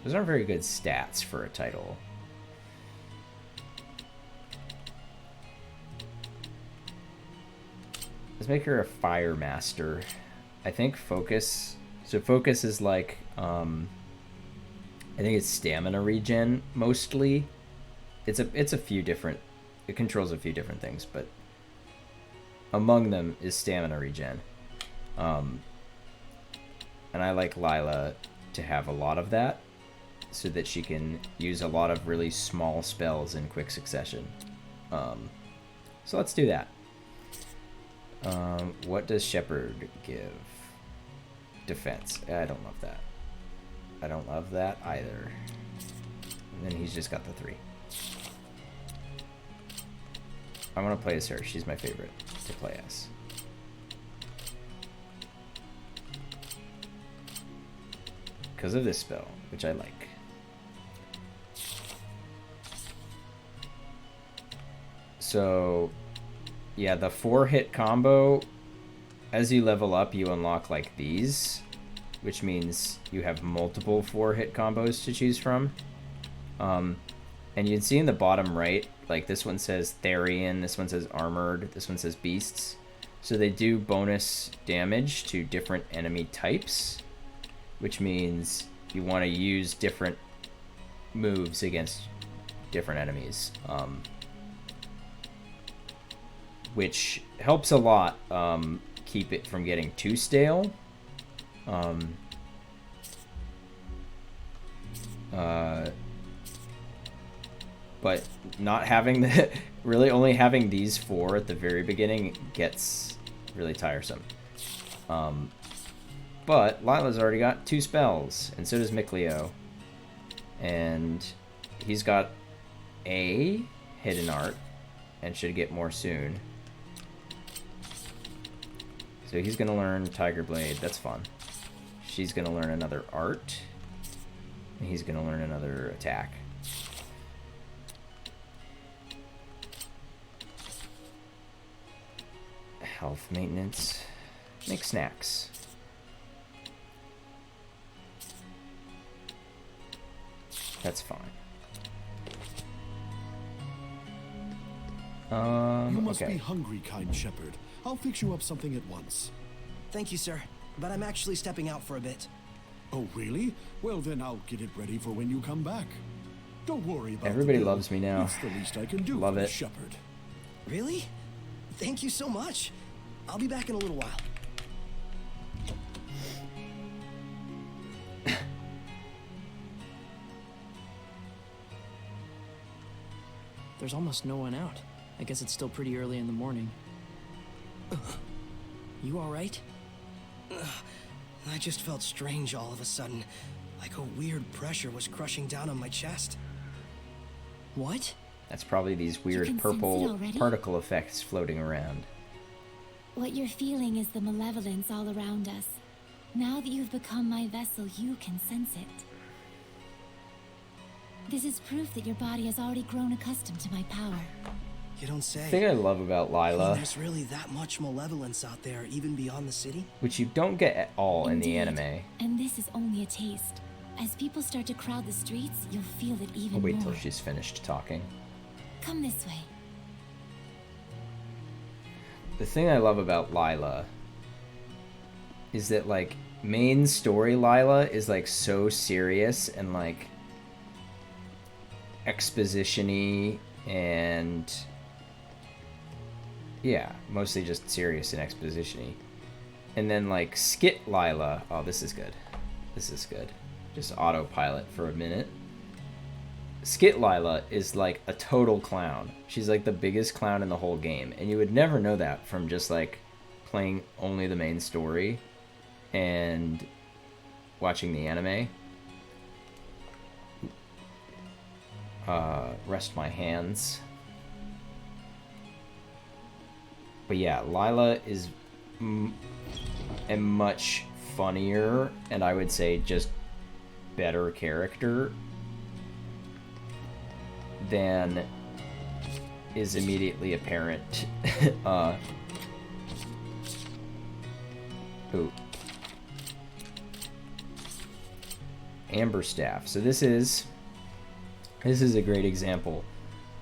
Those aren't very good stats for a title. Let's make her a fire master. I think focus. So focus is like, I think it's stamina regen mostly. It's a few different. It controls a few different things, but among them is stamina regen. And I like Lila to have a lot of that, so that she can use a lot of really small spells in quick succession. So let's do that. What does Shepherd give? Defense. I don't love that. I don't love that either. And then he's just got the 3. I want to play as her. She's my favorite to play as. Because of this spell, which I like. So, yeah, the 4-hit combo, as you level up, you unlock like these, which means you have multiple 4-hit combos to choose from. And you can see in the bottom right, like this one says Therian, this one says Armored, this one says Beasts. So they do bonus damage to different enemy types, which means you want to use different moves against different enemies. Which helps a lot keep it from getting too stale. But not having the really only having these 4 at the very beginning gets really tiresome. But Lila's already got 2 spells, and so does Mikleo. And he's got a hidden art and should get more soon. So he's going to learn Tiger Blade. That's fun. She's going to learn another art. And he's going to learn another attack. Health maintenance. Make snacks. That's fine. You must okay. be hungry, kind shepherd. I'll fix you up something at once. Thank you, sir. But I'm actually stepping out for a bit. Oh, really? Well, then I'll get it ready for when you come back. Don't worry about Everybody the bill. loves me now. It's the least I can do Love for the it. shepherd. Really? Thank you so much. I'll be back in a little while. There's almost no one out. I guess it's still pretty early in the morning. You all right? I just felt strange all of a sudden. Like a weird pressure was crushing down on my chest. What? That's probably these weird can sense purple it already? particle effects floating around. What you're feeling is the malevolence all around us. Now that you've become my vessel, you can sense it. This is proof that your body has already grown accustomed to my power. You don't say. The thing I love about I mean, Lila, there's really that much malevolence out there, even beyond the city? which you don't get at all in the Indeed. anime. And this is only a taste. As people start to crowd the streets, you'll feel it even I'll wait more. till she's finished talking. Come this way. The thing I love about Lila is that, like, main story Lila is, like, so serious and, like, exposition-y and... yeah, mostly just serious and exposition-y. And then, like, Skit Lila... oh, this is good. This is good. Just autopilot for a minute. Skit Lila is, like, a total clown. She's, like, the biggest clown in the whole game. And you would never know that from just, like, playing only the main story and watching the anime. Rest my hands. But yeah, Lila is a much funnier, and I would say just better character than is immediately apparent. Ooh. Amber Staff. So this is a great example.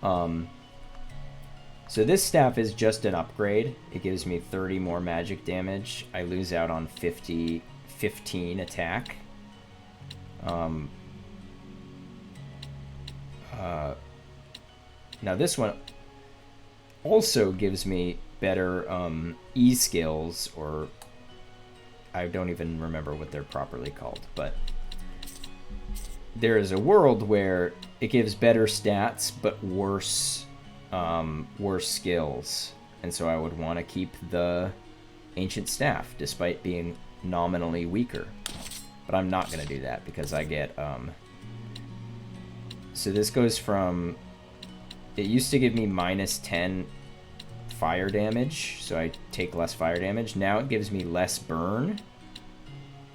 So this staff is just an upgrade. It gives me 30 more magic damage. I lose out on 15 attack. Now this one also gives me better E skills, or I don't even remember what they're properly called, but there is a world where it gives better stats but worse skills, and so I would want to keep the ancient staff despite being nominally weaker, but I'm not going to do that because I get so this goes from, it used to give me minus 10 fire damage, so I take less fire damage. Now it gives me less burn,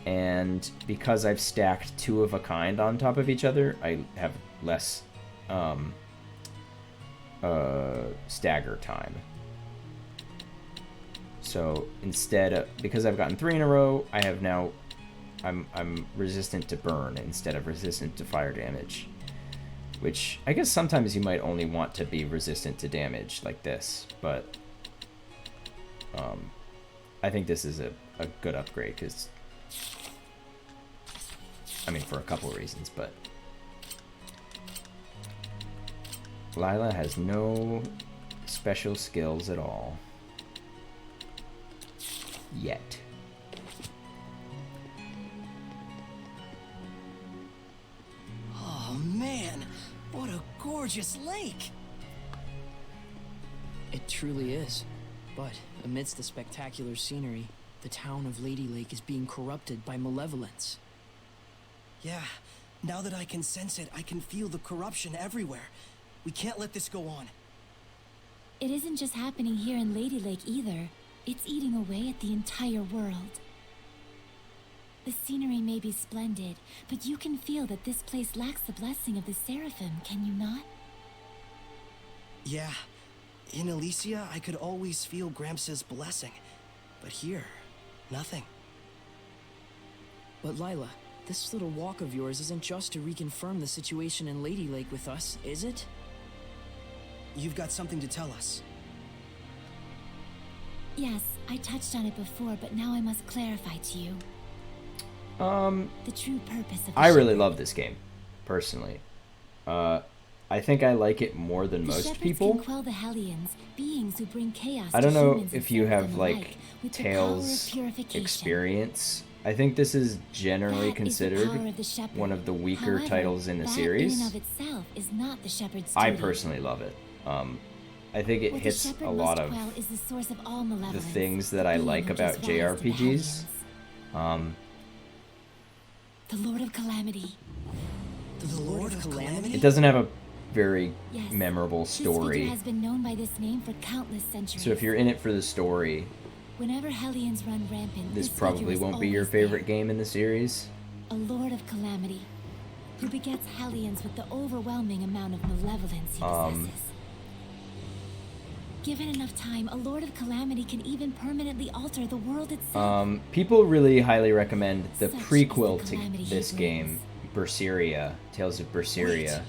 and because I've stacked two of a kind on top of each other, I have less stagger time. So instead of, because I've gotten 3 in a row, I have now, I'm resistant to burn instead of resistant to fire damage, which I guess sometimes you might only want to be resistant to damage like this, but I think this is a good upgrade because, I mean, for a couple of reasons, but Lila has no special skills at all. Yet. Oh man, what a gorgeous lake! It truly is. But amidst the spectacular scenery, the town of Lady Lake is being corrupted by malevolence. Yeah, now that I can sense it, I can feel the corruption everywhere. We can't let this go on. It isn't just happening here in Lady Lake either. It's eating away at the entire world. The scenery may be splendid, but you can feel that this place lacks the blessing of the Seraphim, can you not? Yeah. In Elysia, I could always feel Gramps' blessing. But here, nothing. But Lila, this little walk of yours isn't just to reconfirm the situation in Lady Lake with us, is it? You've got something to tell us. Yes, I touched on it before, but now I must clarify to you. The true purpose of the I really shepherd. love this game, personally. I think I like it more than The most shepherds people. can quell the Hellions, beings who bring chaos I don't to know humans if and you seraphim have, like, alike, with the power of Tails' purification. experience. I think this is generally That is the power considered of the shepherd. one of the weaker However, titles in the that series. in and of itself is not the shepherd's I duty. personally love it. I think it What the hits shepherd a lot must of quell is the source of all malevolence, the things that the I being like who about gives rise to the JRPGs. The Lord of Calamity. The Lord of Calamity? It doesn't have a very Yes. memorable This story. figure has been known by this name for countless centuries. So if you're in it for the story, Whenever Hellions run rampant, this figure probably is won't be your always favorite game in the series. there. A Lord of Calamity, who begets Hellions with the overwhelming amount of malevolence he possesses. Given enough time, a Lord of Calamity can even permanently alter the world itself. People really highly recommend the Such is prequel the to calamity he this game, Berseria, Tales of Berseria.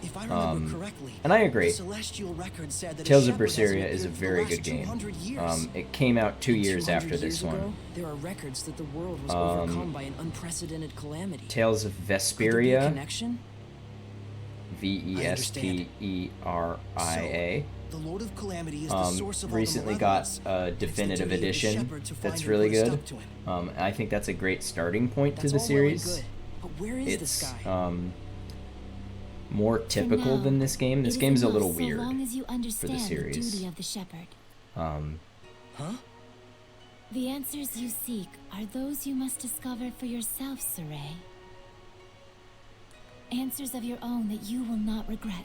If I remember correctly, And I agree. the celestial record said that Tales a of shepherd hasn't Berseria is a appeared for the very last good game. 200 years. It came out 2 years 200 after this years ago, one. there are records that the world was overcome by an unprecedented calamity. Tales of Could there be a Vesperia, connection? Vesperia. The Lord of Calamity is the source of all the Recently got malevolence. a It's the definitive duty of the edition shepherd to that's find really and put a good. stop to him. I think that's a great starting point That's to the all well and series. good, but where is this It's guy? more typical now, than this game. This It is game's a enough little so weird long as you for the understand the series. duty of the shepherd. Huh? The answers you seek are those you must discover for yourself, Saray. Answers of your own that you will not regret.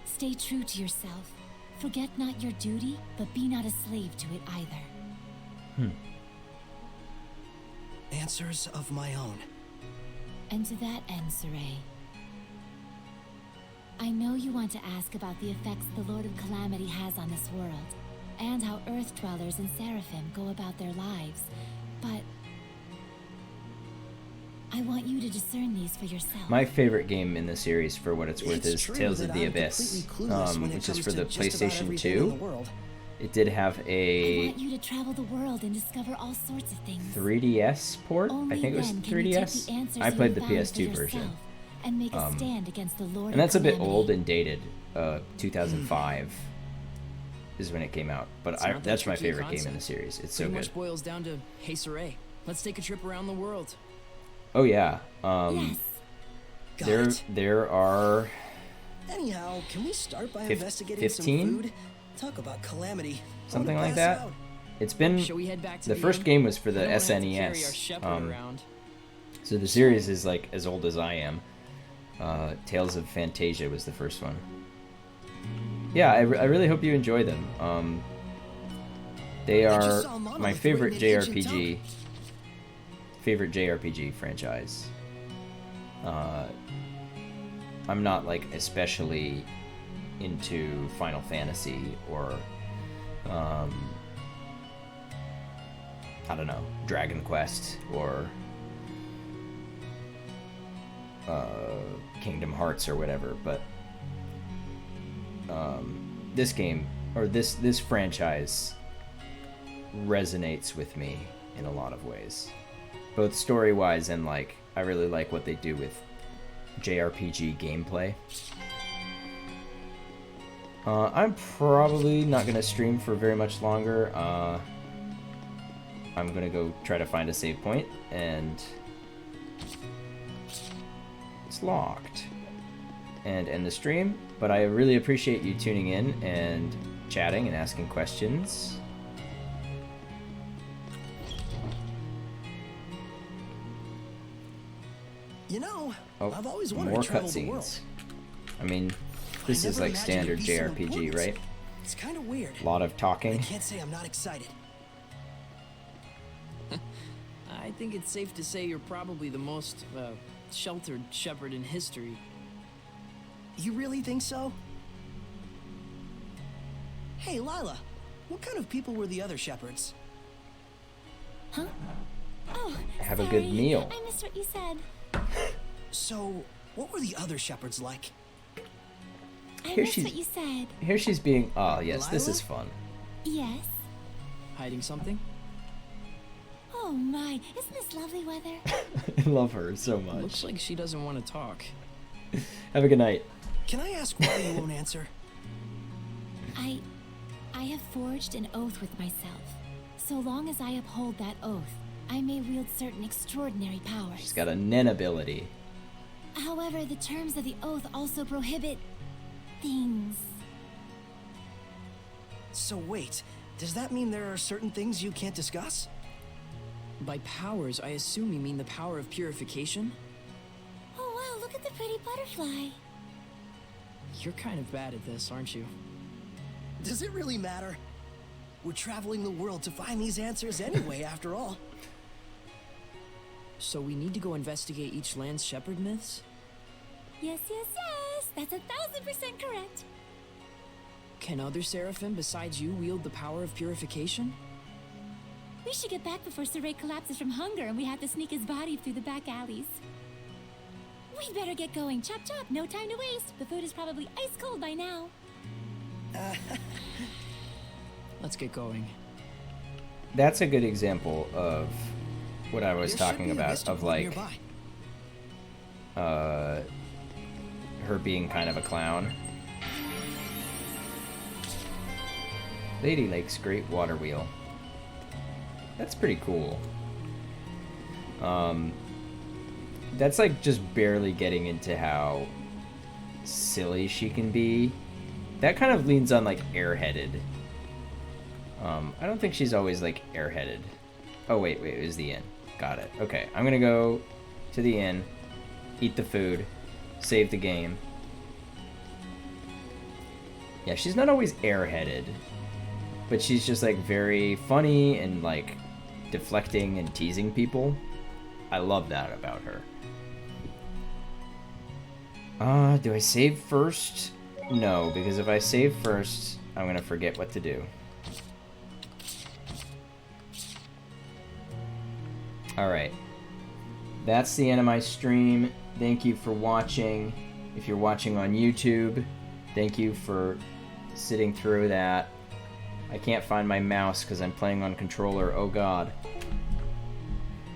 Stay true to yourself. Forget not your duty, but be not a slave to it either. Answers of my own. And to that end, Saray, I know you want to ask about the effects the Lord of Calamity has on this world, and how Earth Dwellers and Seraphim go about their lives, but I want you to discern these for yourself. My favorite game in the series, for what it's worth, It's is true Tales that of the I'm Abyss, completely clueless when it which is comes for to the just about PlayStation everything in the 2. world. It did have I a want you to travel the world and discover all sorts of things. 3DS port. Only I think it was then can you take 3DS. the answers I you played the found for PS2 version. yourself and make a stand against the Lord And that's a of bit Calamity. old and dated. 2005 is when it came out. But It's not that that's my tricky a favorite game in the concept. series. It's so Pretty good. much boils down to, hey Saray, let's take a trip around the world. Oh yeah. Yes. There are Anyhow, can we start by Fif- investigating 15? some food? Talk about calamity. something I wanna like pass that. out. It's been Shall we head back to the the first inn? game was for the I don't wanna have to carry our SNES. shepherd around. So the series is like as old as I am. Tales of Fantasia was the first one. Yeah, I really hope you enjoy them. They I just are saw Monolith my written favorite in ancient JRPG. Favorite JRPG franchise. I'm not like especially into Final Fantasy or I don't know, Dragon Quest or Kingdom Hearts or whatever, but this game or this franchise resonates with me in a lot of ways, both story-wise and like I really like what they do with JRPG gameplay. I'm probably not gonna stream for very much longer. I'm gonna go try to find a save point, and it's locked, and end the stream. But I really appreciate you tuning in and chatting and asking questions. You know, Oh, I've always wanted more to travel the world. cutscenes. I mean, this is never like imagined standard it'd be so JRPG, important. right? It's kind of weird. A lot of I talking. can't say I'm not excited. I think it's safe to say you're probably the most sheltered shepherd in history. You really think so? Hey, Lila, what kind of people were the other shepherds? Huh? Oh, Have a sorry. good meal. I missed what you said. So, what were the other shepherds like? I Here missed she's- what you said. Here she's being. Oh yes, this Lila? is fun. Yes. Hiding something? Oh my, isn't this lovely weather? I love her so much. Looks like she doesn't want to talk. Have a good night. Can I ask why you won't answer? I have forged an oath with myself. So long as I uphold that oath, I may wield certain extraordinary powers. She's got a Nen ability. However, the terms of the oath also prohibit things. So wait, does that mean there are certain things you can't discuss? By powers, I assume you mean the power of purification? Oh wow, look at the pretty butterfly. You're kind of bad at this, aren't you? Does it really matter? We're traveling the world to find these answers anyway, after all. So we need to go investigate each land's shepherd myths? Yes, yes, yes. That's 1000% correct. Can other Seraphim besides you wield the power of purification? We should get back before Saray collapses from hunger and we have to sneak his body through the back alleys. We'd better get going. Chop chop, no time to waste. The food is probably ice cold by now. Let's get going. That's a good example of what I was talking about, of like her being kind of a clown. Lady Lake's Great Water Wheel. That's pretty cool. That's like just barely getting into how silly she can be. That kind of leans on like airheaded. I don't think she's always like airheaded. Oh wait, it was the inn. Got it. Okay, I'm gonna go to the inn, eat the food, save the game. Yeah, she's not always airheaded, but she's just like very funny and like deflecting and teasing people. I love that about her. Do I save first? No, because if I save first, I'm gonna forget what to do. Alright. That's the end of my stream. Thank you for watching. If you're watching on YouTube, thank you for sitting through that. I can't find my mouse because I'm playing on controller. Oh god.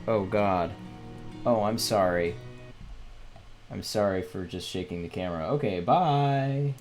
Oh god. Oh, I'm sorry. I'm sorry for just shaking the camera. Okay, bye!